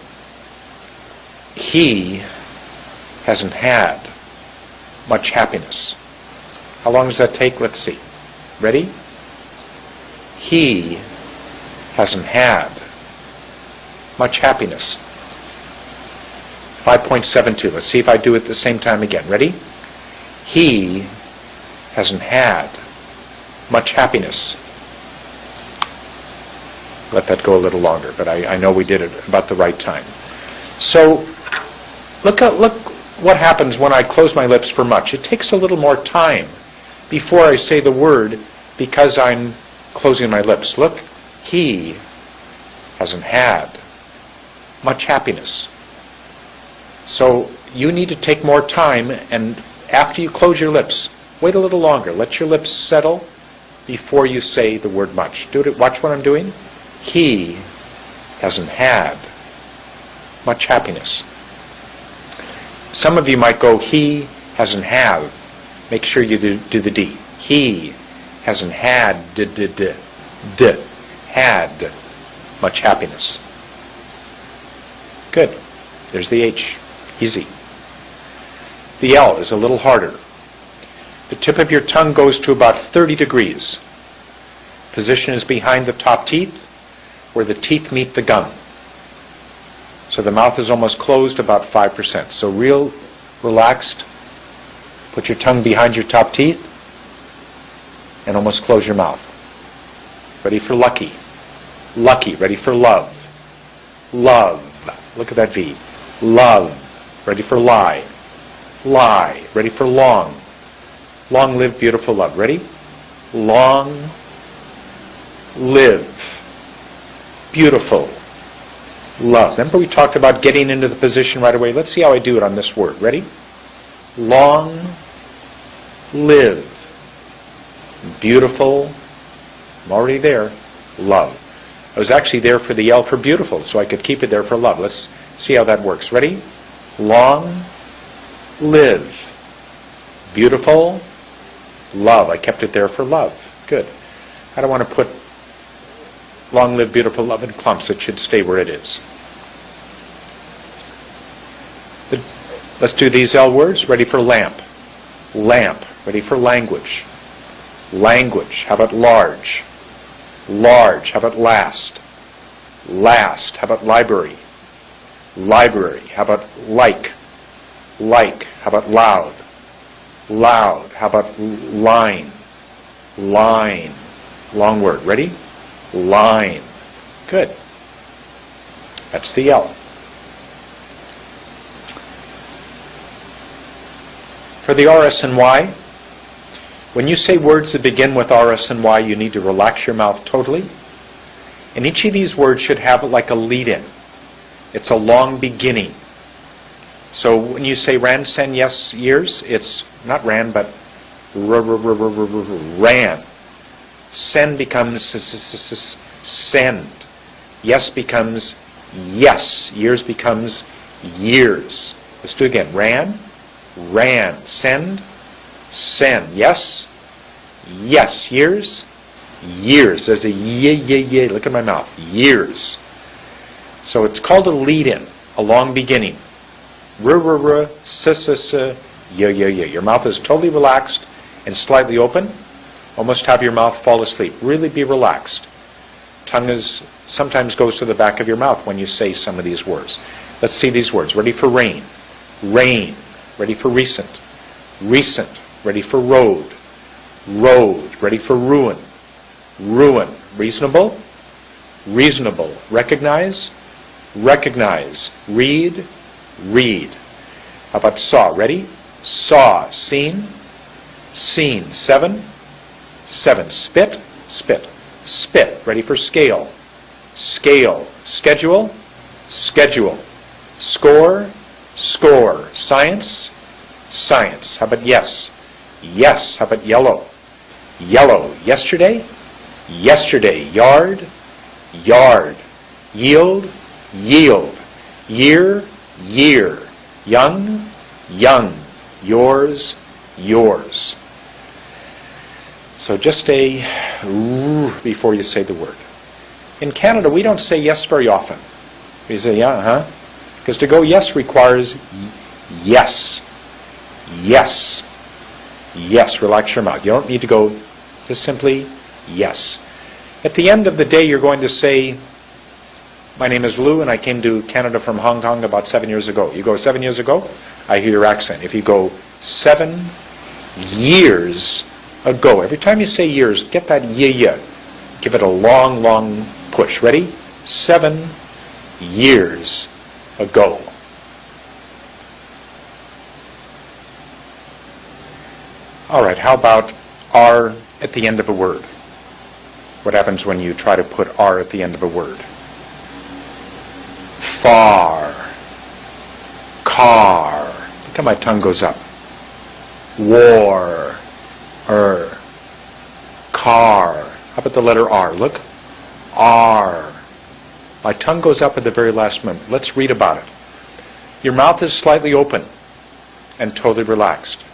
[SPEAKER 1] He hasn't had much happiness. How long does that take? Let's see. Ready? He hasn't had much happiness. 5.72. Let's see if I do it at the same time again. Ready? He hasn't had much happiness. Let that go a little longer, but I know we did it about the right time. So look what happens when I close my lips for much. It takes a little more time before I say the word because I'm closing my lips. Look, he hasn't had much happiness. So you need to take more time, and after you close your lips, wait a little longer. Let your lips settle before you say the word much. Watch what I'm doing. He hasn't had much happiness. Some of you might go, he hasn't have. Make sure you do the D. He hasn't had had much happiness. Good. There's the H. Easy. The L is a little harder. The tip of your tongue goes to about 30 degrees. Position is behind the top teeth, where the teeth meet the gum. So the mouth is almost closed, about 5%. So real relaxed. Put your tongue behind your top teeth and almost close your mouth. Ready for lucky. Lucky. Ready for love. Love. Look at that V. Love. Ready for lie. Lie. Ready for long. Long live beautiful love. Ready? Long live beautiful love. Remember we talked about getting into the position right away? Let's see how I do it on this word. Ready? Long live beautiful, I'm already there, love. I was actually there for the L for beautiful, so I could keep it there for love. Let's see how that works. Ready? Long live beautiful love. I kept it there for love. Good. I don't want to put long live beautiful love in clumps. It should stay where it is. Let's do these L words. Ready for lamp. Lamp. Ready for language. Language. How about large? Large. How about last? Last. How about library? Library. How about like? Like. How about loud? Loud. How about line? Line. Long word. Ready? Line. Good. That's the L. For the R, S, and Y, when you say words that begin with R, S, and Y, you need to relax your mouth totally. And each of these words should have like a lead-in. It's a long beginning. So when you say ran, sen, yes, years, it's not ran, but ran. Sen becomes send. Yes becomes yes. Years becomes years. Let's do it again. Ran, ran. Send, send. Yes, yes. Years, years. There's a ye. Look at my mouth. Years. So it's called a lead-in, a long beginning. Ye. Your mouth is totally relaxed and slightly open. Almost have your mouth fall asleep. Really be relaxed. Tongue is sometimes goes to the back of your mouth when you say some of these words. Let's see these words. Ready for rain. Rain. Ready for recent. Recent. Ready for road. Road. Ready for ruin. Ruin. Reasonable. Reasonable. Recognize. Recognize. Read. Read. How about saw? Ready? Saw. Seen. Seen. Seven. Seven. Spit. Spit. Spit. Ready for scale. Scale. Schedule. Schedule. Score. Score. Science. Science. How about yes? Yes. How about yellow? Yellow. Yesterday. Yesterday. Yard. Yard. Yield. Yield. Year. Year. Young. Young. Yours. Yours. So just a before you say the word. In Canada, we don't say yes very often. We say yeah, because to go yes requires yes. Yes. Yes. Relax your mouth. You don't need to go just simply yes. At the end of the day, you're going to say, my name is Lou, and I came to Canada from Hong Kong about 7 years ago. You go 7 years ago, I hear your accent. If you go 7 years ago, every time you say years, get that yeah. Give it a long, long push. Ready? 7 years ago. All right, how about R at the end of a word? What happens when you try to put R at the end of a word? Far. Car. Look how my tongue goes up. War. Car. How about the letter R? Look. R. My tongue goes up at the very last moment. Let's read about it. Your mouth is slightly open and totally relaxed.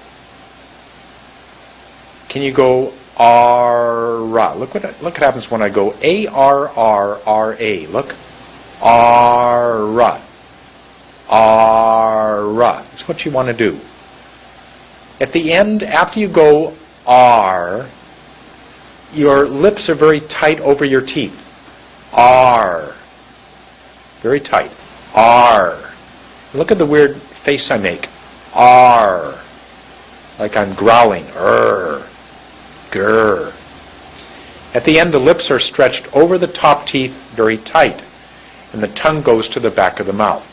[SPEAKER 1] Can you go R-ra? Look what happens when I go A-R-R-R-A. Look. R-ra. R-ra. That's what you want to do. At the end, after you go R, Your lips are very tight over your teeth. R. Very tight. R. Look at the weird face I make. R. Like I'm growling. Grr. At the end, the lips are stretched over the top teeth very tight, and the tongue goes to the back of the mouth.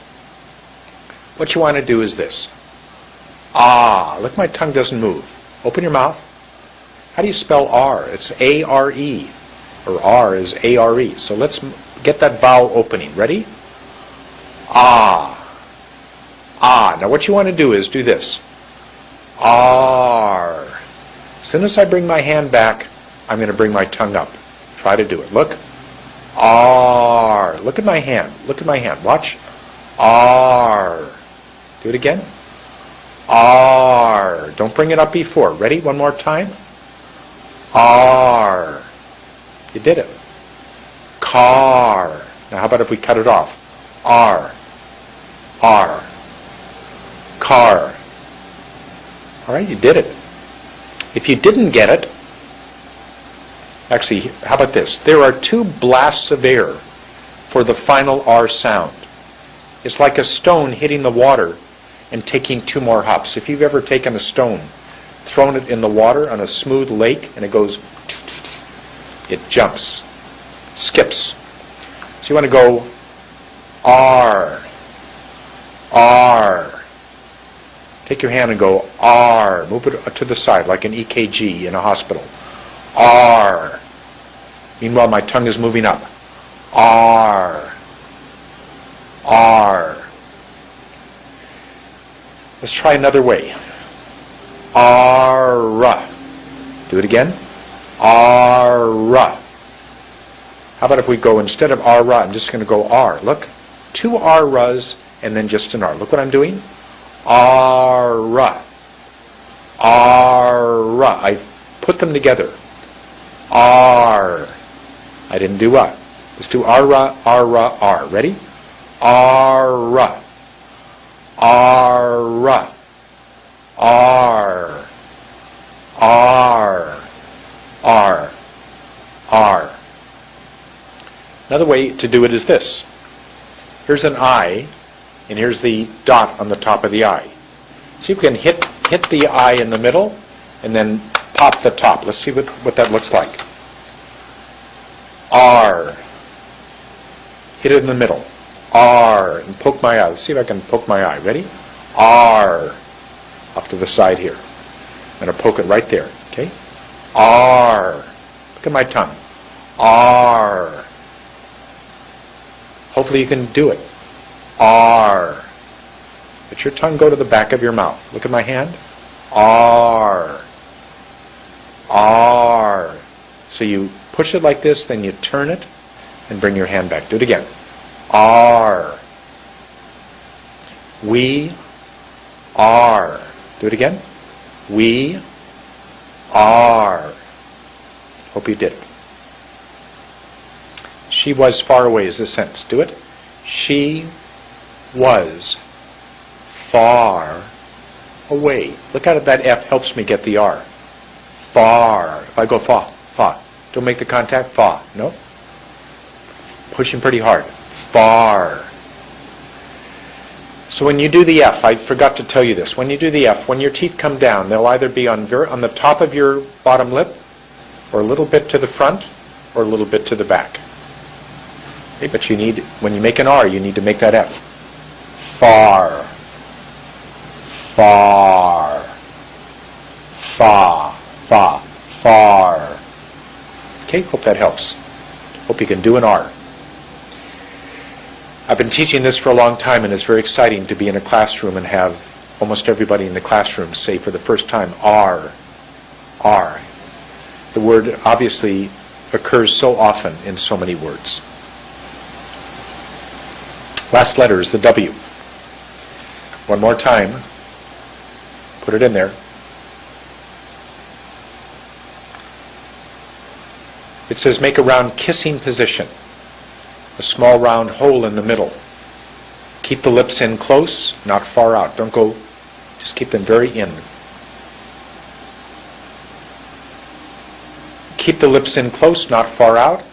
[SPEAKER 1] What you want to do is this. Ah. Look, my tongue doesn't move. Open your mouth. How do you spell R? It's A-R-E. Or R is A-R-E. So let's get that vowel opening. Ready? Ah. Ah. Now what you want to do is do this. R. As soon as I bring my hand back, I'm going to bring my tongue up. Try to do it. Look. R. Look at my hand. Look at my hand. Watch. R. Do it again. R. Don't bring it up before. Ready? One more time. R. You did it. Car. Now how about if we cut it off? R. R. Car. All right, you did it. If you didn't get it, actually, how about this? There are 2 blasts of air for the final R sound. It's like a stone hitting the water and taking 2 more hops. If you've ever taken a stone, thrown it in the water on a smooth lake, and it goes, it jumps, skips. So you want to go R, R. Take your hand and go R. Move it to the side like an EKG in a hospital. R. Meanwhile, my tongue is moving up. R. R. Let's try another way. R. Do it again. R. How about if we go, instead of R, I'm just going to go R. Look. 2 R-Ras and then just an R. Look what I'm doing. R. R. I put them together. R. I didn't do R. Let's do R, R, R. Ready? R. R. R. R. R. R. Another way to do it is this. Here's an I, and here's the dot on the top of the I. See if we can hit the I in the middle, and then pop the top. Let's see what that looks like. R. Hit it in the middle. R. And poke my eye. Let's see if I can poke my eye. Ready? R. Off to the side here. I'm going to poke it right there. Okay? R. Look at my tongue. R. Hopefully you can do it. R. Let your tongue go to the back of your mouth. Look at my hand. R. R. So you push it like this, then you turn it, and bring your hand back. Do it again. R. We are. Do it again. We are. Hope you did it. She was far away is the sentence. Do it. She was far away. Look at it. That F helps me get the R. Far. If I go fa, fa. Don't make the contact. Fa. No. Pushing pretty hard. Far. So when you do the F, I forgot to tell you this. When you do the F, when your teeth come down, they'll either be on the top of your bottom lip, or a little bit to the front, or a little bit to the back. Okay, but you need, when you make an R, you need to make that F. Far. Far. Fa. Fa. Far. Okay, hope that helps. Hope you can do an R. I've been teaching this for a long time, and it's very exciting to be in a classroom and have almost everybody in the classroom say for the first time, R. R. The word obviously occurs so often in so many words. Last letter is the W. One more time. Put it in there. It says make a round kissing position. A small round hole in the middle. Keep the lips in close, not far out. Don't go, just keep them very in. Keep the lips in close, not far out.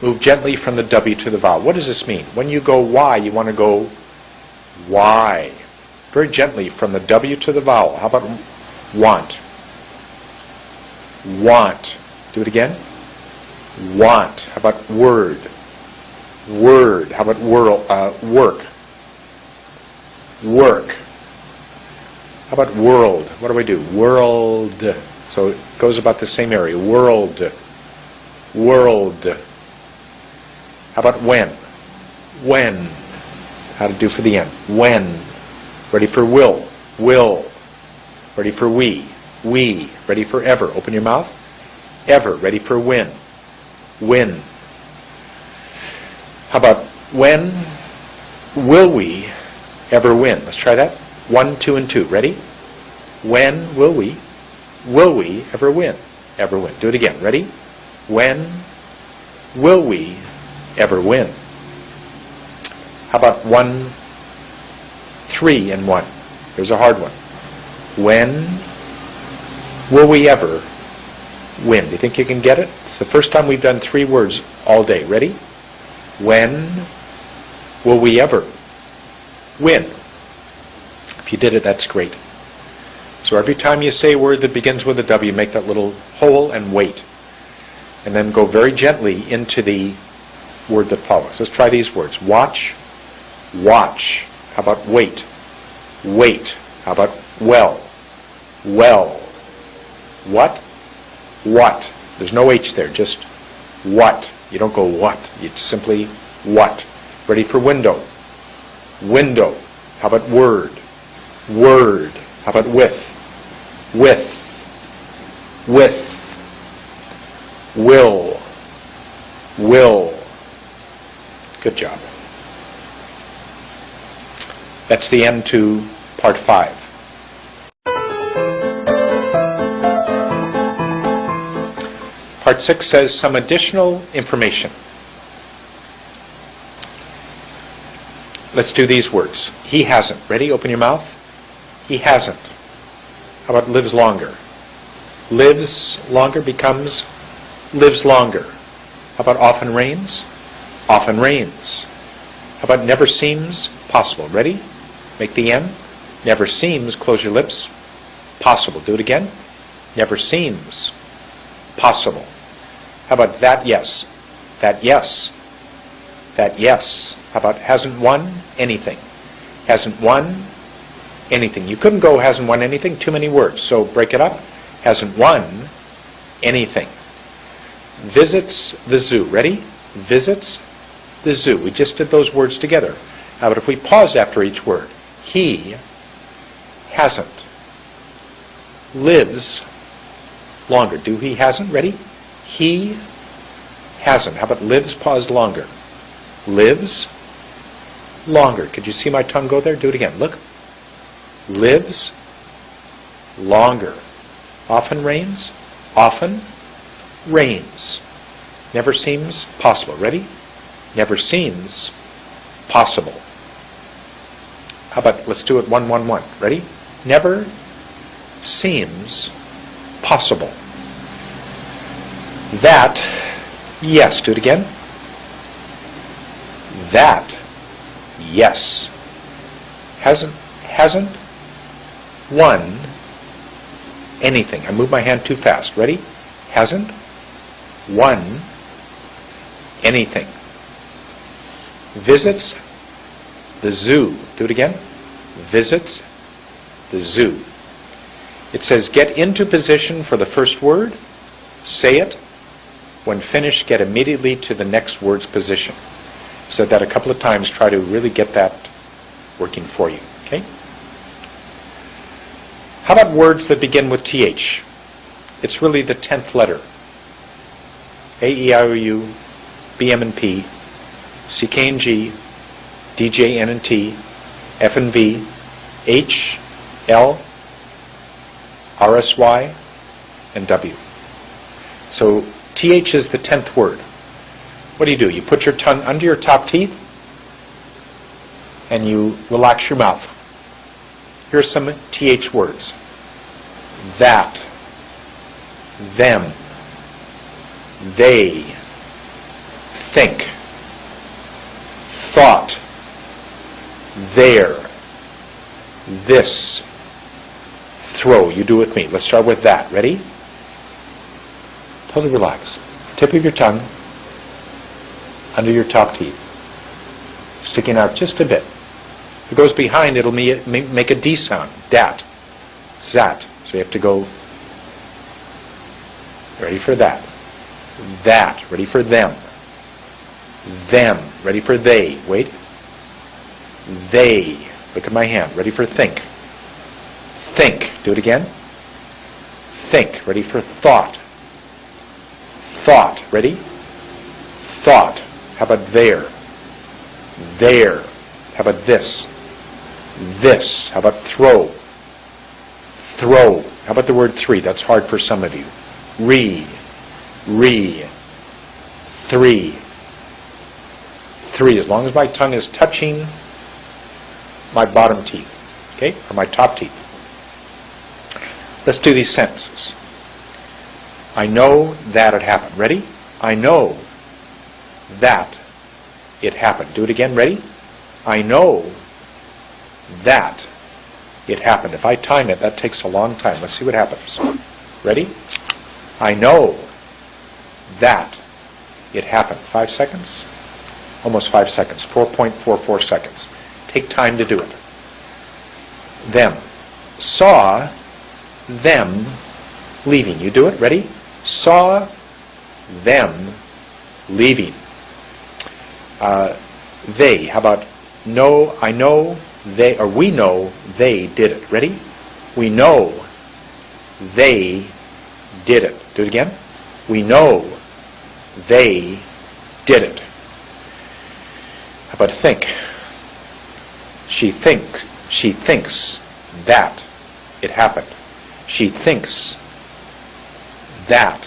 [SPEAKER 1] Move gently from the W to the vowel. What does this mean? When you go Y, you want to go Y. Very gently from the W to the vowel. How about want? Want. Do it again. Want. How about word? Word. How about work? Work. How about world? What do we do? World. So it goes about the same area. World. World. How about when? When. How to do for the end. When. Ready for will. Will. Ready for we. We. Ready for ever. Open your mouth. Ever. Ready for when. When. How about when will we ever win? Let's try that. 1, 2, and 2. Ready? When will we ever win? Ever win. Do it again. Ready? When will we ever win? How about 1, 3, and 1? Here's a hard one. When will we ever win? Do you think you can get it? It's the first time we've done 3 words all day. Ready? When will we ever win? If you did it, that's great. So every time you say a word that begins with a W, make that little hole and wait. And then go very gently into the word that follows. Let's try these words. Watch. Watch. How about wait? Wait. How about well? Well. What? What. There's no H there, just what. You don't go what. It's simply what. Ready for window? Window. How about word? Word. How about with? With. With. Will. Will. Good job. That's the end to part 5. Part 6 says some additional information. Let's do these words. He hasn't. Ready? Open your mouth. He hasn't. How about lives longer? Lives longer becomes lives longer. How about often rains? Often rains. How about never seems possible? Ready? Make the N. Never seems, close your lips, possible. Do it again. Never seems possible. How about that yes? That yes. That yes. How about hasn't won anything? Hasn't won anything. You couldn't go hasn't won anything, too many words. So break it up. Hasn't won anything. Visits the zoo. Ready? Visits the zoo. We just did those words together. How about if we pause after each word? He hasn't. Lives longer. Do he hasn't? Ready? He hasn't. How about lives paused longer? Lives longer. Could you see my tongue go there? Do it again. Look. Lives longer. Often rains. Often rains. Never seems possible. Ready? Never seems possible. How about, let's do it 1, 1, 1. Ready? Never seems possible. That, yes. Do it again. That, yes. Hasn't won anything. I moved my hand too fast. Ready? Hasn't won anything. Visits the zoo. Do it again. Visits the zoo. It says get into position for the first word. Say it. When finished, get immediately to the next word's position. I've said that a couple of times. Try to really get that working for you. Okay? How about words that begin with TH? It's really the 10th letter. A, E, I, O, U, B, M, and P, C, K, and G, D, J, N, and T, F, and V, H, L, R, S, Y, and W. So TH is the 10th word. What do? You put your tongue under your top teeth and you relax your mouth. Here's some TH words. That, them, they, think, thought, there, this, throw. You do with me. Let's start with that. Ready? Totally relax. Tip of your tongue under your top teeth, sticking out just a bit. If it goes behind, it'll make a D sound. Dat. Zat. So you have to go. Ready for that. That. Ready for them. Them. Ready for they. Wait. They. Look at my hand. Ready for think. Think. Do it again. Think. Ready for thought. Thought. Ready? Thought. How about there? There. How about this? This. How about throw? Throw. How about the word three? That's hard for some of you. Re. Three. Three. As long as my tongue is touching my bottom teeth, okay, or my top teeth. Let's do these sentences. I know that it happened. Ready? I know that it happened. Do it again. Ready? I know that it happened. If I time it, that takes a long time. Let's see what happens. Ready? I know that it happened. 5 seconds? Almost 5 seconds. 4.44 seconds. Take time to do it. Them. Saw them leaving. You do it. Ready? Saw them leaving. They. How about no? I know they, or we know they did it. Ready? We know they did it. Do it again. We know they did it. How about think? She thinks that it happened. She thinks that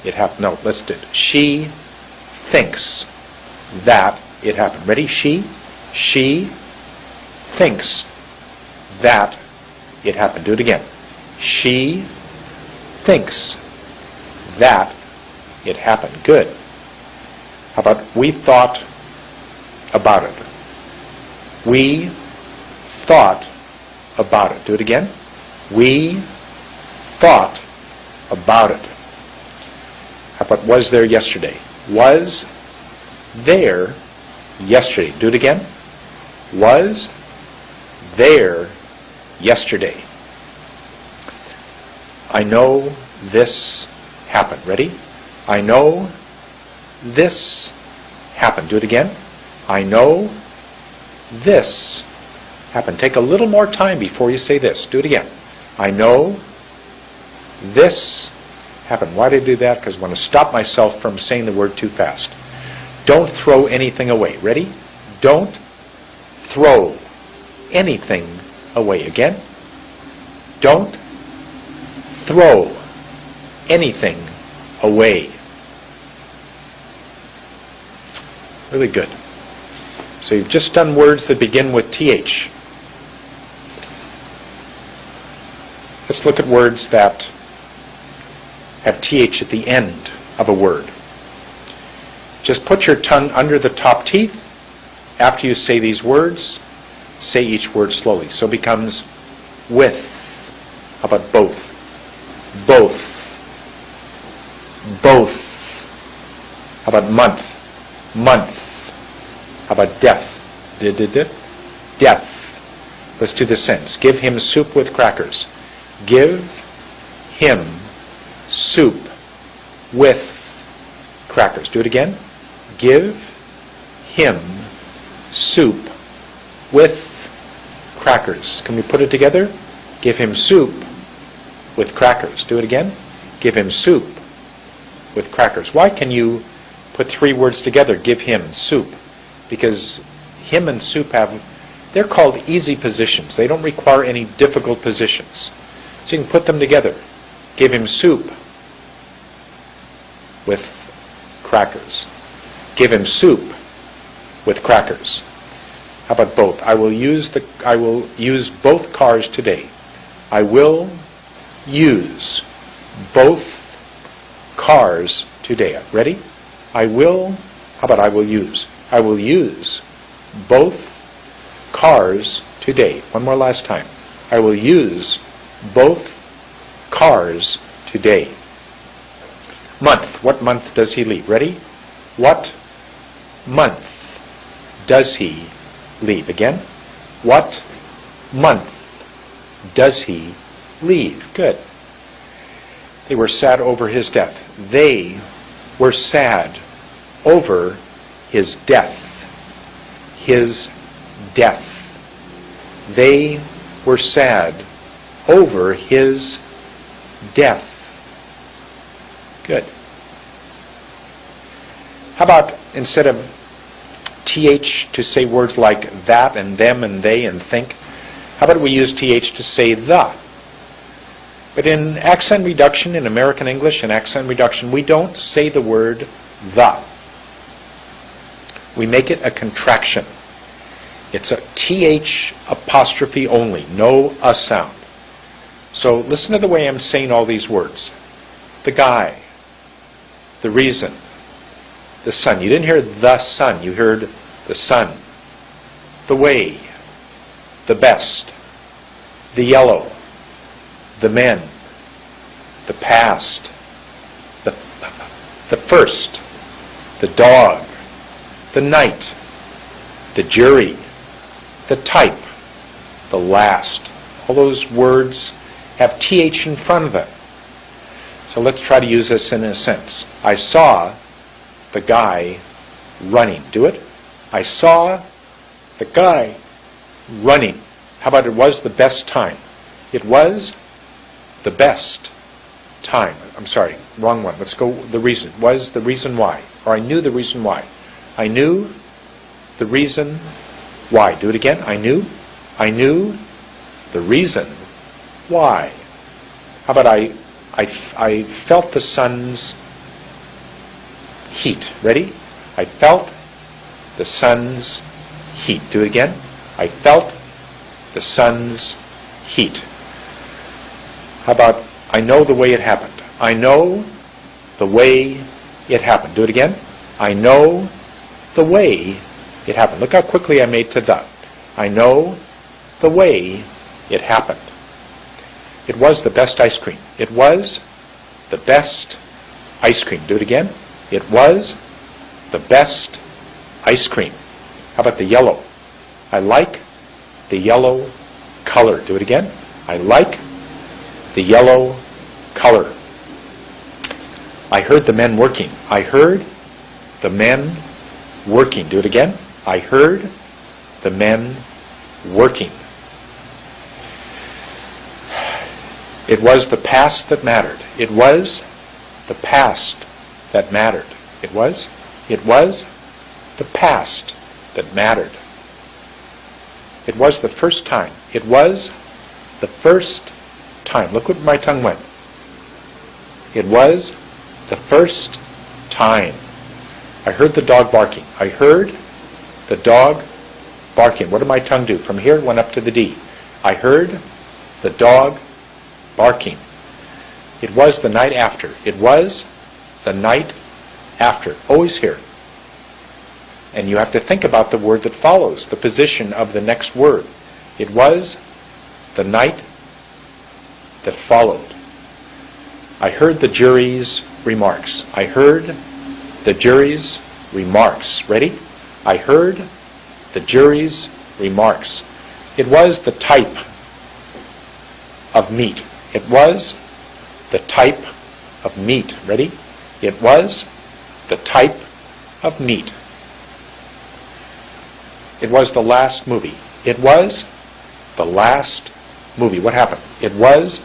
[SPEAKER 1] it happened. No, let's do it. She thinks that it happened. Ready? She thinks that it happened. Do it again. She thinks that it happened. Good. How about we thought about it? We thought about it. Do it again. We thought about it. How about was there yesterday? Was there yesterday. Do it again. Was there yesterday. I know this happened. Ready? I know this happened. Do it again. I know this happened. Take a little more time before you say this. Do it again. I know this happened. Why did I do that? Because I want to stop myself from saying the word too fast. Don't throw anything away. Ready? Don't throw anything away. Again. Don't throw anything away. Really good. So you've just done words that begin with TH. Let's look at words that have TH at the end of a word. Just put your tongue under the top teeth. After you say these words, say each word slowly. So it becomes with. How about both? Both. Both. How about month? Month. How about death? Death. Let's do the sentence. Give him soup with crackers. Give him soup with crackers. Do it again. Give him soup with crackers. Can we put it together? Give him soup with crackers. Do it again. Give him soup with crackers. Why can you put three words together? Give him soup. Because him and soup they're called easy positions. They don't require any difficult positions. So you can put them together. Give him soup with crackers. Give him soup with crackers. How about both? I will use both cars today. I will use both cars today. Ready? I will, how about I will use? I will use both cars today. One more last time. I will use both cars today. Month. What month does he leave? Ready? What month does he leave? Again. What month does he leave? Good. They were sad over his death. They were sad over his death. His death. They were sad over his death. Good. How about instead of th to say words like that and them and they and think, how about we use th to say the? But in accent reduction, in American English and accent reduction, we don't say the word the. We make it a contraction. It's a th apostrophe only, no a sound. So listen to the way I'm saying all these words. The guy, the reason, the sun. You didn't hear the sun, you heard the sun. The way, the best, the yellow, the men, the past, the first, the dog, the night, the jury, the type, the last. All those words have th in front of them. So let's try to use this in a sense. I saw the guy running. Do it. I saw the guy running. How about it was the best time? It was the best time. I'm sorry, wrong one. Let's go the reason. Was the reason why. Or I knew the reason why. I knew the reason why. Do it again. I knew the reason why. How about I felt the sun's heat. Ready? I felt the sun's heat. Do it again. I felt the sun's heat. How about I know the way it happened? I know the way it happened. Do it again. I know the way it happened. Look how quickly I made to the. I know the way it happened. It was the best ice cream. It was the best ice cream. Do it again. It was the best ice cream. How about the yellow? I like the yellow color. Do it again. I like the yellow color. I heard the men working. I heard the men working. Do it again. I heard the men working. It was the past that mattered. It was the past that mattered. It was the past that mattered. It was the first time. It was the first time. Look where my tongue went. It was the first time. I heard the dog barking. I heard the dog barking. What did my tongue do? From here it went up to the D. I heard the dog barking. It was the night after. It was the night after. Always here. And you have to think about the word that follows, the position of the next word. It was the night that followed. I heard the jury's remarks. I heard the jury's remarks. Ready? I heard the jury's remarks. It was the type of meat. It was the type of meat. Ready? It was the type of meat. It was the last movie. It was the last movie. What happened? It was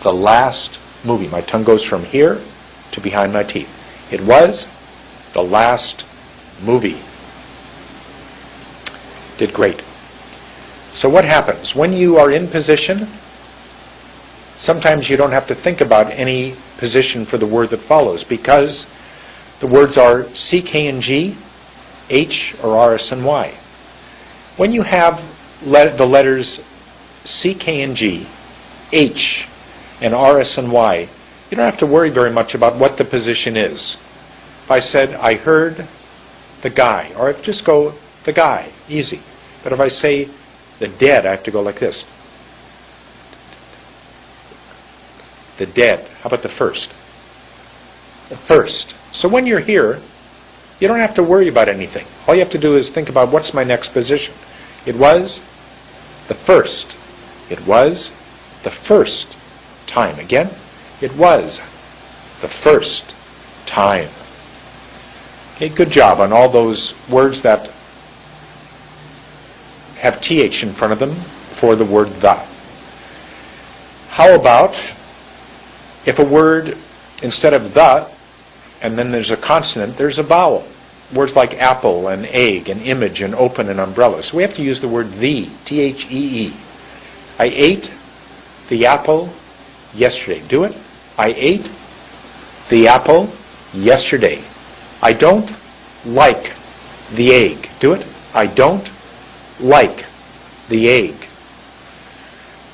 [SPEAKER 1] the last movie. My tongue goes from here to behind my teeth. It was the last movie. Did great. So what happens? When you are in position, sometimes you don't have to think about any position for the word that follows because the words are C, K, and G, H, or R, S, and Y. When you have the letters C, K, and G, H, and R, S, and Y, you don't have to worry very much about what the position is. If I said, I heard the guy, or if just go, the guy, easy. But if I say the dead, I have to go like this. The dead. How about the first? The first. So when you're here, you don't have to worry about anything. All you have to do is think about what's my next position. It was the first. It was the first time. Again, it was the first time. Okay, good job on all those words that have TH in front of them for the word the. How about if a word, instead of the, and then there's a consonant, there's a vowel. Words like apple and egg and image and open and umbrella. So we have to use the word the, T-H-E-E. I ate the apple yesterday. Do it. I ate the apple yesterday. I don't like the egg. Do it. I don't like the egg.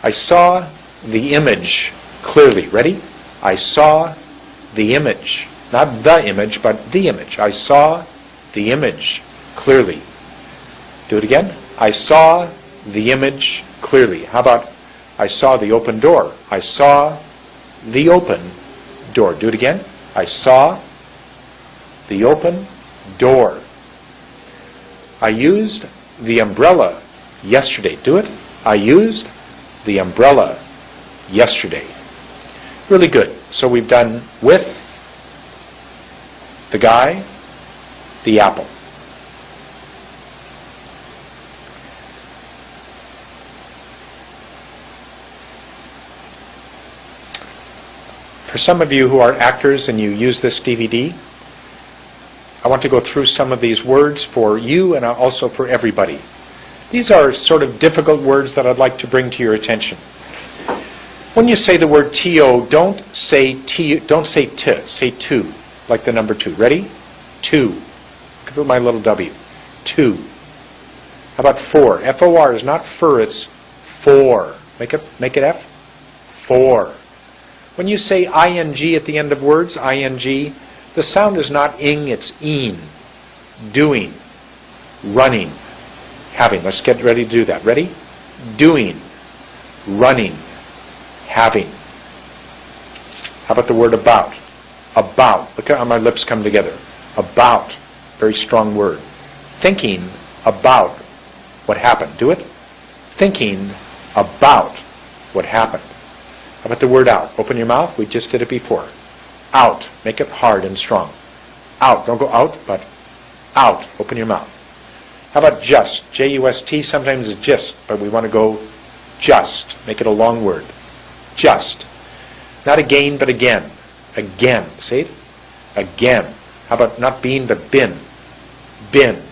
[SPEAKER 1] I saw the image clearly. Ready? I saw the image. Not the image, but the image. I saw the image clearly. Do it again. I saw the image clearly. How about I saw the open door? I saw the open door. Do it again. I saw the open door. I used the umbrella yesterday. Do it. I used the umbrella yesterday. Really good. So we've done with, the guy, the apple. For some of you who are actors and you use this DVD, I want to go through some of these words for you and also for everybody. These are sort of difficult words that I'd like to bring to your attention. When you say the word to, don't say t, say to, like the number 2. Ready? 2. Put my little w. 2. How about for? F-O-R is not fur, it's for. Make it F. For. When you say ing at the end of words, ing, the sound is not ing, it's een. Doing. Running. Having. Let's get ready to do that. Ready? Doing. Running. Having. How about the word about? About. Look at how my lips come together. About. Very strong word. Thinking about what happened. Do it. Thinking about what happened. How about the word out? Open your mouth. We just did it before. Out. Make it hard and strong. Out. Don't go out, but out. Open your mouth. How about just? J-U-S-T. Sometimes it's just, but we want to go just. Make it a long word. Just. Not again, but again. Again. Say it. Again. How about not been, but been? Been.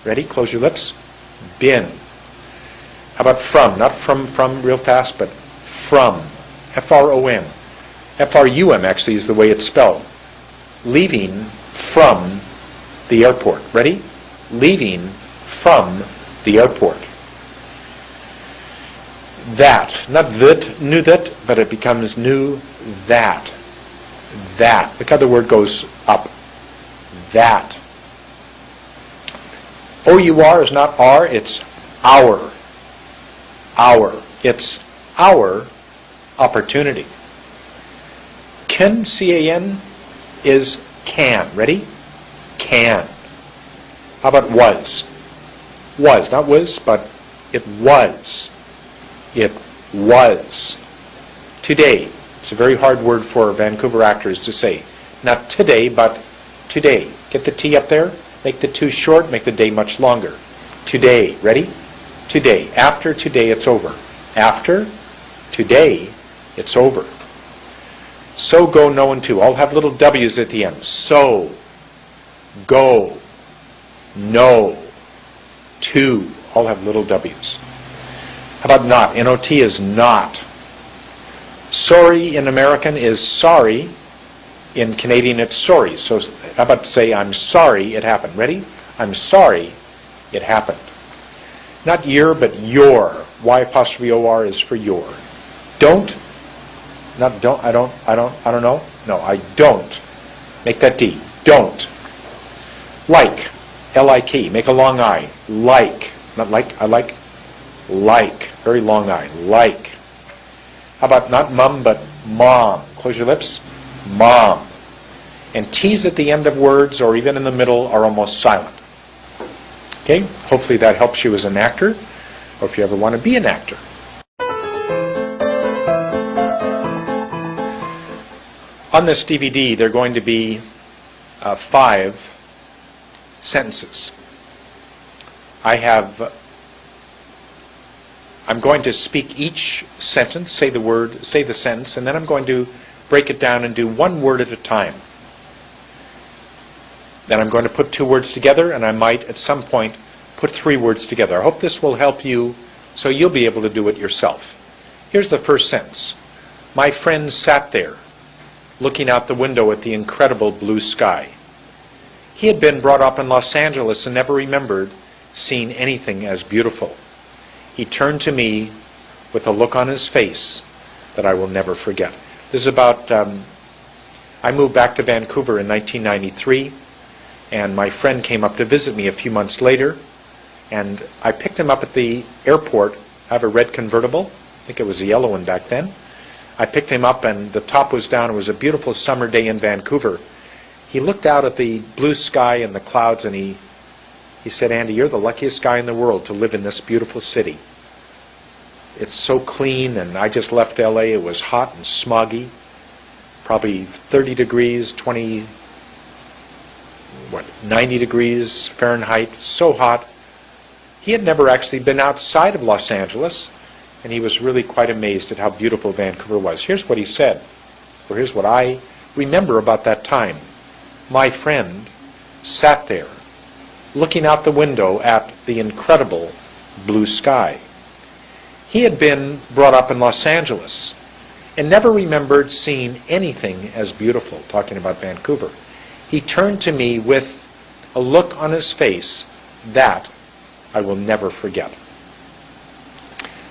[SPEAKER 1] Ready? Close your lips. Been. How about from? Not from real fast, but from. F-R-O-M. F-R-U-M actually is the way it's spelled. Leaving from the airport. Ready? Leaving from the airport. That. Not that, knew that, but it becomes knew that. That. Look how the word goes up. That. O-U-R is not R, it's our. Our. It's our opportunity. Can, C-A-N, is can. Ready? Can. How about was? Was. Not was, but it was. It was. Today. It's a very hard word for Vancouver actors to say. Not today, but today. Get the T up there. Make the 2 short. Make the day much longer. Today. Ready? Today. After today, it's over. After today, it's over. So, go, no, and to. All have little W's at the end. So, go, no, to. All have little W's. How about not? N-O-T is not. Sorry in American is sorry. In Canadian, it's sorry. So, how about say, I'm sorry it happened. Ready? I'm sorry it happened. Not your, but your. Y-apostrophe-O-R is for your. Don't Not don't, I don't know. No, I don't. Make that D. Don't. Like. L-I-K. Make a long I. Like. Not like, I like. Like. Very long I. Like. How about not mum, but mom? Close your lips. Mom. And T's at the end of words, or even in the middle, are almost silent. Okay? Hopefully that helps you as an actor, or if you ever want to be an actor. On this DVD, there are going to be 5 sentences. I'm going to speak each sentence, say the word, say the sentence, and then I'm going to break it down and do one word at a time. Then I'm going to put 2 words together, and I might at some point put 3 words together. I hope this will help you so you'll be able to do it yourself. Here's the first sentence. My friend sat there, looking out the window at the incredible blue sky. He had been brought up in Los Angeles and never remembered seeing anything as beautiful. He turned to me with a look on his face that I will never forget. This is about, I moved back to Vancouver in 1993, and my friend came up to visit me a few months later, and I picked him up at the airport. I have a red convertible. I think it was a yellow one back then. I picked him up, and the top was down. It was a beautiful summer day in Vancouver. He looked out at the blue sky and the clouds, and he said, Andy, you're the luckiest guy in the world to live in this beautiful city. It's so clean, and I just left LA. It was hot and smoggy, probably 30 degrees, 90 degrees Fahrenheit, so hot. He had never actually been outside of Los Angeles, and he was really quite amazed at how beautiful Vancouver was. Here's what he said, or here's what I remember about that time. My friend sat there, looking out the window at the incredible blue sky. He had been brought up in Los Angeles and never remembered seeing anything as beautiful, talking about Vancouver. He turned to me with a look on his face that I will never forget.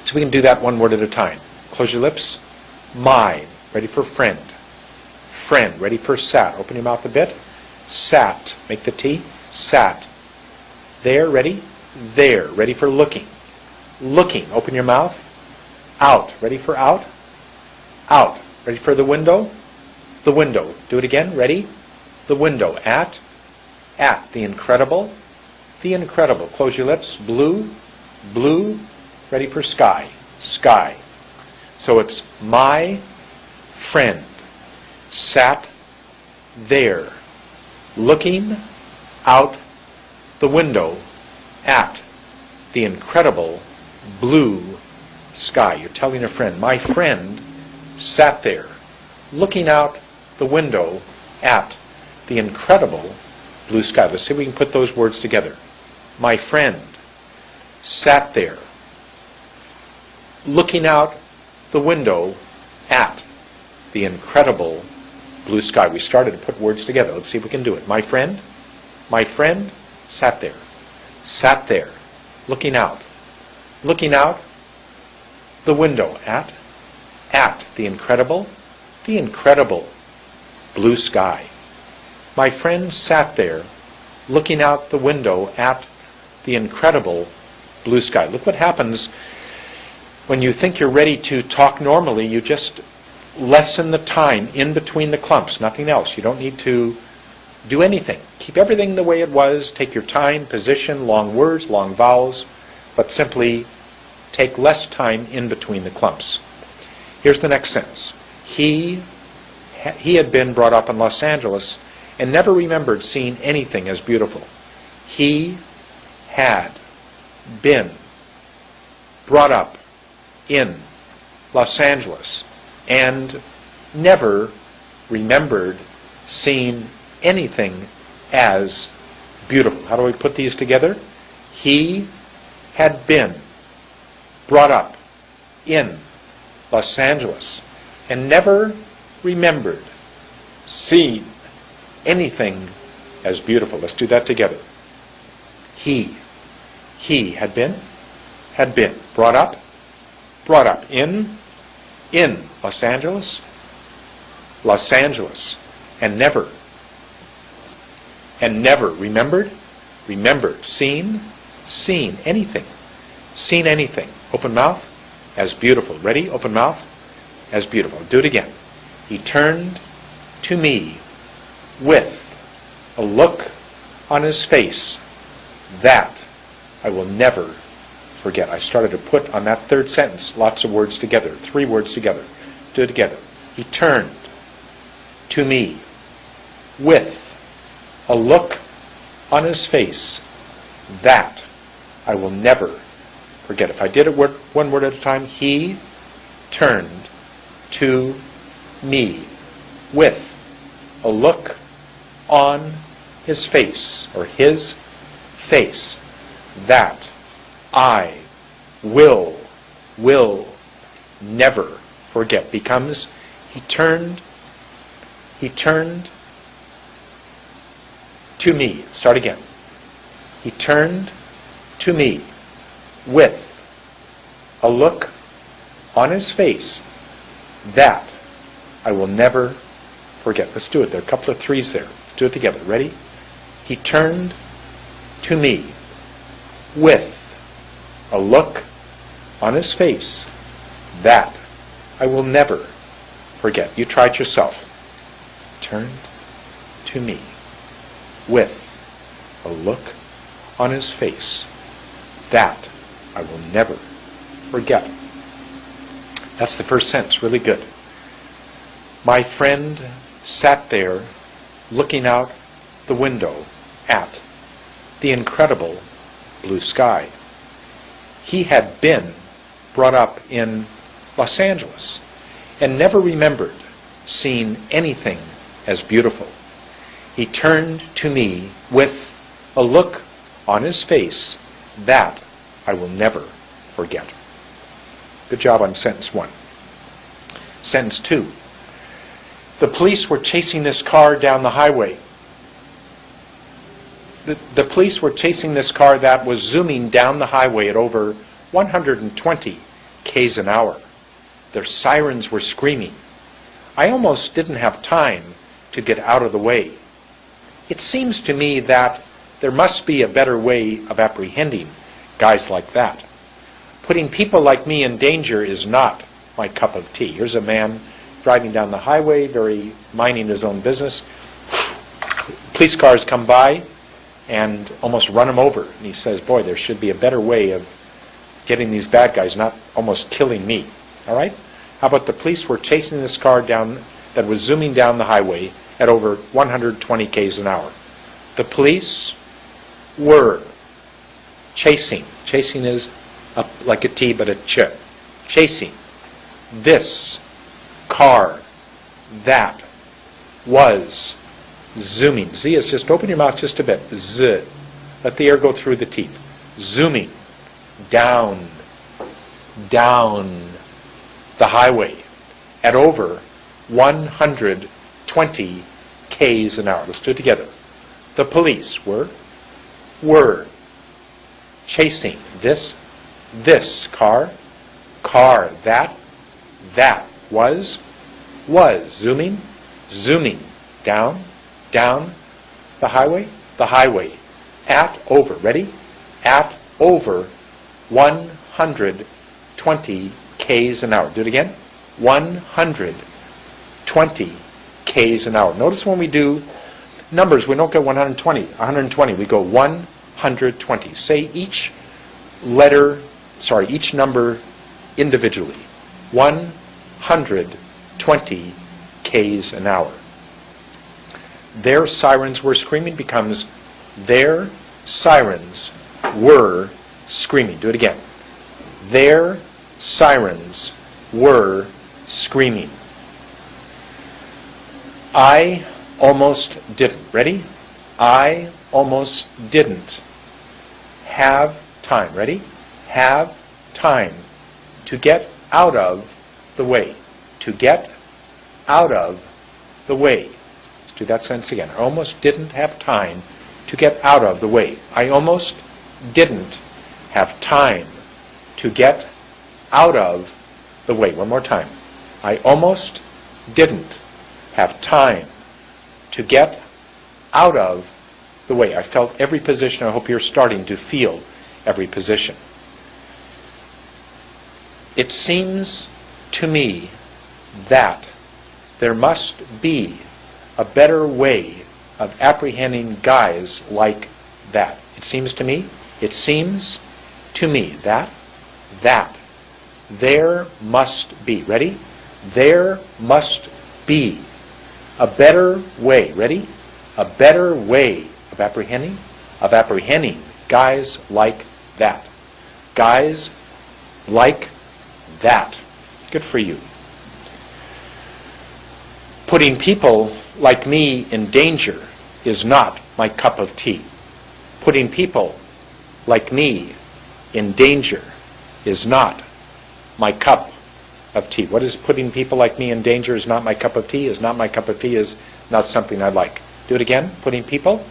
[SPEAKER 1] So we can do that one word at a time. Close your lips. My, ready for friend. Friend, ready for sat. Open your mouth a bit. Sat, make the T. Sat. There, ready? There, ready for looking. Looking, open your mouth. Out, ready for out? Out, ready for the window? The window. Do it again, ready? The window. At, the incredible. The incredible. Close your lips. Blue, blue, ready for sky. Sky. So it's my friend sat there, looking out the window at the incredible blue sky. You're telling a friend, my friend sat there, looking out the window at the incredible blue sky. Let's see if we can put those words together. My friend sat there, looking out the window at the incredible blue sky. We started to put words together. Let's see if we can do it. My friend sat there, looking out the window at the incredible blue sky. My friend sat there, looking out the window at the incredible blue sky. Look what happens when you think you're ready to talk normally. You just lessen the time in between the clumps, nothing else. You don't need to do anything. Keep everything the way it was. Take your time, position, long words, long vowels, but simply take less time in between the clumps. Here's the next sentence. He had been brought up in Los Angeles and never remembered seeing anything as beautiful. He had been brought up in Los Angeles and never remembered seeing anything as beautiful. How do we put these together? He had been brought up in Los Angeles and never remembered seeing anything as beautiful. Let's do that together. He had been brought up in Los Angeles Los Angeles, and never, remembered, seen, anything, open mouth, as beautiful, ready, open mouth, as beautiful. Do it again. He turned to me with a look on his face that I will never forget. I started to put on that third sentence lots of words together, 3 words together. Do it together. He turned to me with a look on his face that I will never forget. If I did it one word at a time, he turned to me with a look on his face, or his face, that I will never forget. Becomes, he turned to me. Start again. He turned to me with a look on his face that I will never forget. Let's do it. There are a couple of 3s there. Let's do it together. Ready? He turned to me with a look on his face that I will never forget. You try it yourself. Turned to me with a look on his face that I will never forget. That's the first sentence. Really good. My friend sat there looking out the window at the incredible blue sky. He had been brought up in Los Angeles and never remembered seeing anything as beautiful. He turned to me with a look on his face that I will never forget. Good job on sentence 1. Sentence 2. The police were chasing this car down the highway. The police were chasing this car that was zooming down the highway at over 120 k's an hour. Their sirens were screaming. I almost didn't have time to get out of the way. It seems to me that there must be a better way of apprehending guys like that. Putting people like me in danger is not my cup of tea. Here's a man driving down the highway, minding his own business. Police cars come by and almost run him over. And he says, boy, there should be a better way of getting these bad guys, not almost killing me. All right? How about the police were chasing this car down that was zooming down the highway at over 120 k's an hour. The police were chasing. Chasing is like a T but a ch. Chasing this car that was zooming. Z is just open your mouth just a bit. Z. Let the air go through the teeth. Zooming down the highway at over 120 k's an hour. Let's do it together. The police were chasing this car that was zooming down the highway at over, ready? At over 120 k's an hour. Do it again. 120 k's an hour. Notice when we do numbers, we don't go 120, we go 120. Say each number individually. 120 k's an hour. Their sirens were screaming becomes their sirens were screaming. Do it again. Their sirens were screaming. I almost didn't. Ready? I almost didn't have time. Ready? Have time to get out of the way. To get out of the way. Let's do that sentence again. I almost didn't have time to get out of the way. I almost didn't have time to get out of the way. One more time. I almost didn't have time to get out of the way. I felt every position. I hope you're starting to feel every position. It seems to me that there must be a better way of apprehending guys like that. It seems to me that there must be, ready? There must be a better way, ready? A better way of apprehending guys like that. Guys like that. Good for you. Putting people like me in danger is not my cup of tea. Putting people like me in danger is not my cup of tea. What is putting people like me in danger is not my cup of tea? Is not my cup of tea is not something I like. Do it again. Putting people,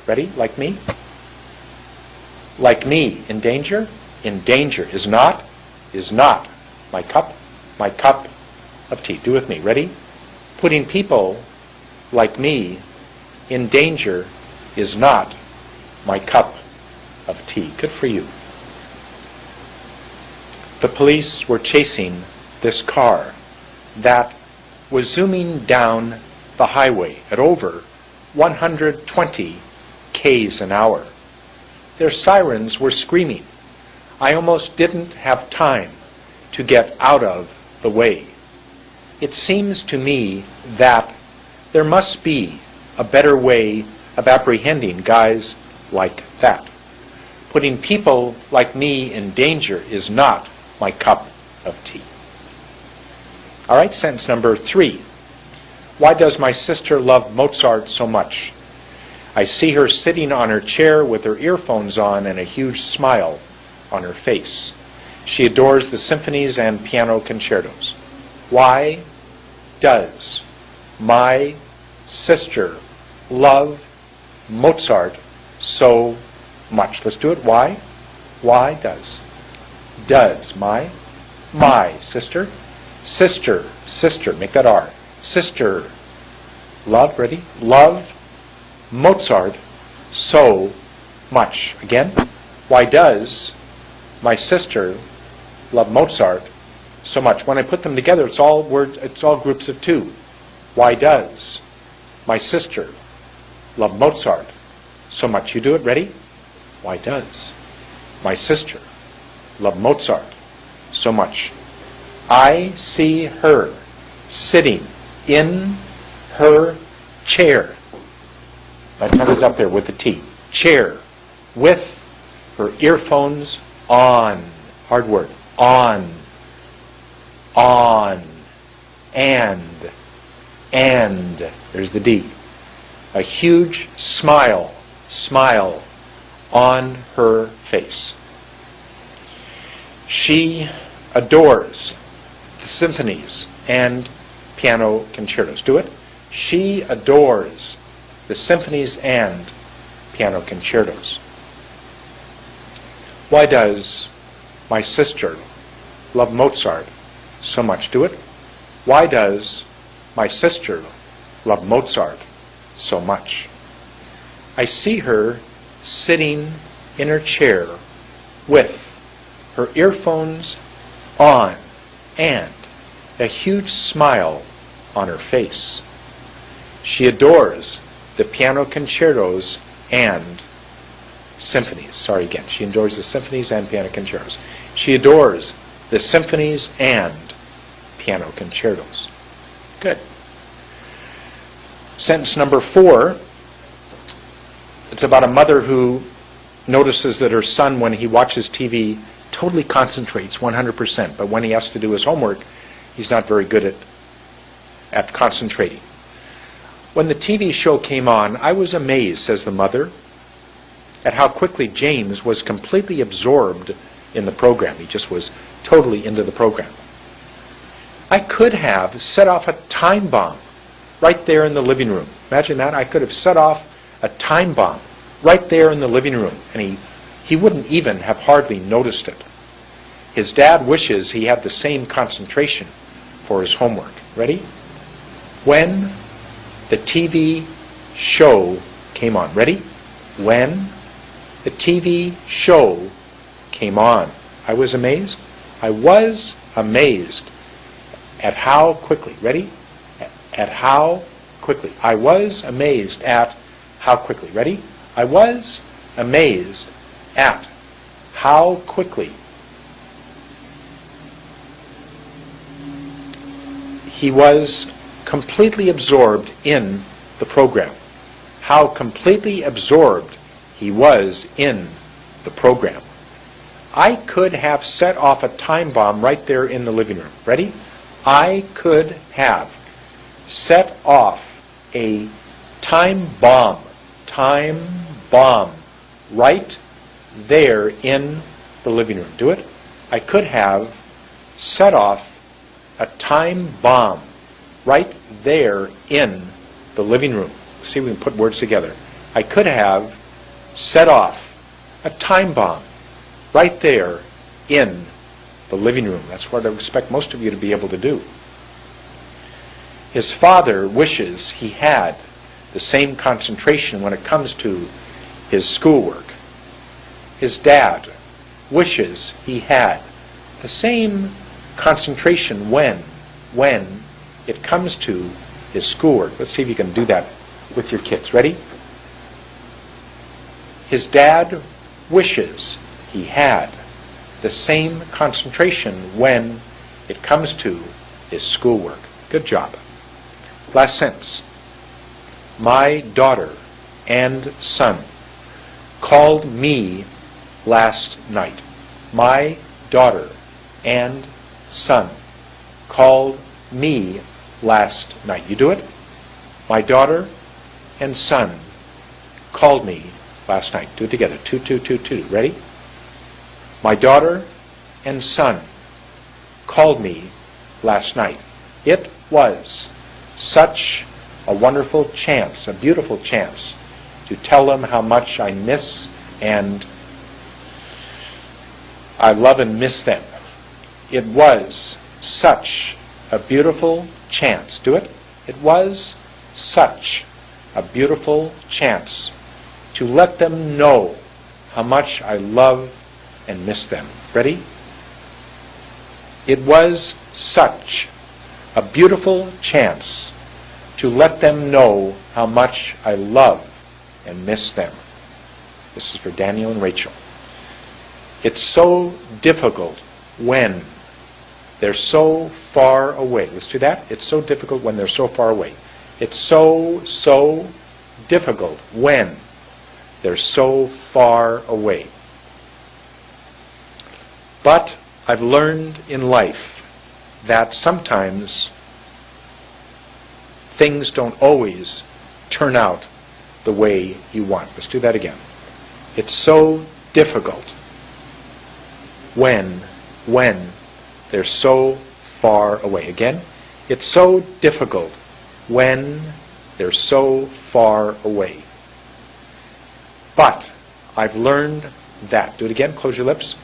[SPEAKER 1] ready, like me in danger is not my cup of tea. Do it with me. Ready? Putting people like me in danger is not my cup of tea. Good for you. The police were chasing this car that was zooming down the highway at over 120 k's an hour. Their sirens were screaming. I almost didn't have time to get out of the way. It seems to me that there must be a better way of apprehending guys like that. Putting people like me in danger is not my cup of tea. All right, sentence number 3. Why does my sister love Mozart so much? I see her sitting on her chair with her earphones on and a huge smile on her face. She adores the symphonies and piano concertos. Why does my sister love Mozart so much? Let's do it. Why? Why does my sister, make that R, sister, love, ready? Love Mozart so much. Again, why does my sister love Mozart so much? When I put them together, it's all words, it's all groups of 2. Why does my sister love Mozart so much? You do it, ready? Why does my sister love Mozart so much? I see her sitting in her chair. That number's up there with the T. Chair. With her earphones on. Hard word. On. And. There's the D. A huge smile on her face. She adores the symphonies and piano concertos. Do it. She adores the symphonies and piano concertos. Why does my sister love Mozart so much? Do it. Why does my sister love Mozart so much? I see her sitting in her chair with her earphones on and a huge smile on her face. She adores the piano concertos and symphonies. Sorry again. She adores the symphonies and piano concertos. She adores the symphonies and piano concertos. Good. Sentence number 4. It's about a mother who notices that her son, when he watches TV, totally concentrates 100%, but when he has to do his homework, he's not very good at concentrating. When the TV show came on, I was amazed, says the mother, at how quickly James was completely absorbed in the program. He just was totally into the program. I could have set off a time bomb right there in the living room. Imagine that. I could have set off a time bomb right there in the living room, and he wouldn't even have hardly noticed it. His dad wishes he had the same concentration for his homework. Ready? When the TV show came on. Ready? When the TV show came on. I was amazed. I was amazed at how quickly. Ready? At how quickly. I was amazed at how quickly. Ready? I was amazed at how quickly he was completely absorbed in the program. How completely absorbed he was in the program. I could have set off a time bomb right there in the living room. Ready? I could have set off a time bomb right there in the living room. Do it. I could have set off a time bomb right there in the living room. See if we can put words together. I could have set off a time bomb right there in the living room. That's what I expect most of you to be able to do. His father wishes he had the same concentration when it comes to his schoolwork. His dad wishes he had the same concentration when it comes to his schoolwork. Let's see if you can do that with your kids. Ready? His dad wishes he had the same concentration when it comes to his schoolwork. Good job. Last sentence. My daughter and son called me last night. My daughter and son called me last night. You do it? My daughter and son called me last night. Do it together. 2, 2, 2, 2. Ready? My daughter and son called me last night. It was such a wonderful chance, a beautiful chance, to tell them how much I miss and I love and miss them. It was such a beautiful chance. Do it. It was such a beautiful chance to let them know how much I love and miss them. Ready? It was such a beautiful chance to let them know how much I love and miss them. This is for Daniel and Rachel. It's so difficult when they're so far away. Let's do that. It's so difficult when they're so far away. It's so difficult when they're so far away. But I've learned in life that sometimes things don't always turn out the way you want. Let's do that again. It's so difficult when they're so far away. Again, it's so difficult when they're so far away. But I've learned that. Do it again. Close your lips.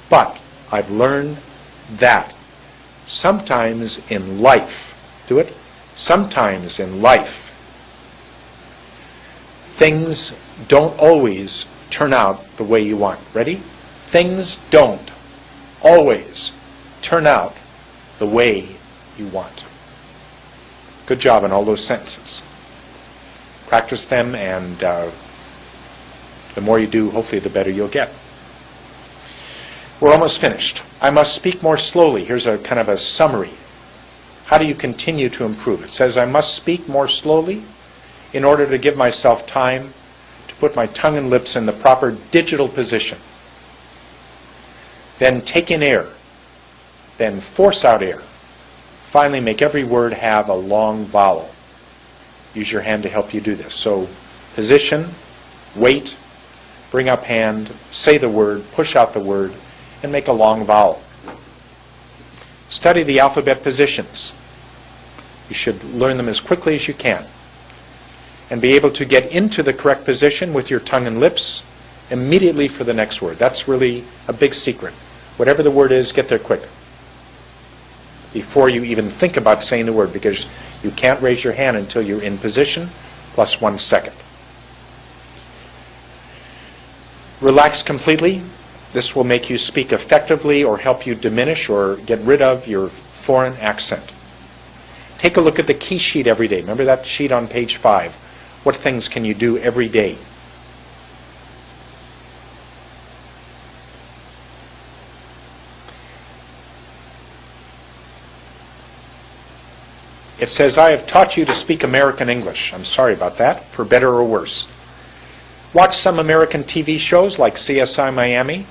[SPEAKER 1] But I've learned that sometimes in life, do it, sometimes in life, things don't always turn out the way you want. Ready? Things don't always turn out the way you want. Good job on all those sentences. Practice them, and the more you do, hopefully the better you'll get. We're almost finished. I must speak more slowly. Here's a kind of a summary. How do you continue to improve? It says, I must speak more slowly in order to give myself time to put my tongue and lips in the proper digital position. Then take in air. Then force out air. Finally, make every word have a long vowel. Use your hand to help you do this. So, position, wait, bring up hand, say the word, push out the word, and make a long vowel. Study the alphabet positions. You should learn them as quickly as you can. And be able to get into the correct position with your tongue and lips immediately for the next word. That's really a big secret. Whatever the word is, get there quick, before you even think about saying the word, because You can't raise your hand until you're in position, plus 1 second. Relax completely. This will make you speak effectively or help you diminish or get rid of your foreign accent. Take a look at the key sheet every day. Remember that sheet on page 5. What things can you do every day? It says, I have taught you to speak American English. I'm sorry about that, for better or worse. Watch some American TV shows like CSI Miami.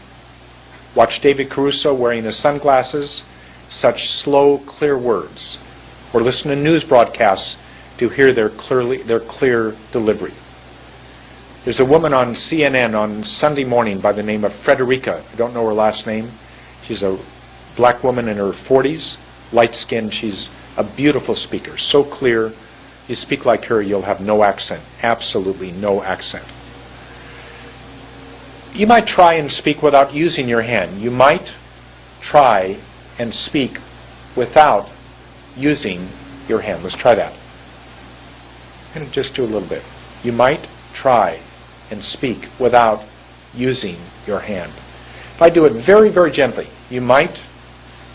[SPEAKER 1] Watch David Caruso wearing his sunglasses, such slow, clear words. Or listen to news broadcasts to hear their clear delivery. There's a woman on CNN on Sunday morning by the name of Frederica. I don't know her last name. She's a black woman in her 40s, light-skinned. She's a beautiful speaker, so clear. You speak like her, you'll have no accent, absolutely no accent. You might try and speak without using your hand. You might try and speak without using your hand. Let's try that. I'm going to just do a little bit. You might try and speak without using your hand. If I do it very, very gently, you might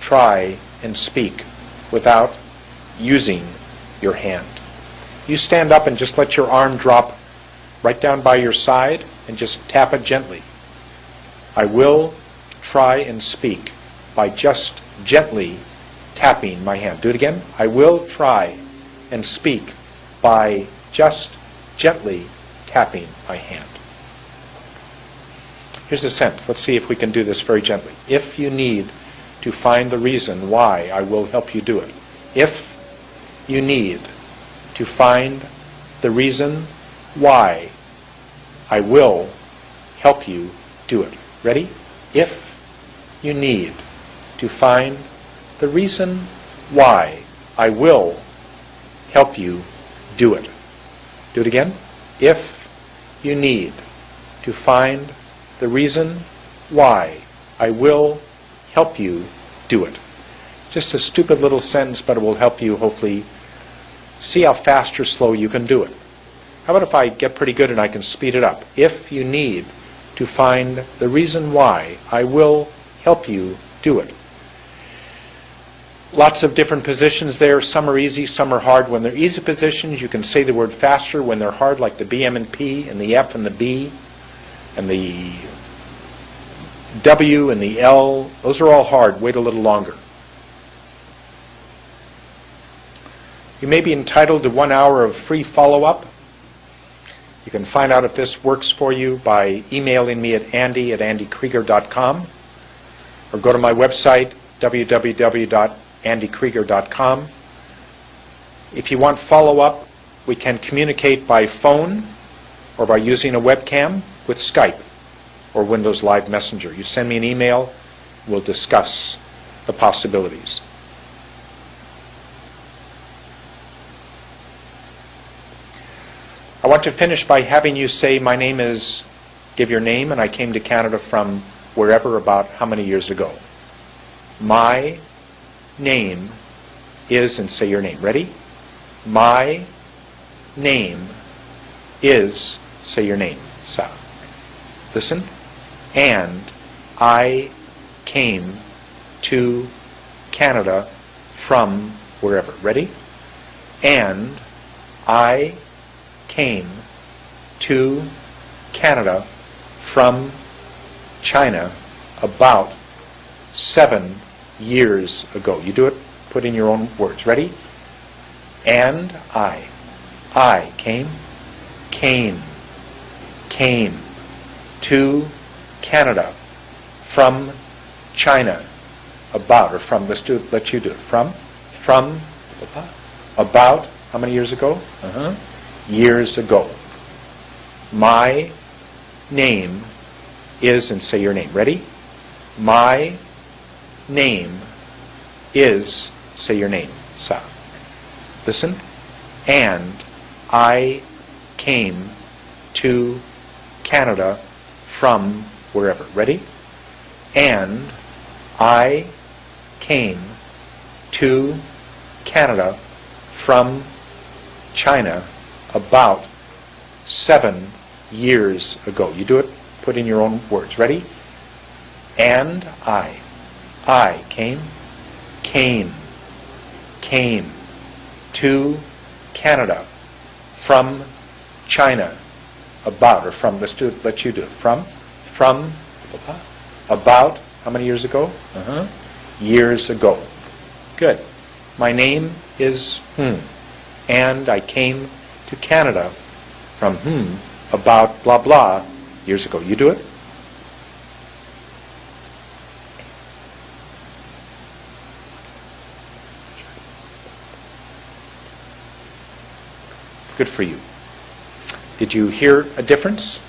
[SPEAKER 1] try and speak without using your hand. You stand up and just let your arm drop right down by your side and just tap it gently. I will try and speak by just gently tapping my hand. Do it again. I will try and speak by just gently tapping my hand. Here's a sentence. Let's see if we can do this very gently. If you need to find the reason why, I will help you do it. If you need to find the reason why, I will help you do it. Ready? If you need to find the reason why, I will help you do it. Do it again. If you need to find the reason why, I will help you do it. Just a stupid little sentence, but it will help you hopefully see how fast or slow you can do it. How about if I get pretty good and I can speed it up? If you need to find the reason why, I will help you do it. Lots of different positions there. Some are easy, some are hard. When they're easy positions, you can say the word faster. When they're hard, like the B, M, and P, and the F, and the B, and the W, and the L, those are all hard. Wait a little longer. You may be entitled to 1 hour of free follow-up. You can find out if this works for you by emailing me at andy@andykrieger.com or go to my website, www.andykrieger.com. If you want follow-up, we can communicate by phone or by using a webcam with Skype or Windows Live Messenger. You send me an email, we'll discuss the possibilities. I want to finish by having you say, my name is, give your name, and I came to Canada from wherever about how many years ago. My name is, and say your name. Ready? My name is, say your name. Sa. Listen. And I came to Canada from wherever. Ready? And I came to Canada from China about 7 years ago. You do it, put in your own words. Ready? And I came to Canada from China about, or from, let you do it. From, about, how many years ago? Years ago. My name is, and say your name. Ready? My name is, say your name. Sa. Listen. And I came to Canada from wherever. Ready? And I came to Canada from China about 7 years ago. You do it, put in your own words. Ready? And I came to Canada from China about, or from, let you do it, from, about, how many years ago? Years ago. Good. My name is and I came to Canada from about blah blah years ago. You do it? Good for you. Did you hear a difference?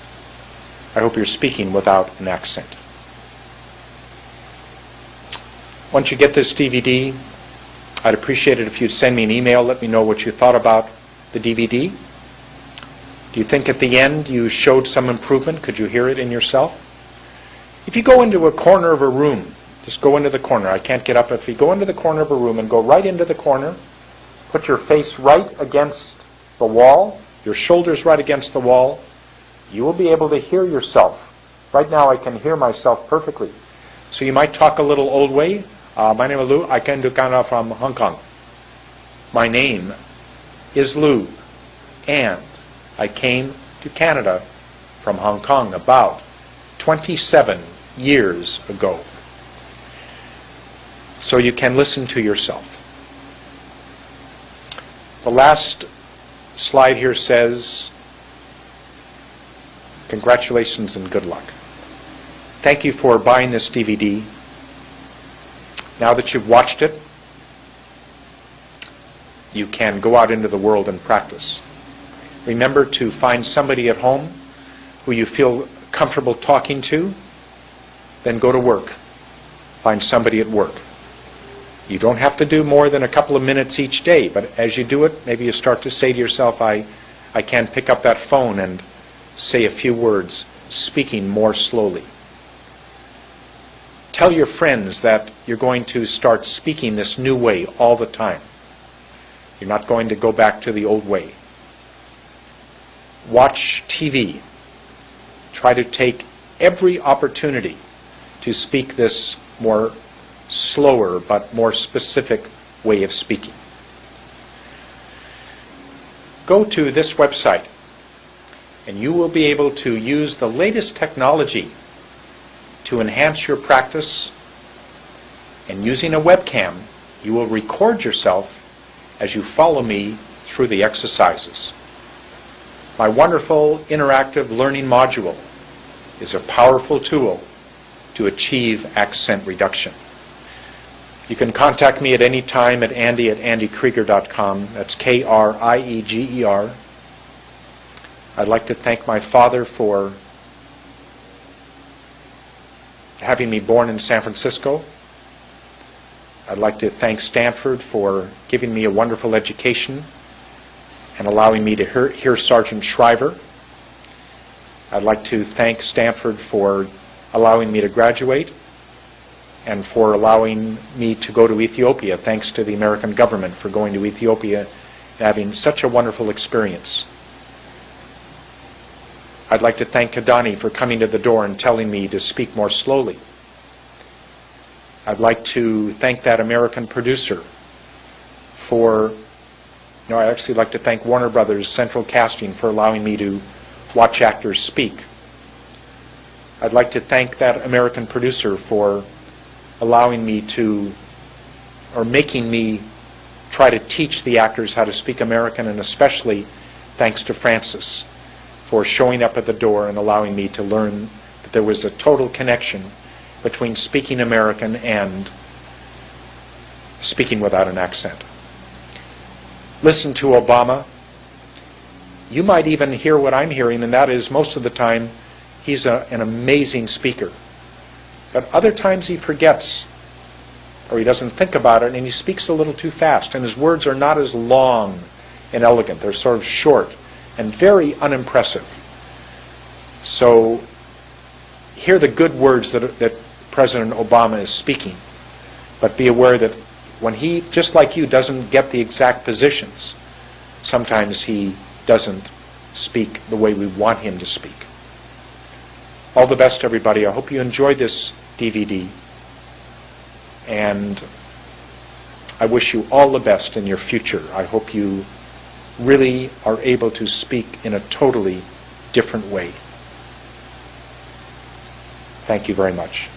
[SPEAKER 1] I hope you're speaking without an accent. Once you get this DVD, I'd appreciate it if you'd send me an email. Let me know what you thought about the DVD. Do you think at the end you showed some improvement? Could you hear it in yourself? If you go into a corner of a room, just go into the corner. I can't get up. If you go into the corner of a room and go right into the corner, put your face right against the wall, your shoulders right against the wall, you will be able to hear yourself. Right now I can hear myself perfectly. So you might talk a little old way. My name is Lou. I came to Canada from Hong Kong. My name is Lou, and I came to Canada from Hong Kong about 27 years ago. So you can listen to yourself. The last slide here says, congratulations and good luck. Thank you for buying this DVD. Now that you've watched it, you can go out into the world and practice. Remember to find somebody at home who you feel comfortable talking to, then go to work. Find somebody at work. You don't have to do more than a couple of minutes each day, but as you do it, maybe you start to say to yourself, I can pick up that phone and say a few words, speaking more slowly. Tell your friends that you're going to start speaking this new way all the time. You're not going to go back to the old way. Watch TV. Try to take every opportunity to speak this more slower but more specific way of speaking. Go to this website and you will be able to use the latest technology to enhance your practice, and using a webcam you will record yourself as you follow me through the exercises. My wonderful interactive learning module is a powerful tool to achieve accent reduction. You can contact me at any time at andy@andykrieger.com. That's Krieger. I'd like to thank my father for having me born in San Francisco. I'd like to thank Stanford for giving me a wonderful education and allowing me to hear Sergeant Shriver. I'd like to thank Stanford for allowing me to graduate and for allowing me to go to Ethiopia. Thanks to the American government for going to Ethiopia and having such a wonderful experience. I'd like to thank Kadani for coming to the door and telling me to speak more slowly. I'd like to thank that American producer for, I'd actually like to thank Warner Brothers Central Casting for allowing me to watch actors speak. I'd like to thank that American producer for allowing me to, or making me try to teach the actors how to speak American, and especially thanks to Francis for showing up at the door and allowing me to learn that there was a total connection between speaking American and speaking without an accent. Listen to Obama. You might even hear what I'm hearing, and that is most of the time he's an amazing speaker. But other times he forgets, or he doesn't think about it, and he speaks a little too fast, and his words are not as long and elegant. They're sort of short and very unimpressive. So hear the good words that President Obama is speaking, but be aware that When he, just like you, doesn't get the exact positions, sometimes he doesn't speak the way we want him to speak. All the best, everybody. I hope you enjoyed this DVD. And I wish you all the best in your future. I hope you really are able to speak in a totally different way. Thank you very much.